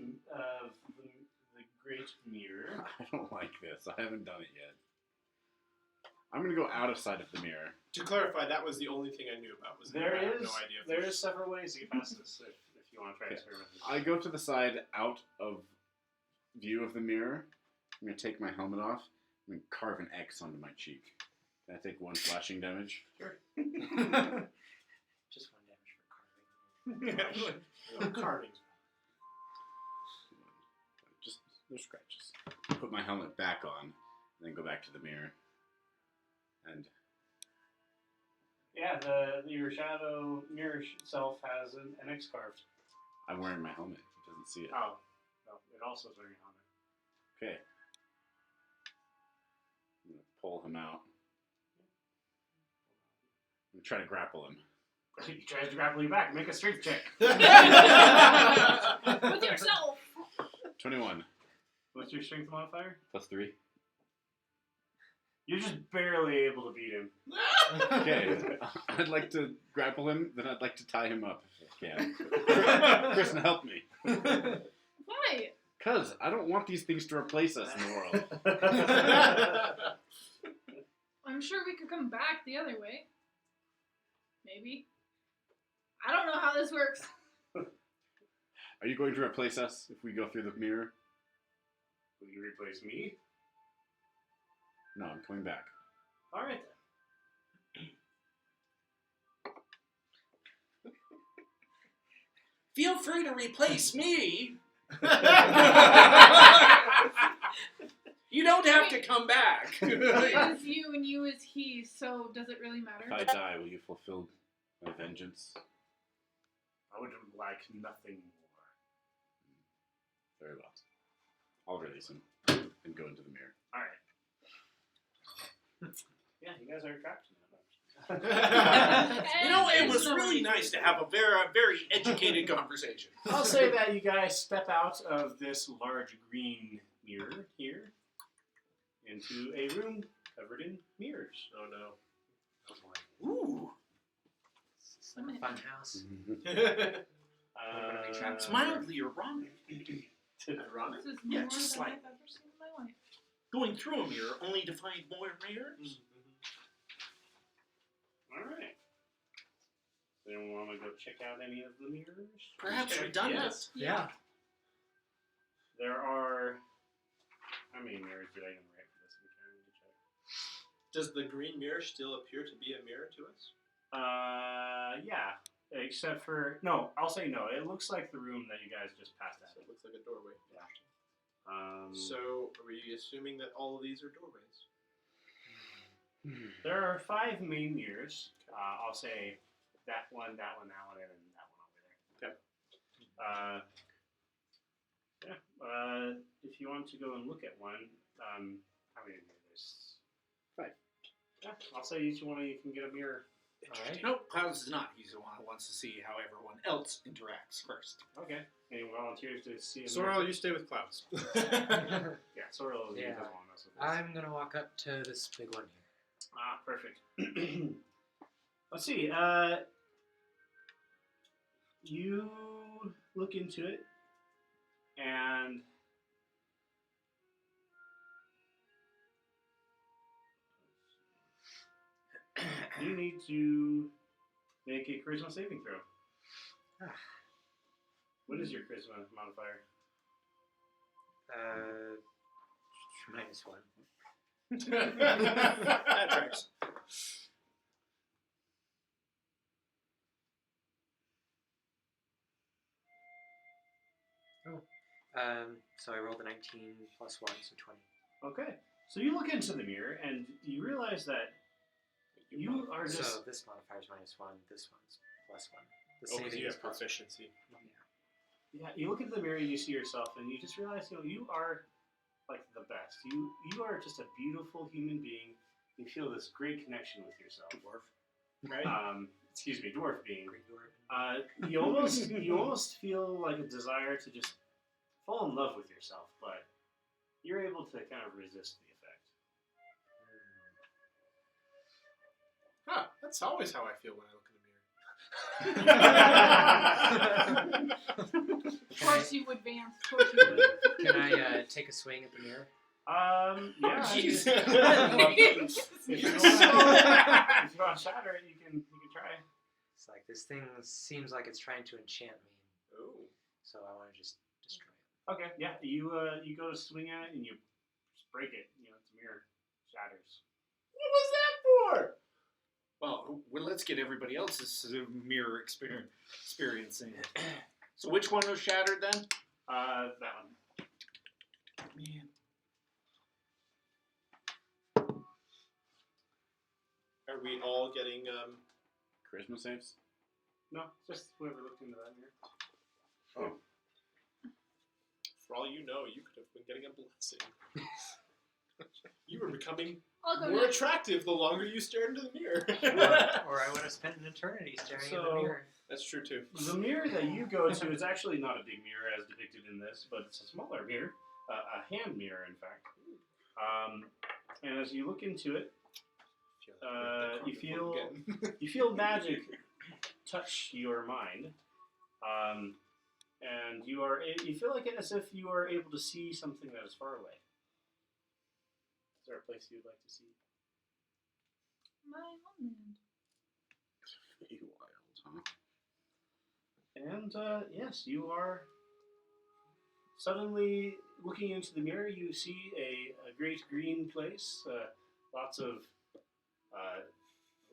the Great Mirror. I don't like this. I haven't done it yet. I'm going to go out of sight of the mirror. To clarify, that was the only thing I knew about. Was There I have is no idea if there there's- is several ways to get past this if you want to try to experiment. I go to the side out of view of the mirror. I'm going to take my helmet off. I'm going to carve an X onto my cheek. Can I take one slashing damage? Just one damage for carving. No carving. Just, they're scratches. Put my helmet back on, and then go back to the mirror. And Yeah, your shadow mirror itself has an X carved. I'm wearing my helmet. It doesn't see it. Oh, no, it also is wearing a helmet. Okay. I'm going to pull him out. I'm going to try to grapple him. He tries to grapple you back. Make a strength check. With yourself. 21 What's your strength modifier? plus 3. You're just barely able to beat him. Okay. I'd like to grapple him, then I'd like to tie him up if I can. Kristen, help me. Why? Because I don't want these things to replace us in the world. I'm sure we could come back the other way. Maybe. I don't know how this works. Are you going to replace us if we go through the mirror? Will you replace me? No, I'm coming back. All right then. Feel free to replace me. You don't have to come back. He is you and you is he, so does it really matter? If I die, will you fulfill my vengeance? I would like nothing more. Very well. I'll release him and go into the mirror. All right. Yeah, you guys are trapped now. You know, it was really nice to have a very educated conversation. I'll say that you guys step out of this large green mirror here into a room covered in mirrors. Oh no. Ooh. It's like a fun house. It's mildly ironic. Ironic? This is Yeah, more just than like- I've ever seen in my life. Going through a mirror only to find more mirrors. All right. Anyone want to go check out any of the mirrors? Perhaps Okay. redundant. Yes. Yeah. There are. How many mirrors did I even write for this? I'm trying to check. Does the green mirror still appear to be a mirror to us? Yeah. Except for I'll say no. It looks like the room that you guys just passed So at. it looks like a doorway. Yeah. So are we assuming that all of these are doorways? There are 5 main mirrors. I'll say that one, and that one over there. Okay. If you want to go and look at one, how many mirrors? 5. Yeah, I'll say each one of you can get a mirror. Alright. Nope, Clouds is not. He's the one who wants to see how everyone else interacts first. Okay. Any volunteers to see a Sorrel, mirror? you stay with Clouds. Yeah, Sorrel Yeah. doesn't want to mess with this. I'm gonna walk up to this big one here. Perfect. Let's see. You look into it, and you need to make a charisma saving throw. What is your charisma modifier? -1. That tracks. So I rolled a 19 plus 1, so 20. Okay. So you look into the mirror, and you realize that you are just... So this modifier's -1, this one's +1. The Oh, because saving you is have +1. proficiency. Yeah, you look into the mirror and you see yourself, and you just realize, you are like the best. You are just a beautiful human being. You feel this great connection with yourself. Dwarf. Right? Excuse me, dwarf being. Great dwarf. You almost feel like a desire to just fall in love with yourself, but you're able to kind of resist the effect. Huh, that's always how I feel when I look in the mirror. Of course you would, Vance. Of course you would. Can I take a swing at the mirror? Yeah. Jeez. If you want to shatter it, you can try. It's like this thing seems like it's trying to enchant me, Ooh. so I want to just destroy it. Okay, yeah. You go to swing at it and you just break it. It's a mirror. Shatters. What was that for? Well, let's get everybody else's mirror experiencing it. So which one was shattered then? That one. Man. Are we all getting Charisma saves? No, just whoever looked into that mirror. Oh. For all you know, you could have been getting a blessing. You were becoming I'll go more next. attractive the longer you stared into the mirror. Or I would have spent an eternity staring at the So- mirror. That's true too. The mirror that you go to is actually not a big mirror as depicted in this, but it's a smaller mirror, a hand mirror, in fact. And as you look into it, you feel magic touch your mind, and you feel like it as if you are able to see something that is far away. Is there a place you'd like to see? My homeland. Wild, huh? And yes, you are suddenly looking into the mirror. You see a great green place, lots of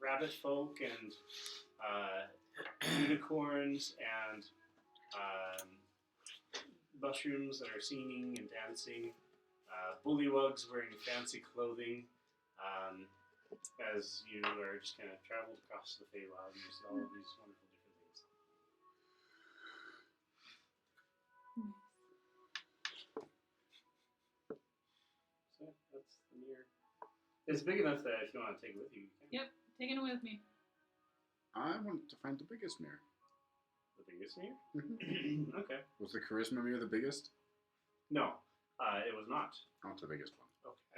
rabbit folk and unicorns and mushrooms that are singing and dancing, bullywugs wearing fancy clothing. As you are just kind of traveled across the Feywild, you see all of these wonderful different things. So that's the mirror. It's big enough that if you want to take it with you, you can. Yep, taking it with me. I want to find the biggest mirror. The biggest mirror? Mm-hmm. Okay. Was the charisma mirror the biggest? No, it was not. I want the biggest one.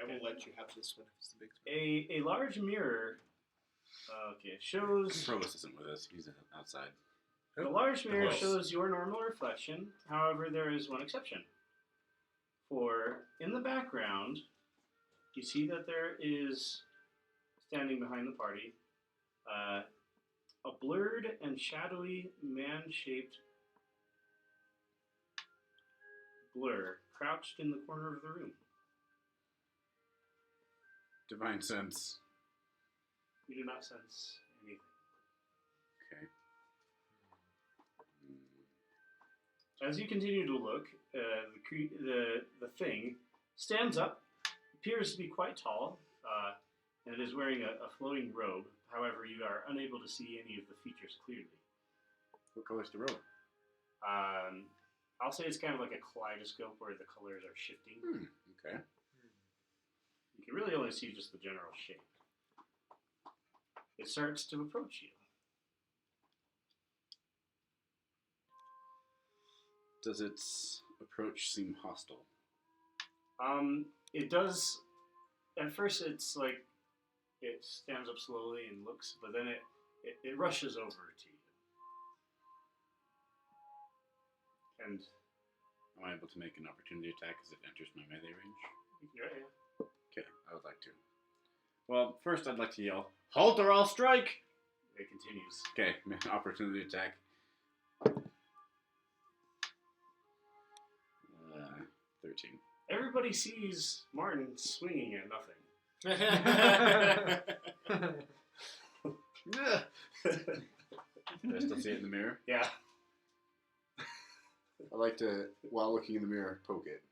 I will let you have this one if it's the big one. A large mirror. Okay, shows. Provost isn't with us. He's outside. The large mirror Close. shows your normal reflection. However, there is one exception. For in the background, you see that there is standing behind the party a blurred and shadowy man-shaped blur crouched in the corner of the room. Divine sense. You do not sense anything. Okay. As you continue to look, the thing stands up, appears to be quite tall, and it is wearing a flowing robe. However, you are unable to see any of the features clearly. What color's the robe? I'll say it's kind of like a kaleidoscope where the colors are shifting. Okay. You can really only see just the general shape. It starts to approach you. Does its approach seem hostile? It does. At first, it's like it stands up slowly and looks, but then it rushes over to you. And Am I able to make an opportunity attack as it enters my melee range? yeah. Okay, I would like to. Well, first I'd like to yell, "Halt or I'll strike!" It continues. Okay, make an opportunity attack. 13. Everybody sees Martin swinging at nothing. Do I still see it in the mirror? Yeah. I like to, while looking in the mirror, poke it.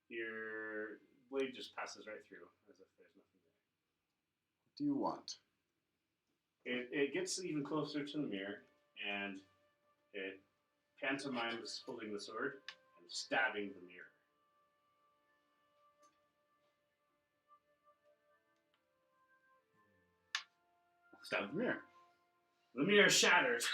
Your blade just passes right through, as if there's nothing What do you want? there. It gets even closer to the mirror, and it pantomimes holding the sword and stabbing the mirror. Stab the mirror. The mirror shatters.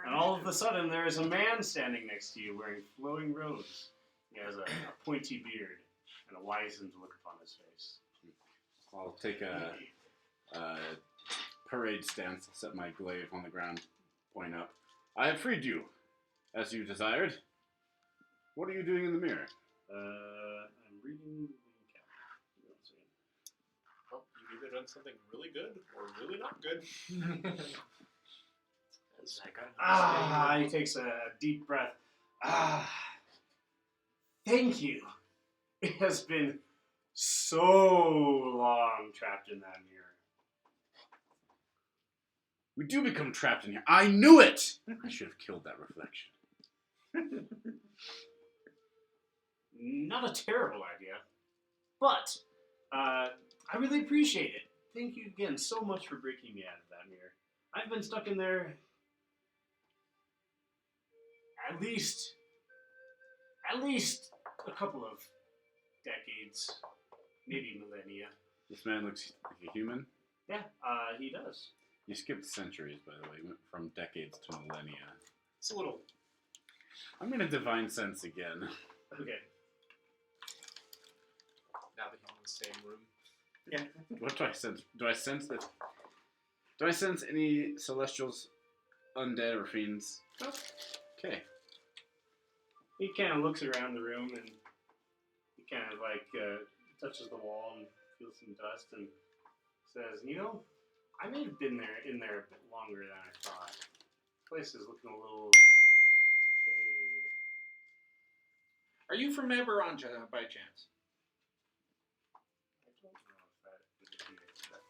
And all of a sudden, there is a man standing next to you wearing flowing robes. He has a pointy beard and a wizened look upon his face. I'll take a parade stance, set my glaive on the ground, point up. I have freed you, as you desired. What are you doing in the mirror? I'm reading the cap. Well, you've either done something really good or really not good. He takes a deep breath. Thank you. It has been so long trapped in that mirror. We do become trapped in here. I knew it! I should have killed that reflection. Not a terrible idea, but I really appreciate it. Thank you again so much for breaking me out of that mirror. I've been stuck in there at least a couple of decades, maybe millennia. This man looks like a human. Yeah, he does. You skipped centuries, by the way. You went from decades to millennia. It's a little. I'm gonna divine sense again. Okay. Now that he's in the same room. What do I sense? Do I sense any celestials, undead, or fiends? Okay. He kind of looks around the room and he kind of like touches the wall and feels some dust and says, "You know, I may have been in there a bit longer than I thought. The place is looking a little decayed." Are you from Eberron by chance? I don't know if that would be a thing.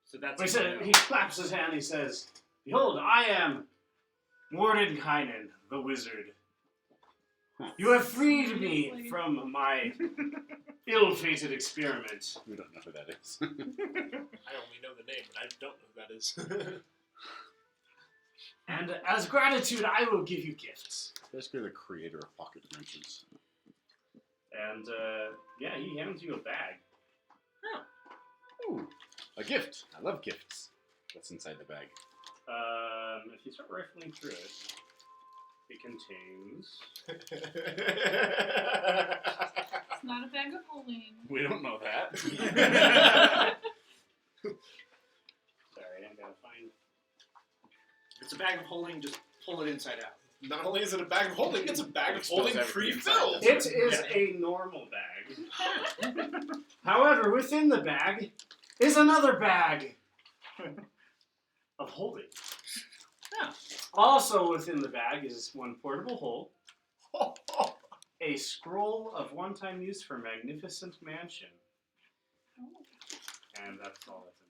So that's. But he said, he claps his hand and he says, "Behold, I am Mordenkainen, the wizard. You have freed me from my ill-fated experiment. We don't know who that is. I only know the name, but I don't know who that is. And as gratitude, I will give you gifts." Basically the creator of pocket dimensions. And, yeah, he hands you a bag. Ooh, a gift. I love gifts. What's inside the bag? If you start rifling through it, it contains... It's not a bag of holding. We don't know that. Sorry, I gotta find... If it's a bag of holding, just pull it inside out. Not only is it a bag of holding, it's a bag of Expose holding everything pre-filled. inside. It is a normal bag. bag. However, within the bag is another bag of holding. Yeah. Also within the bag is one portable hole, a scroll of one-time use for magnificent mansion, and that's all that's in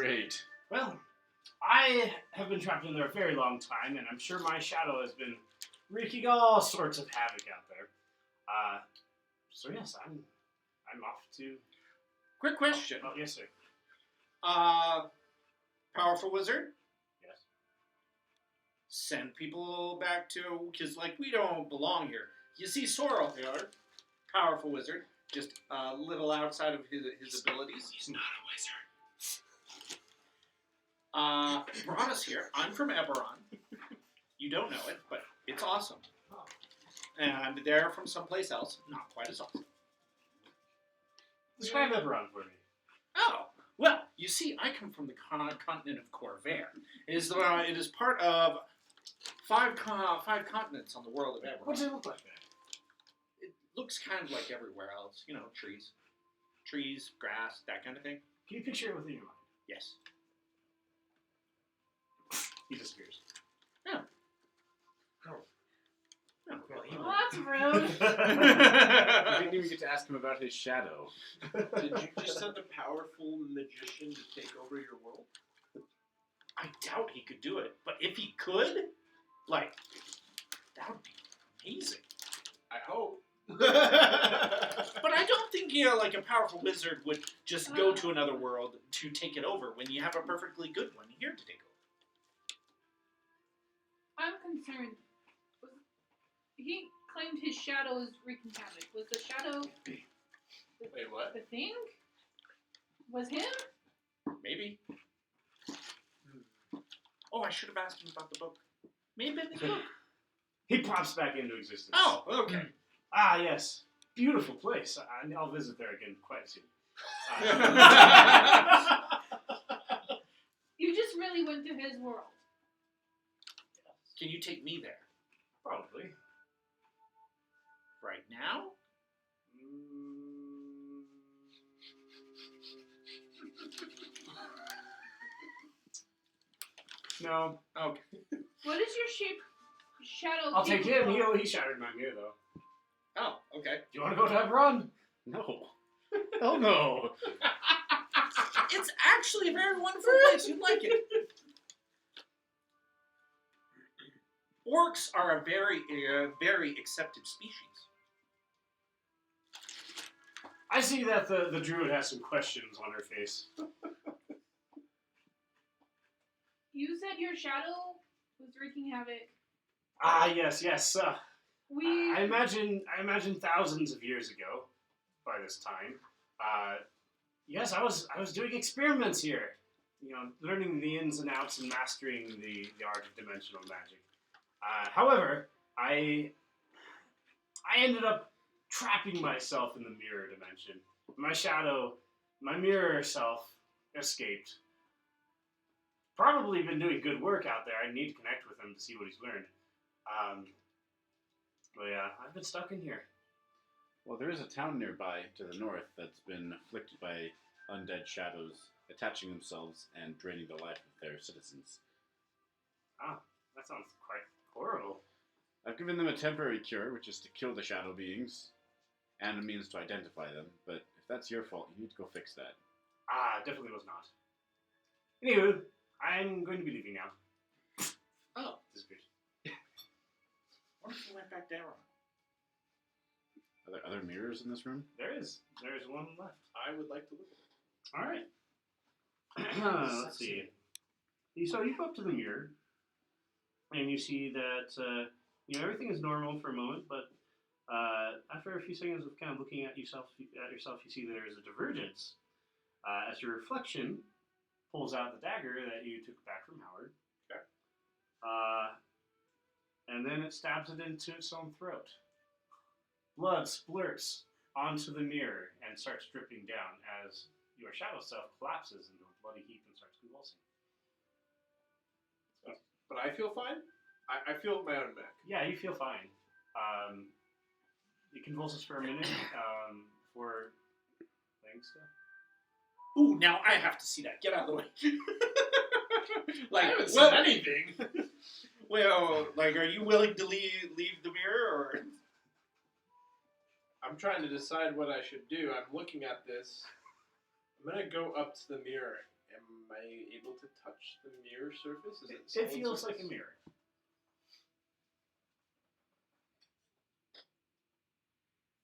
there. Great. Well, I have been trapped in there a very long time, and I'm sure my shadow has been wreaking all sorts of havoc out there. So yes, I'm off to. Quick question. Oh yes, sir. Powerful wizard, Yes. send people back to, because like we don't belong here. You see Sorrel here, powerful wizard, just a little outside of his abilities. He's not a wizard. Brought us here. I'm from Eberron. You don't know it, but it's awesome. And they're from someplace else, not quite as awesome. Describe Eberron for me. Oh, well, you see, I come from the continent of Corvair. It is part of five continents on the world of Eberron. What does it look like there? It looks kind of like everywhere else. You know, trees, grass, that kind of thing. Can you picture it within your mind? Yes. He disappears. Well, that's rude. I didn't even get to ask him about his shadow. Did you just send a powerful magician to take over your world? I doubt he could do it, but if he could, like, that would be amazing. I hope. But I don't think like a powerful wizard would just go to another world to take it over when you have a perfectly good one here to take over. I'm concerned. He claimed his shadow is wreaking havoc. Was the shadow Wait, what? the thing? Was him? Maybe. Oh, I should have asked him about the book. Maybe in his book. He pops back into existence. Oh, okay. Ah, yes. Beautiful place. I'll visit there again quite soon. You just really went to his world. Can you take me there Probably. right now? No. Okay. What is your shadow? I'll take him. capable of? He shattered my mirror, though. Oh, okay. Do you want to go to Eberron? No. Hell no. It's actually a very wonderful place. You'd like it. Orcs are a very accepted species. I see that the druid has some questions on her face. You said your shadow was wreaking havoc. Ah, yes. We I imagine thousands of years ago, by this time. Yes, I was doing experiments here. You know, learning the ins and outs and mastering the art of dimensional magic. However, I ended up trapping myself in the mirror dimension. My shadow, my mirror self, escaped. Probably been doing good work out there. I need to connect with him to see what he's learned. But yeah, I've been stuck in here. Well, there is a town nearby to the north that's been afflicted by undead shadows attaching themselves and draining the life of their citizens. Ah, that sounds quite horrible. I've given them a temporary cure, which is to kill the shadow beings, and a means to identify them, but if that's your fault, you need to go fix that. Ah, definitely was not. Anywho, I'm going to be leaving now. Oh, Disappears. what if you went back down? Are there other mirrors in this room? There's one left. I would like to look at All right. Let's see. So you go up to the mirror, and you see that everything is normal for a moment, but after a few seconds of kind of looking at yourself, you see there is a divergence as your reflection pulls out the dagger that you took back from Howard. Okay. And then it stabs it into its own throat. Blood splurts onto the mirror and starts dripping down as your shadow self collapses into a bloody heap and starts convulsing. But I feel fine. I feel my own back. Yeah, you feel fine. It convulses for a minute before letting stuff. Ooh, now I have to see that. Get out of the way. I haven't said anything. Well, like, are you willing to leave the mirror, or? I'm trying to decide what I should do. I'm looking at this. I'm gonna go up to the mirror. Am I able to touch the mirror surface? Is it? It feels like a mirror.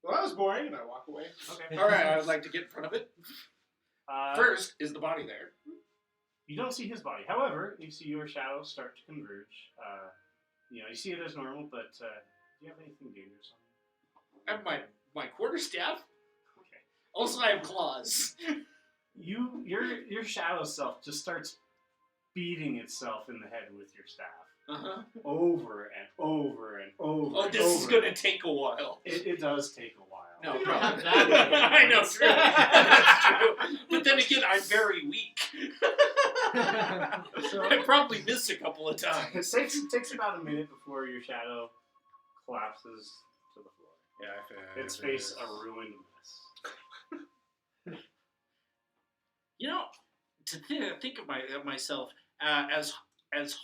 Well, that was boring, and I walk away. Okay. All right, I would like to get in front of it. Uh, First, is the body there? You don't see his body. However, you see your shadows start to converge. You see it as normal, but do you have anything dangerous on I have my quarterstaff. you? Okay. Also, I have claws. Your shadow self just starts beating itself in the head with your staff Uh-huh. over and over and over. Oh, and this is over. going to take a while. It does take a while. No, You don't probably. have that many I know, points. true. That's true. But then again, I'm very weak. So I probably missed a couple of it times. takes about a minute before your shadow collapses to the floor. Yeah, Its face a ruined mess. You know, to think of myself as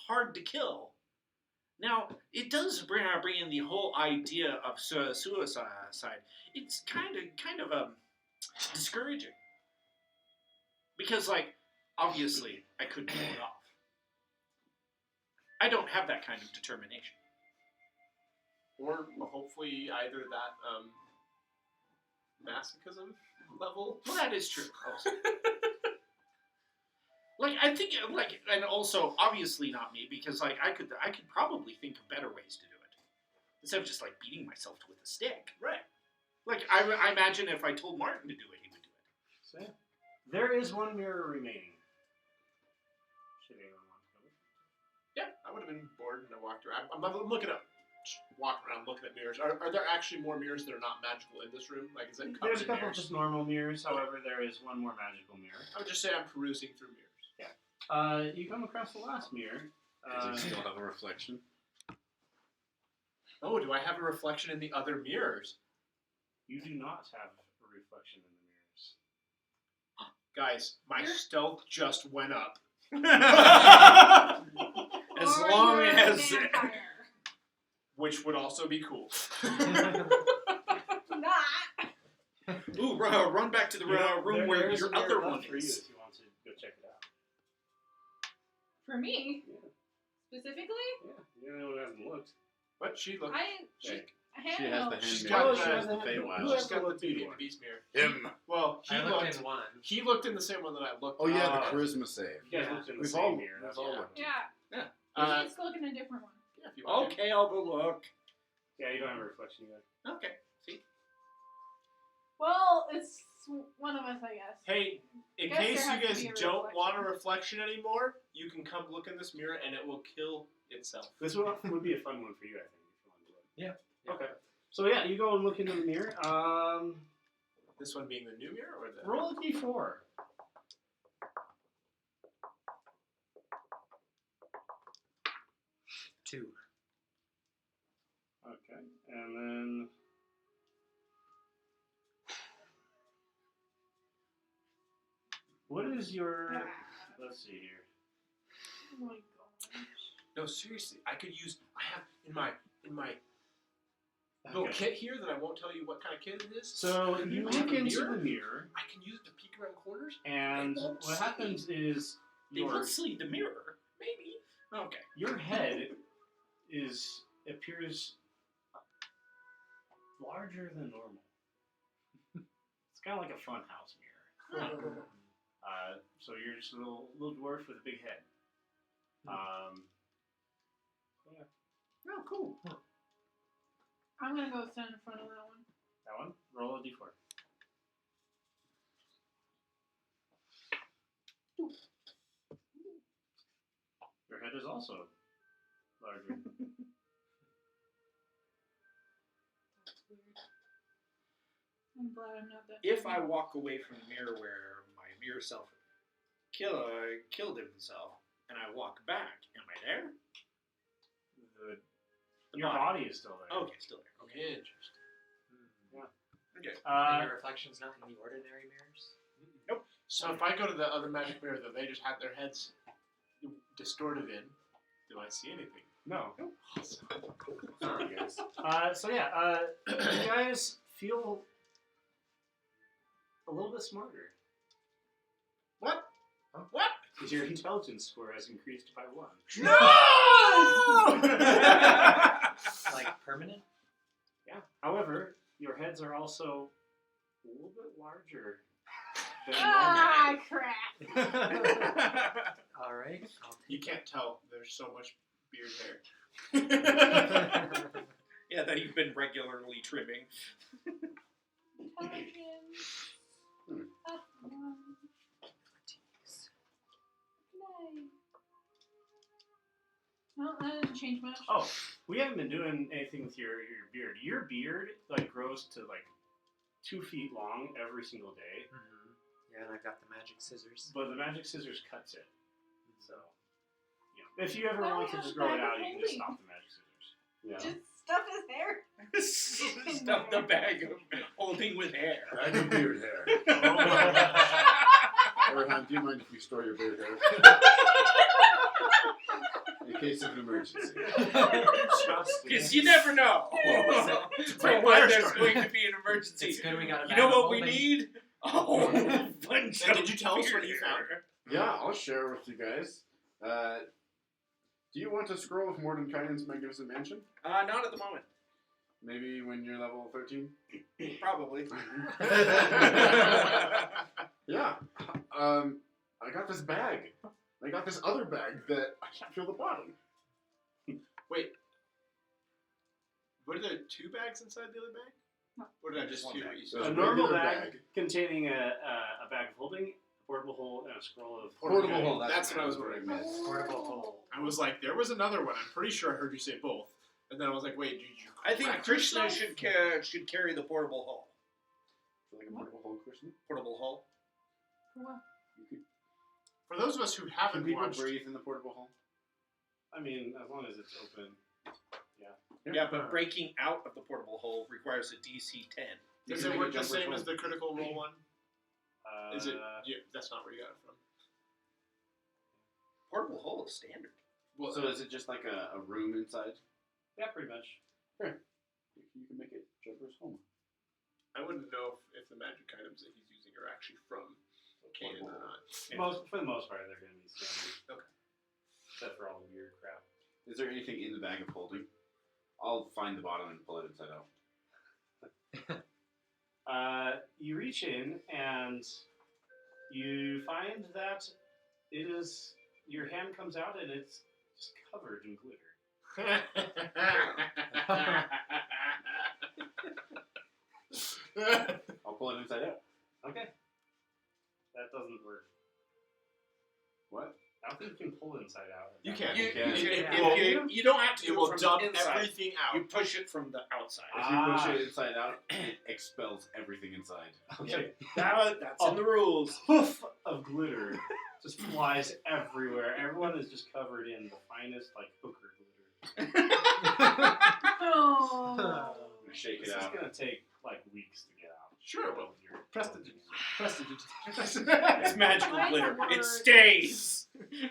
hard to kill. Now, it does bring in the whole idea of suicide. It's kind of discouraging because, like, obviously, I couldn't pull it off. I don't have that kind of determination. Or hopefully either that masochism level. Well, that is true. Also. Like, I think, like, and also, obviously not me, because, like, I could probably think of better ways to do it. Instead of just, like, beating myself with a stick. Right. Like, I imagine if I told Martin to do it, he would do it. So yeah. There is one mirror remaining. Should anyone want to cover? Yeah, I would have been bored and I walked around. I'm looking at, just walking around looking at mirrors. Are there actually more mirrors that are not magical in this room? Like, is it covered There's a in couple of mirrors? just normal mirrors. However, there is one more magical mirror. I would just say I'm perusing through mirrors. You come across the last mirror. Does he still have a reflection? Oh, do I have a reflection in the other mirrors? You do not have a reflection in the mirrors. Guys, my stealth just went up. As Or long you're a as... vampire. Which would also be cool. Not. Ooh, run back to the room where there's your a mirror other left one for you is. if you want to go check it out. For me, Yeah. specifically, You're the only one who hasn't looked. But she looked. I She has the She's hand got mirror. the- She has the Who Feywild. has She's got the looked Beauty either and the Beast mirror. Him. Well, he I looked. looked in one. He looked in the same one that I looked. Oh yeah, Ah. the charisma save. You guys Yeah. looked in the We've same all- mirror. That's we've all all. looked. Yeah. Uh, Let's look in a different one. yeah, if you want. Okay, I'll go look. Yeah, you don't have a reflection either. Okay, see? Well, it's one of us, I guess. Hey, in Guess case there you has to guys be a don't reflection. want a reflection anymore, you can come look in this mirror and it will kill itself. This one would be a fun one for you, I think, if you want to do it. Yeah. Okay. So yeah, you go and look into the mirror. This one being the new mirror or the Roll a d4. Two. Okay, and then what is your? Let's see here. Oh my gosh. No, seriously, I could use. I have in my little Okay. kit here that I won't tell you what kind of kit it is. So you I have look a into mirror? the mirror, I can use it to peek around corners. and They won't what see. happens is They your will see the mirror. Maybe. Okay. your head appears larger than normal. It's kind of like a funhouse mirror. So you're just a little dwarf with a big head. Oh, cool. I'm gonna go stand in front of that one. That one. Roll a d4. Your head is also larger. That's weird. I'm glad I'm not that. If I walk away from the mirror where my mirror self killed himself, and I walk back, am I there? Your body is still there. Okay, still there. Okay. Interesting. Okay. And your reflection's not in the ordinary mirrors? So if I go to the other magic mirror that they just had their heads distorted in, do I see anything? No. Sorry, guys. You guys feel a little bit smarter. What? Huh? What? Because your intelligence score has increased by 1. No! Like permanent? Yeah. However, your heads are also a little bit larger than Ah, crap. All right. I'll You take can't tell. There's so much beard hair. Yeah, that you've been regularly trimming. Intelligence. Up 1. Nice. Well, that didn't change much. Oh, we haven't been doing anything with your beard. Your beard like grows to like 2 feet long every single day, Yeah, and I've got the magic scissors. but the magic scissors cuts it. So, if you ever Why want to have just a grow bag it of out, you can just holding? stop the magic scissors. Yeah. Just stuff his hair. Stuff the bag of holding with hair. Bag of beard hair. Orhan, do you mind if we store your beard hair? In case of an emergency. Because you never know. For when there's going to be an emergency. It's good we got a You bag know of what we holding. need? A whole bunch And of did you tell us what beard you found? hair. Yeah, I'll share with you guys. Do you want a scroll of Mordenkainen's magnificent mansion? Not at the moment. Maybe when you're level 13? Probably. Yeah. I got this bag. I got this other bag that I can't feel the bottom. Wait. Were there 2 bags inside the other bag? No. Or did I just One hear bag. what you There's A said? normal regular bag containing a bag of holding, a portable hole, and a scroll of Portable Okay, hole. That's what I was wondering. Portable hole. I was like, there was another one. I'm pretty sure I heard you say both. And then I was like, wait, did you I think correct Krishna yourself? should carry the portable hull. Like a portable hole, Krishna? Portable hull. What? For those of us who Can haven't people watched, breathe in the portable hole? I mean, as long as it's open. Yeah, but breaking out of the portable hole requires a DC 10. You does can it make work a the jumper's same hole. as the critical role one? Is it? Uh, Yeah, that's not where you got it from. Portable hole is standard. Well, So is it just like a room inside? Yeah, pretty much. You can make it jumper's home. I wouldn't know if the magic items that he's using are actually from Canaan or not. For the most part, they're going to be standard. Okay. Except for all the weird crap. Is there anything in the bag of holding? I'll find the bottom and pull it inside out. You reach in and you find that it is. Your hand comes out and it's just covered in glitter. I'll pull it inside out. Okay. That doesn't work. What? I don't think you can pull inside out. You can. You don't have to It do will it from dump the inside. everything out. You push it from the outside. If you push it inside out, it expels everything inside. Okay. That's in the rules. Poof of glitter just flies everywhere. Everyone is just covered in the finest, like, hooker glitter. Oh. Shake This it is out. going to take, like, weeks to get out. Sure it will. Prestige. It's magical My glitter. word. It stays. Okay,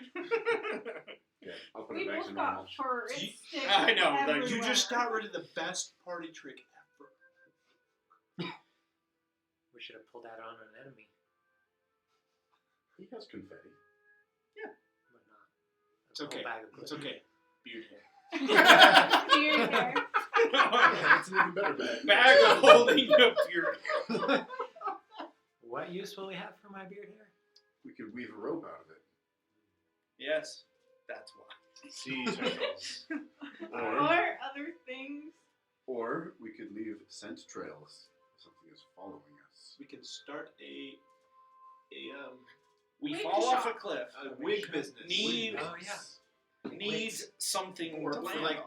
I'll put We it back to both normal. got fur. Do you- It sticks I know, like, everywhere. You just got rid of the best party trick ever. We should have pulled that on an enemy, He has confetti. but not. It's A whole okay. bag of It's glitter. okay. Beard hair. Beard hair. That's an even better bag. Bag of holding up your. What use will we have for my beard hair? We could weave a rope out of it. Yes, that's why. Sea turtles. Or other things. Or we could leave scent trails. Something is following us. We can start a We Wig fall off a shop. cliff. wig business. Need Oh, yeah. needs something Or to for, land like, on.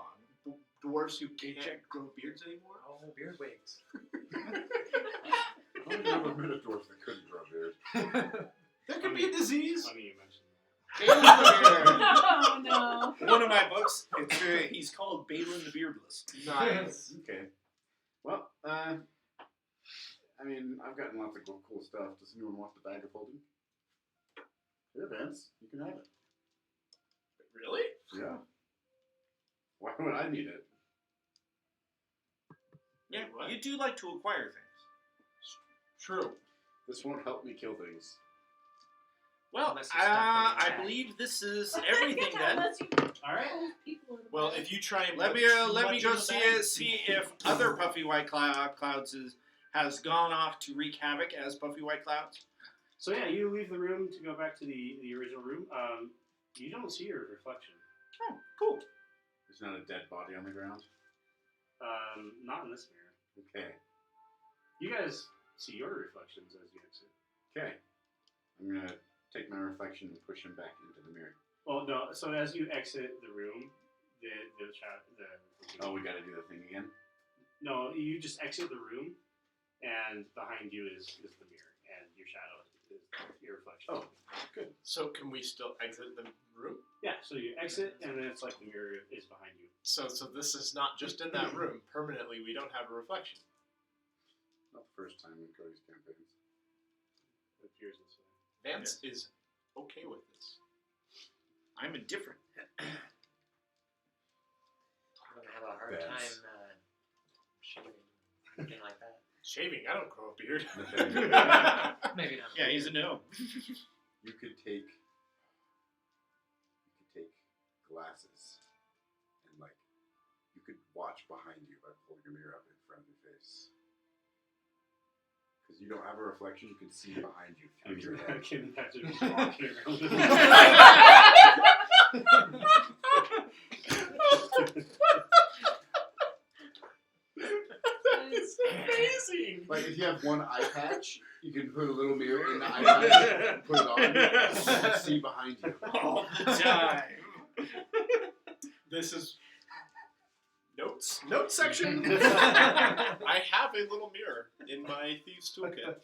Dwarves who can't grow beards anymore. Oh, beard wigs. I don't know of a dwarf that couldn't grow beard. That could be a disease. Funny you mentioned Balin the Beard. Oh no. One of my books. He's called Balin the Beardless. Nice. Okay. Well, I mean, I've gotten lots of cool stuff. Does anyone want the bag of holding? Here, Vance. You can have it. Really? Yeah. Why would I need it? Yeah, What? you do like to acquire things. True. This won't help me kill things. Well, Unless you stuff them in a I bag. believe this is everything then. Unless you All right. hold people in a Well, bag. if you try and Let put me too let me much go in the bag- see if other Puffy White Clouds has gone off to wreak havoc as Puffy White Clouds. So yeah, you leave the room to go back to the original room. You don't see your reflection. Oh, cool. There's not a dead body on the ground. Not in this mirror. Okay. You guys see your reflections as you exit. Okay. I'm gonna take my reflection and push him back into the mirror. Well, no. So as you exit the room, the Oh, we gotta do the thing again? no, you just exit the room, and behind you is the mirror, and your shadow is your reflection. Oh, good. So can we still exit the room? Yeah. So you exit, and then it's like the mirror is behind you. So this is not just in that room. Permanently, we don't have a reflection. Not the first time in Cody's campaigns. It appears this way. Vance is okay with this. I'm indifferent. I'm gonna have a hard Vance. time shaving, anything like that. Shaving, I don't grow a beard. Maybe not. Yeah, he's a gnome. You could take glasses and you could watch behind you by pulling your mirror up in front of your face. Because you don't have a reflection, you can see behind you through your I head. can imagine just walking around. It's amazing. Like if you have one eye patch, you can put a little mirror in the eye patch and put it on and you can see behind you. All the time. This is notes section. I have a little mirror in my thieves toolkit.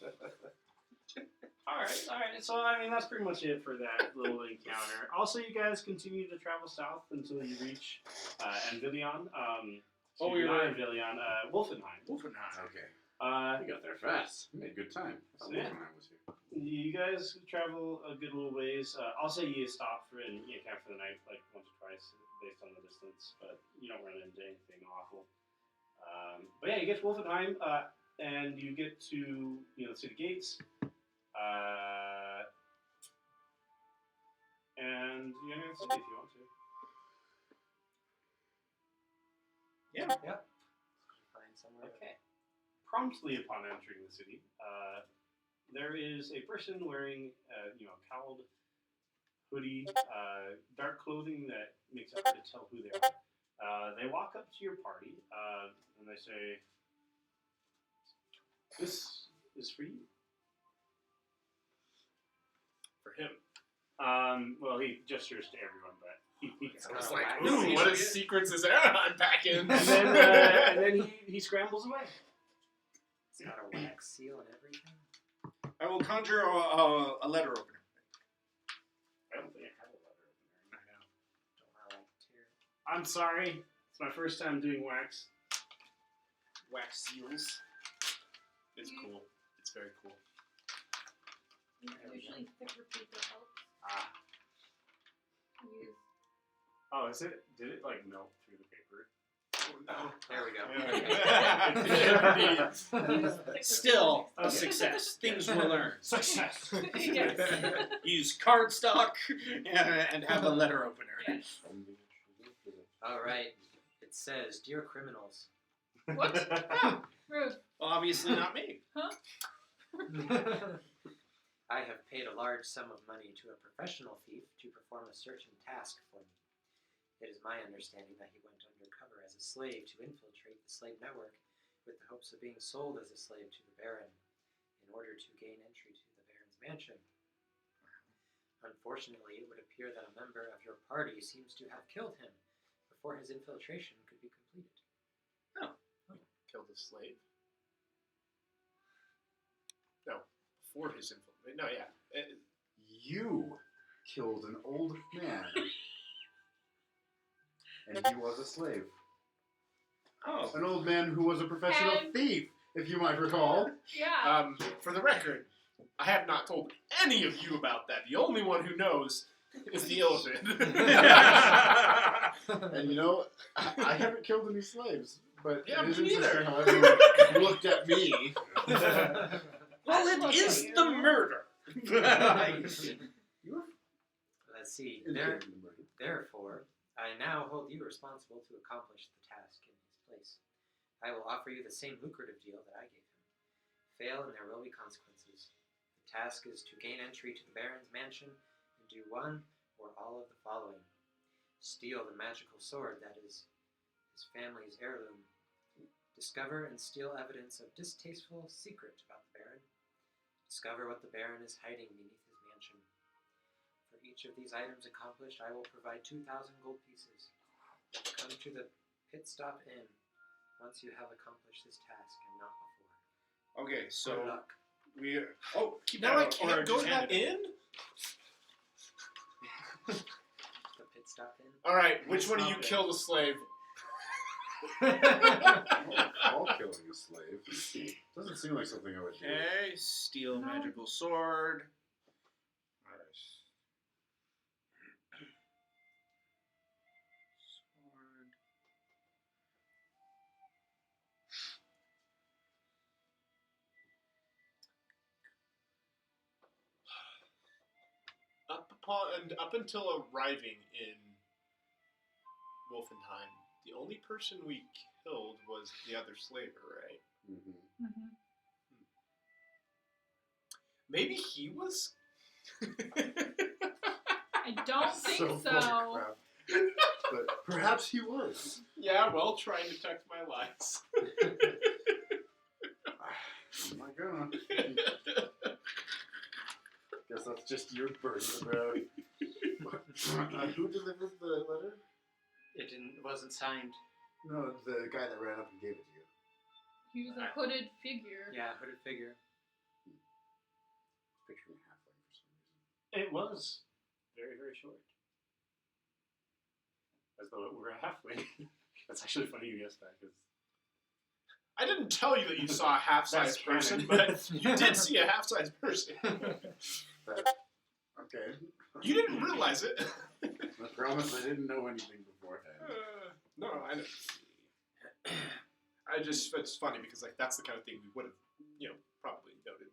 All right. So I mean, that's pretty much it for that little encounter. Also, you guys continue to travel south until you reach Anvillion. You're not right. Anvillion, Wolfenheim. Wolfenheim. Okay. Uh, We got there fast. We made good time. So, Oh, yeah. Wolfenheim was here. You guys travel a good little ways. I'll say you stop and camp for the night like once or twice based on the distance, but you don't run into anything awful. But yeah, you get to Wolfenheim and you get to the city gates. And you can see if you want to. Find somewhere. Okay. Promptly upon entering the city, there is a person wearing, cowled hoodie, dark clothing that makes it hard to tell who they are. They walk up to your party, and they say, "This is for you." For him. Well, he gestures to everyone, but he I was Oh, like, wow. ooh, what is secrets is there? I'm back in. and then he scrambles away. It's got a wax seal and everything. I will conjure a letter opener. I don't think I have a letter opener. I know. Don't want to tear. I'm sorry. It's my first time doing wax. Wax seals. It's cool. It's very cool. Usually thicker paper helps. Ah. Use. Oh, is it? Did it melt through the paper? Oh, There we go. Use thicker Still a Okay. success. Things were learned. Success. Yes. Use cardstock and have a letter opener. Yes. All right. It says, "Dear criminals." What? Oh, rude. Obviously not me. I have paid a large sum of money to a professional thief to perform a certain task for me. It is my understanding that he went undercover as a slave to infiltrate the slave network with the hopes of being sold as a slave to the Baron in order to gain entry to the Baron's mansion. Unfortunately, it would appear that a member of your party seems to have killed him before his infiltration could be completed. Killed a slave? No, for his influence. No, yeah. You killed an old man. And he was a slave. Oh. An old man who was a professional And- thief, if you might recall. Yeah. For the record, I have not told any of you about that. The only one who knows is the elephant. And you know, I haven't killed any slaves, but Yeah, it is me interesting neither. how everyone looked at me. Well, it Look is at you. the murder. Let's see. Indicating the murder. Therefore, I now hold you responsible to accomplish the task in his place. I will offer you the same lucrative deal that I gave him. Fail, and there will be consequences. The task is to gain entry to the Baron's mansion and do one or all of the following. Steal the magical sword that is his family's heirloom. Discover and steal evidence of distasteful secret about the Baron. Discover what the Baron is hiding beneath his mansion. For each of these items accomplished, I will provide 2,000 gold pieces. Come to the Pit Stop Inn once you have accomplished this task and not before. Okay, Good so luck. we. Oh, keep Now I that, or can't go just to hand that it. inn? The Pit Stop Inn. Alright, which one of you Stop it. killed a slave? All killing a slave doesn't seem like something I would do. Okay, steal No. magical sword. Alright. Sword. Up until arriving in Wolfenheim, the only person we killed was the other slaver, right? Mm-hmm. Mhm. Maybe he was. I don't think full of so. crap. But perhaps he was. Yeah, well, trying to detect my lies. I'm not gonna. Guess that's just your burden about. Who delivered the letter? It wasn't signed. No, the guy that ran up and gave it to you. He was a hooded figure. Yeah, hooded figure. Picturing a halfling for some reason. It was very, very short. As though it were a halfling. That's actually funny you guessed that, because I didn't tell you that you saw a half-sized That's person, canon. but you did see a half-sized person. Okay. You didn't realize it. I promise I didn't know anything beforehand. No, I know. It's funny because like that's the kind of thing we would have, probably noted.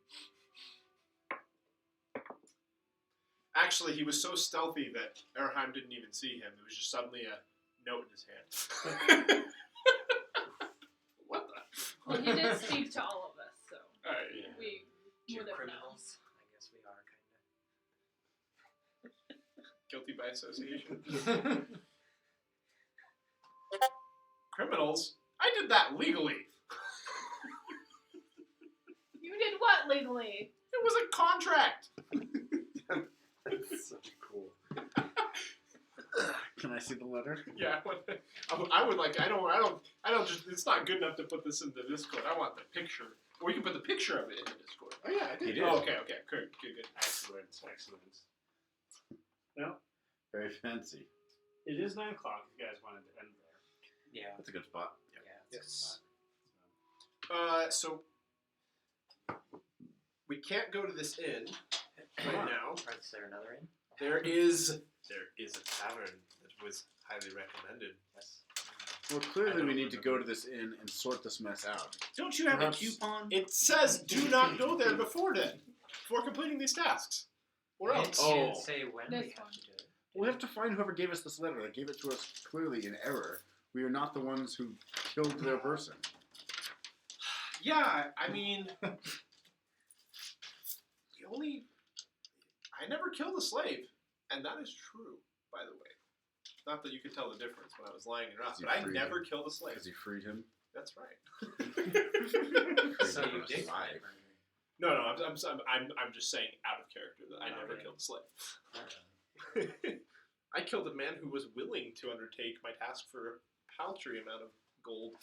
Actually, he was so stealthy that Erheim didn't even see him. It was just suddenly a note in his hand. What the? Well, he did speak to all of us, so Yeah. we You're would have known. criminals. I guess we are, Guilty by association. Criminals? I did that legally. You did what legally? It was a contract. That's so cool. Can I see the letter? Yeah, I would like. I don't just. It's not good enough to put this in the Discord. I want the picture, or you can put the picture of it in the Discord. Oh yeah, I did. He did. Oh, okay, good. excellent, excellent. Well, Very fancy. it is 9 o'clock if you guys wanted to end there. Yeah. That's a good spot. Yeah. It's So we can't go to this inn right now. Is there another inn? There is a tavern that was highly recommended. Yes. Well, I clearly don't we need to remember. go to this inn and sort this mess out. Don't you have Perhaps- a coupon? It says do not go there before completing these tasks, or else. It didn't say when we This have one. to do it. We have to find whoever gave us this letter. They gave it to us clearly in error. We are not the ones who killed their person. Yeah, I mean, I never killed a slave, and that is true, by the way. Not that you could tell the difference when I was lying around, Because you but I freed never him. killed a slave. Because he freed him. That's right. So you did Alive. commit murder. No, I'm just saying out of character that I never Okay. killed a slave. I killed a man who was willing to undertake my task for a paltry amount of gold.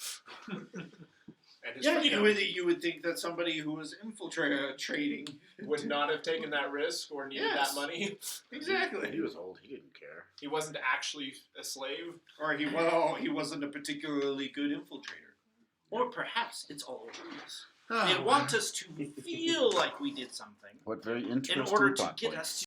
and his Yeah, freedom you would think that somebody who was infiltrating would not have taken that risk or needed Yes. that money. exactly, He was old. He didn't care. He wasn't actually a slave. or he wasn't a particularly good infiltrator, or perhaps it's all over us. They want us to feel like we did something What very in interesting order to plot get point. us to